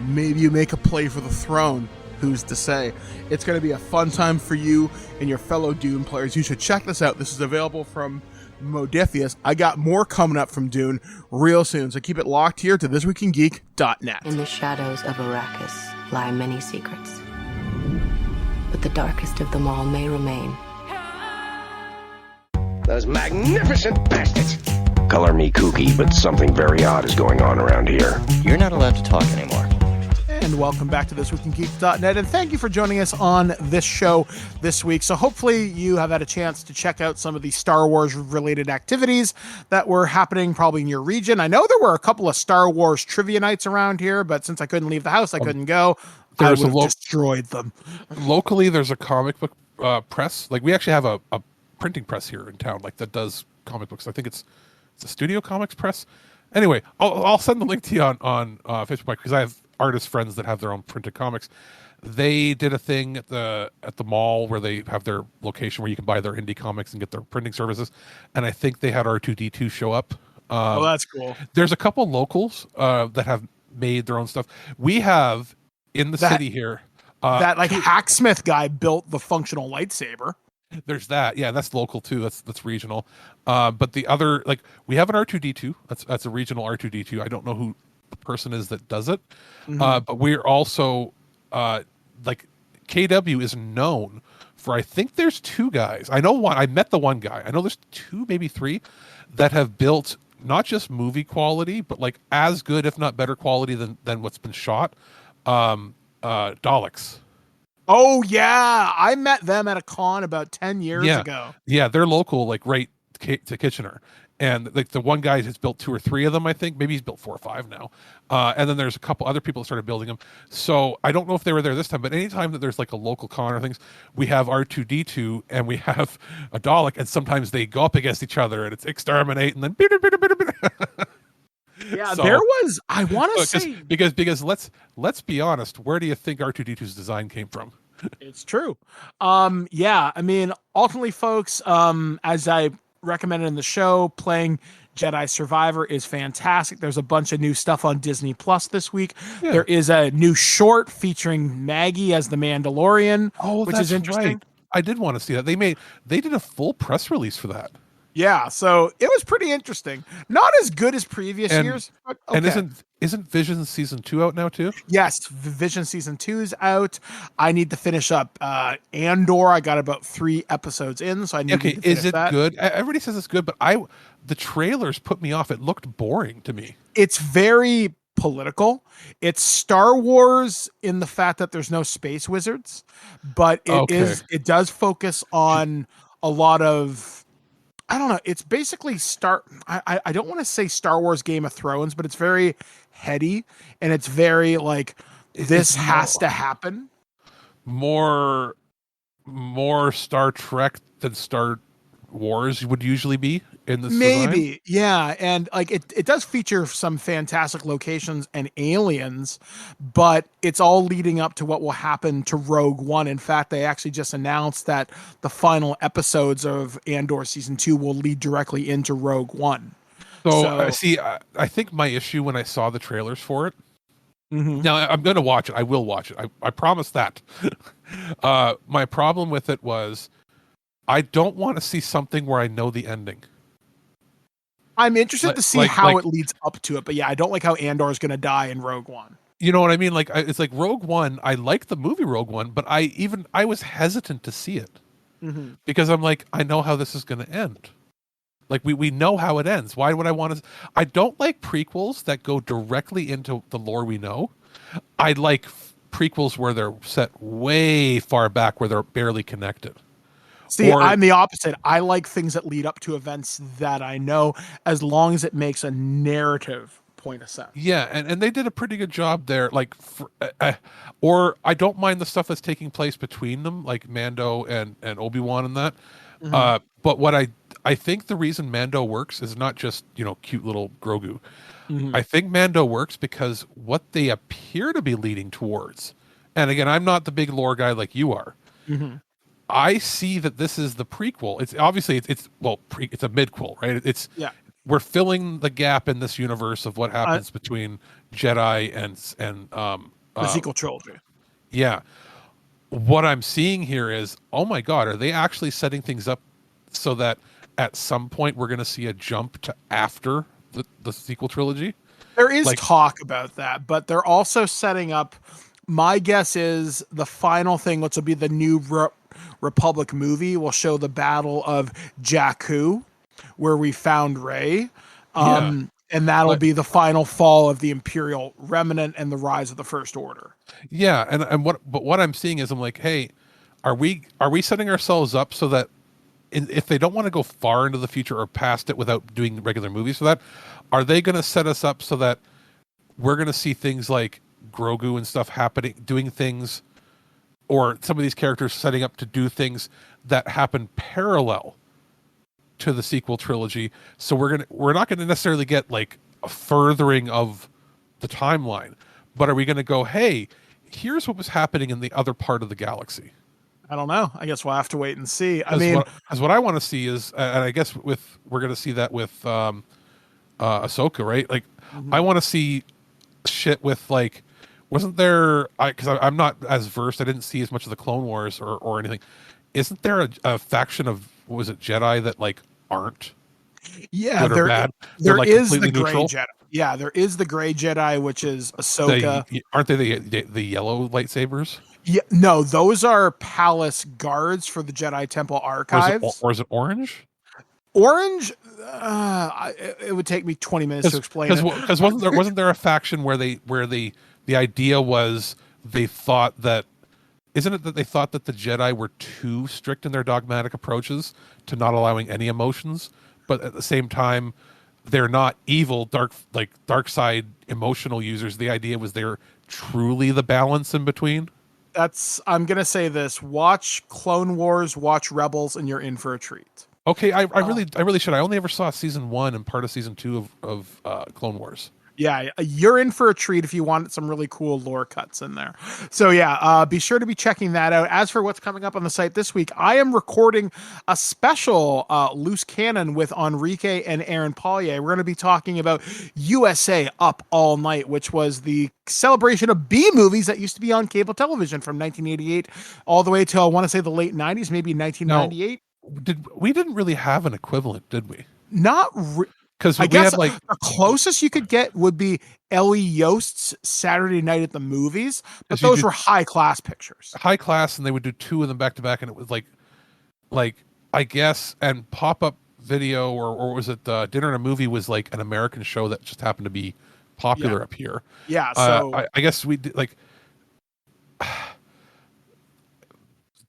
[SPEAKER 1] maybe you make a play for the throne, who's to say? It's going to be a fun time for you and your fellow Dune players. You should check this out. This is available from Modiphius. I got more coming up from Dune real soon, so keep it locked here to ThisWeekInGeek.net.
[SPEAKER 11] In the shadows of Arrakis lie many secrets, but the darkest of them all may remain.
[SPEAKER 12] Those magnificent bastards! Color me kooky, but something very odd is going on around here.
[SPEAKER 3] You're not allowed to talk anymore.
[SPEAKER 1] And welcome back to ThisWeekInGeek.net, and thank you for joining us on this show this week. So hopefully you have had a chance to check out some of the Star Wars related activities that were happening probably in your region. I know there were a couple of Star Wars trivia nights around here, but since I couldn't leave the house, I couldn't go. I would have destroyed them.
[SPEAKER 2] Locally, there's a comic book press. Like, we actually have a printing press here in town, like, that does comic books. I think it's a Studio Comics press. Anyway, I'll send the link to you on Facebook, because I have artist friends that have their own printed comics. They did a thing at the mall where they have their location where you can buy their indie comics and get their printing services. And I think they had R2-D2 show up.
[SPEAKER 1] Oh, that's cool.
[SPEAKER 2] There's a couple locals that have made their own stuff. We have in the city here
[SPEAKER 1] that like hacksmith guy built the functional lightsaber.
[SPEAKER 2] There's that. Yeah, that's local too. That's regional. But the other, like, we have an R2D2. That's a regional R2D2. I don't know who the person is that does it. But we're also like KW is known for, I think there's 2 guys. I know one. I met the one guy. I know there's 2, maybe 3 that have built not just movie quality, but like as good, if not better quality than what's been shot. Daleks.
[SPEAKER 1] Oh yeah, I met them at a con about 10 years ago.
[SPEAKER 2] Yeah, they're local, like right to Kitchener, and like the one guy has built 2 or 3 of them. I think maybe he's built 4 or 5 now. And then there's a couple other people that started building them. So I don't know if they were there this time, but anytime that there's like a local con or things, we have R2D2 and we have a Dalek, and sometimes they go up against each other, and it's exterminate, and then.
[SPEAKER 1] Yeah, so, there was. I want to say
[SPEAKER 2] because let's be honest. Where do you think R2D2's design came from?
[SPEAKER 1] It's true. Yeah, I mean, ultimately, folks, as I recommended in the show, playing Jedi Survivor is fantastic. There's a bunch of new stuff on Disney Plus this week. Yeah. There is a new short featuring Maggie as the Mandalorian, which is interesting.
[SPEAKER 2] Right. I did want to see that. They did a full press release for that.
[SPEAKER 1] Yeah, so it was pretty interesting. Not as good as previous years, but okay.
[SPEAKER 2] And isn't Vision season 2 out now too?
[SPEAKER 1] Yes, Vision season 2 is out. I need to finish up Andor. I got about 3 episodes in, so I need to finish
[SPEAKER 2] is it
[SPEAKER 1] that.
[SPEAKER 2] Good? Everybody says it's good, but the trailers put me off. It looked boring to me.
[SPEAKER 1] It's very political. It's Star Wars in the fact that there's no space wizards, but it does focus on a lot of, I don't know. It's basically I don't want to say Star Wars Game of Thrones, but it's very heady and it's very like this has to happen.
[SPEAKER 2] More Star Trek than Star Wars would usually be in this
[SPEAKER 1] maybe
[SPEAKER 2] design.
[SPEAKER 1] Yeah, and like it does feature some fantastic locations and aliens, but it's all leading up to what will happen to Rogue One. In fact, they actually just announced that the final episodes of Andor season 2 will lead directly into Rogue One.
[SPEAKER 2] So see, I think my issue when I saw the trailers for it, now I'm going to watch it. I will watch it. I promise that. My problem with it was I don't want to see something where I know the ending.
[SPEAKER 1] I'm interested to see how it leads up to it, but yeah, I don't like how Andor is going to die in Rogue One.
[SPEAKER 2] You know what I mean? Like it's like Rogue One. I like the movie Rogue One, but I was hesitant to see it because I'm like, I know how this is going to end. Like we know how it ends. Why would I want to? I don't like prequels that go directly into the lore we know. I like prequels where they're set way far back where they're barely connected.
[SPEAKER 1] See, I'm the opposite. I like things that lead up to events that I know, as long as it makes a narrative point of sense.
[SPEAKER 2] Yeah, and they did a pretty good job there. Like, or I don't mind the stuff that's taking place between them, like Mando and Obi-Wan and that. But what I think the reason Mando works is not just, cute little Grogu. I think Mando works because what they appear to be leading towards, and again, I'm not the big lore guy like you are. I see that this is the prequel. It's obviously it's a midquel, right? We're filling the gap in this universe of what happens between Jedi and
[SPEAKER 1] the sequel trilogy.
[SPEAKER 2] Yeah. What I'm seeing here is, oh my God, are they actually setting things up so that at some point we're going to see a jump to after the sequel trilogy?
[SPEAKER 1] There is talk about that, but they're also setting up. My guess is the final thing, which will be the new Republic movie, will show the Battle of Jakku, where we found Rey. And that'll be the final fall of the Imperial remnant and the rise of the First Order.
[SPEAKER 2] Yeah, and what I'm seeing is I'm like, hey, are we setting ourselves up so that if they don't want to go far into the future or past it without doing regular movies for that, are they going to set us up so that we're going to see things like Grogu and stuff happening, doing things, or some of these characters setting up to do things that happen parallel to the sequel trilogy? So we're not going to necessarily get like a furthering of the timeline, but are we going to go, hey, here's what was happening in the other part of the galaxy?
[SPEAKER 1] I don't know. I guess we'll have to wait and see.
[SPEAKER 2] What I want to see is, and I guess we're going to see that with Ahsoka, right? Like, I want to see shit with like Wasn't there? Because I'm not as versed. I didn't see as much of the Clone Wars or anything. Isn't there a faction of, what was it, Jedi that like aren't good or bad?
[SPEAKER 1] There
[SPEAKER 2] like
[SPEAKER 1] is
[SPEAKER 2] completely
[SPEAKER 1] the gray
[SPEAKER 2] neutral?
[SPEAKER 1] Jedi. Yeah, there is the gray Jedi, which is Ahsoka.
[SPEAKER 2] Aren't they the yellow lightsabers?
[SPEAKER 1] Yeah, no, those are palace guards for the Jedi Temple archives.
[SPEAKER 2] Or is it orange?
[SPEAKER 1] Orange, it would take me 20 minutes to explain it.
[SPEAKER 2] Because wasn't there a faction where the idea was they thought that, isn't it that they thought that the Jedi were too strict in their dogmatic approaches to not allowing any emotions, but at the same time they're not evil, dark side emotional users. The idea was they're truly the balance in between.
[SPEAKER 1] I'm gonna say this: watch Clone Wars, watch Rebels, and you're in for a treat.
[SPEAKER 2] Okay, I really should. I only ever saw season 1 and part of season 2 of Clone Wars.
[SPEAKER 1] Yeah, you're in for a treat if you want some really cool lore cuts in there. So yeah, be sure to be checking that out. As for what's coming up on the site this week, I am recording a special Loose Cannon with Enrique and Aaron Paulier. We're going to be talking about USA Up All Night, which was the celebration of B movies that used to be on cable television from 1988 all the way till, I want to say, the late 90s, maybe 1998.
[SPEAKER 2] We didn't really have an equivalent, did we?
[SPEAKER 1] Not
[SPEAKER 2] because
[SPEAKER 1] I guess the closest you could get would be Ellie Yost's Saturday Night at the Movies, but those were high class pictures.
[SPEAKER 2] High class, and they would do 2 of them back to back, and it was like I guess, and Pop Up Video or was it Dinner and a Movie was like an American show that just happened to be popular up here.
[SPEAKER 1] Yeah, so
[SPEAKER 2] I guess we did like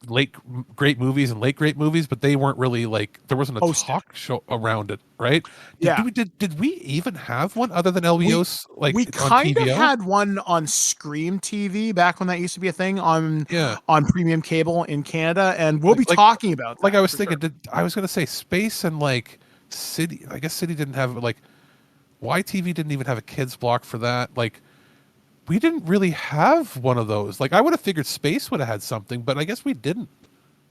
[SPEAKER 2] late great movies and late great movies, but they weren't really like, there wasn't a talk show around it, right? Did we even have one other than LBOs?
[SPEAKER 1] We kind of had one on Scream TV back when that used to be a thing on premium cable in Canada, and we'll be talking about that.
[SPEAKER 2] Like I was thinking, I was going to say Space and like City. I guess City didn't have, like YTV didn't even have a kids block for that. Like, we didn't really have one of those. Like, I would have figured Space would have had something, but I guess we didn't.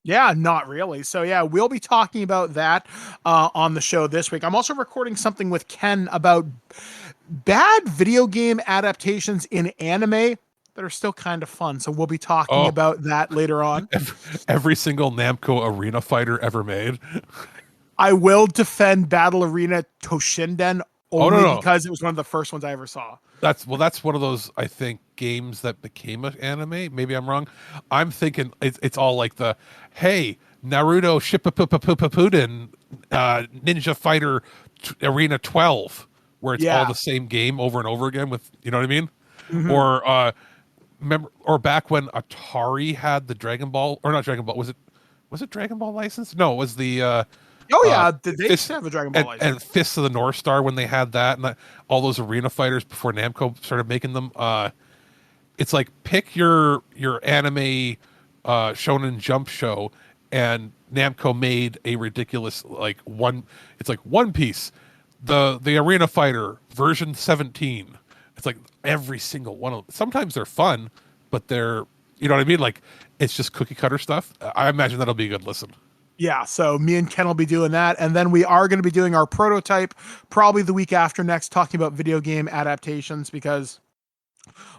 [SPEAKER 1] Yeah, not really. So yeah, we'll be talking about that on the show this week. I'm also recording something with Ken about bad video game adaptations in anime that are still kind of fun. So we'll be talking about that later on.
[SPEAKER 2] Every single Namco arena fighter ever made.
[SPEAKER 1] I will defend Battle Arena Toshinden only because it was one of the first ones I ever saw.
[SPEAKER 2] That's one of those, I think, games that became an anime. Maybe I'm wrong. I'm thinking it's all like the, hey, Naruto Shippuden Ninja Fighter Arena 12, where it's all the same game over and over again with, you know what I mean? Mm-hmm. Or back when Atari had the Dragon Ball, or not Dragon Ball, was it Dragon Ball license? No, it was the
[SPEAKER 1] they used to have a Dragon Ball license.
[SPEAKER 2] And Fists of the North Star when they had that, and all those arena fighters before Namco started making them. It's like, pick your anime Shonen Jump show, and Namco made a ridiculous One Piece, the arena fighter version 17. It's like every single one of them. Sometimes they're fun, but they're, you know what I mean? Like, it's just cookie cutter stuff. I imagine that'll be a good listen.
[SPEAKER 1] Yeah, so me and Ken will be doing that. And then we are going to be doing our prototype probably the week after next, talking about video game adaptations, because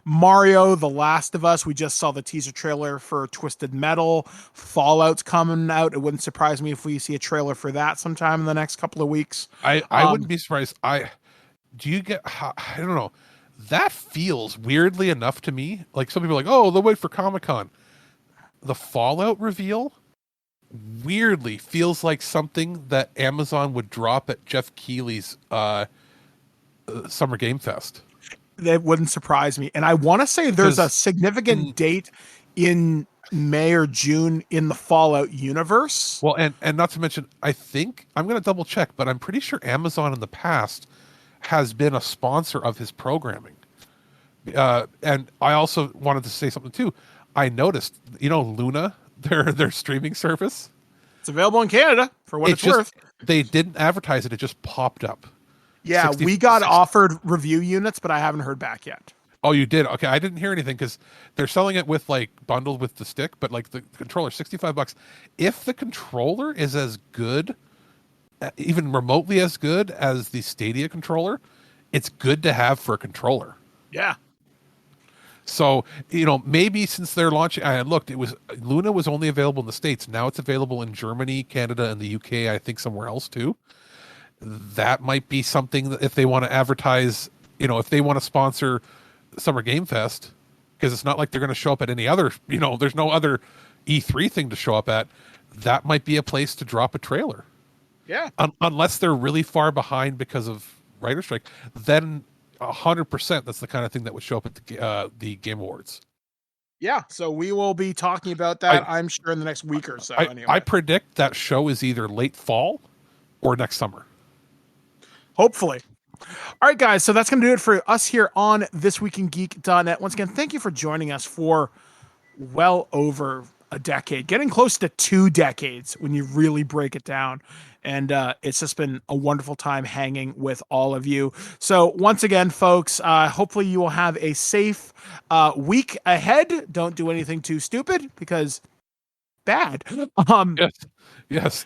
[SPEAKER 1] Mario, The Last of Us, we just saw the teaser trailer for Twisted Metal. Fallout's coming out. It wouldn't surprise me if we see a trailer for that sometime in the next couple of weeks.
[SPEAKER 2] I wouldn't be surprised. I don't know. That feels weirdly enough to me. Like, some people are like, oh, they'll wait for Comic-Con. The Fallout reveal weirdly feels like something that Amazon would drop at Jeff Keighley's Summer Game Fest.
[SPEAKER 1] That wouldn't surprise me. And I want to say there's a significant date in May or June in the Fallout universe.
[SPEAKER 2] Well, and not to mention, I think, I'm going to double check, but I'm pretty sure Amazon in the past has been a sponsor of his programming. And I also wanted to say something too. I noticed, Luna, their streaming service.
[SPEAKER 1] It's available in Canada for what it's worth.
[SPEAKER 2] They didn't advertise it. It just popped up.
[SPEAKER 1] Yeah, we got offered review units, but I haven't heard back yet.
[SPEAKER 2] Oh, you did? Okay, I didn't hear anything because they're selling it with bundled with the stick, but the controller, $65. If the controller is as good, even remotely as good as the Stadia controller, it's good to have for a controller.
[SPEAKER 1] Yeah.
[SPEAKER 2] So, maybe since they're launching, I looked, Luna was only available in the States. Now it's available in Germany, Canada, and the UK, I think somewhere else too. That might be something that if they want to advertise, if they want to sponsor Summer Game Fest, because it's not like they're going to show up at any other, there's no other E3 thing to show up at. That might be a place to drop a trailer.
[SPEAKER 1] Yeah.
[SPEAKER 2] Unless they're really far behind because of writer's strike, then 100% that's the kind of thing that would show up at the Game Awards.
[SPEAKER 1] Yeah, so we will be talking about that, I'm sure, in the next week or so. Anyway,
[SPEAKER 2] I predict that show is either late fall or next summer.
[SPEAKER 1] Hopefully. All right, guys, so that's going to do it for us here on ThisWeekInGeek.net. Once again, thank you for joining us for well over a decade, getting close to 2 decades when you really break it down. And it's just been a wonderful time hanging with all of you. So once again, folks, hopefully you will have a safe week ahead. Don't do anything too stupid because bad.
[SPEAKER 2] Yes.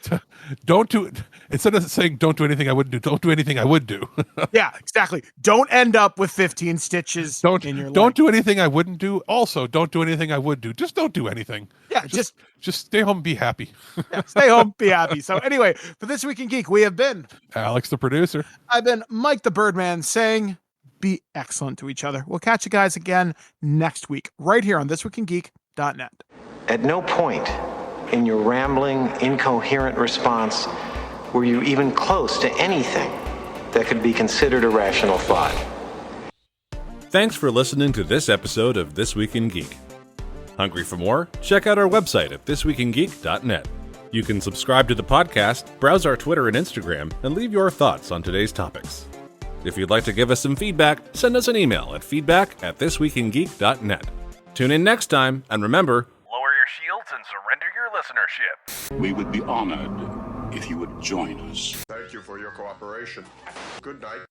[SPEAKER 2] Don't do it. Instead of saying don't do anything I wouldn't do, don't do anything I would do.
[SPEAKER 1] Yeah, exactly. Don't end up with 15 stitches in your leg.
[SPEAKER 2] Don't do anything I wouldn't do. Also, don't do anything I would do. Just don't do anything.
[SPEAKER 1] Yeah,
[SPEAKER 2] just stay home and be happy.
[SPEAKER 1] Yeah, stay home, be happy. So anyway, for This Week in Geek, we have been
[SPEAKER 2] Alex, the producer.
[SPEAKER 1] I've been Mike the Birdman saying be excellent to each other. We'll catch you guys again next week right here on ThisWeekInGeek.net.
[SPEAKER 9] At no point in your rambling, incoherent response were you even close to anything that could be considered a rational thought.
[SPEAKER 13] Thanks for listening to this episode of This Week in Geek. Hungry for more? Check out our website at ThisWeekInGeek.net. You can subscribe to the podcast, browse our Twitter and Instagram, and leave your thoughts on today's topics. If you'd like to give us some feedback, send us an email at feedback@ThisWeekInGeek.net. Tune in next time, and remember,
[SPEAKER 14] lower your shields and surrender your listenership.
[SPEAKER 6] We would be honored if you would join us.
[SPEAKER 15] Thank you for your cooperation. Good night.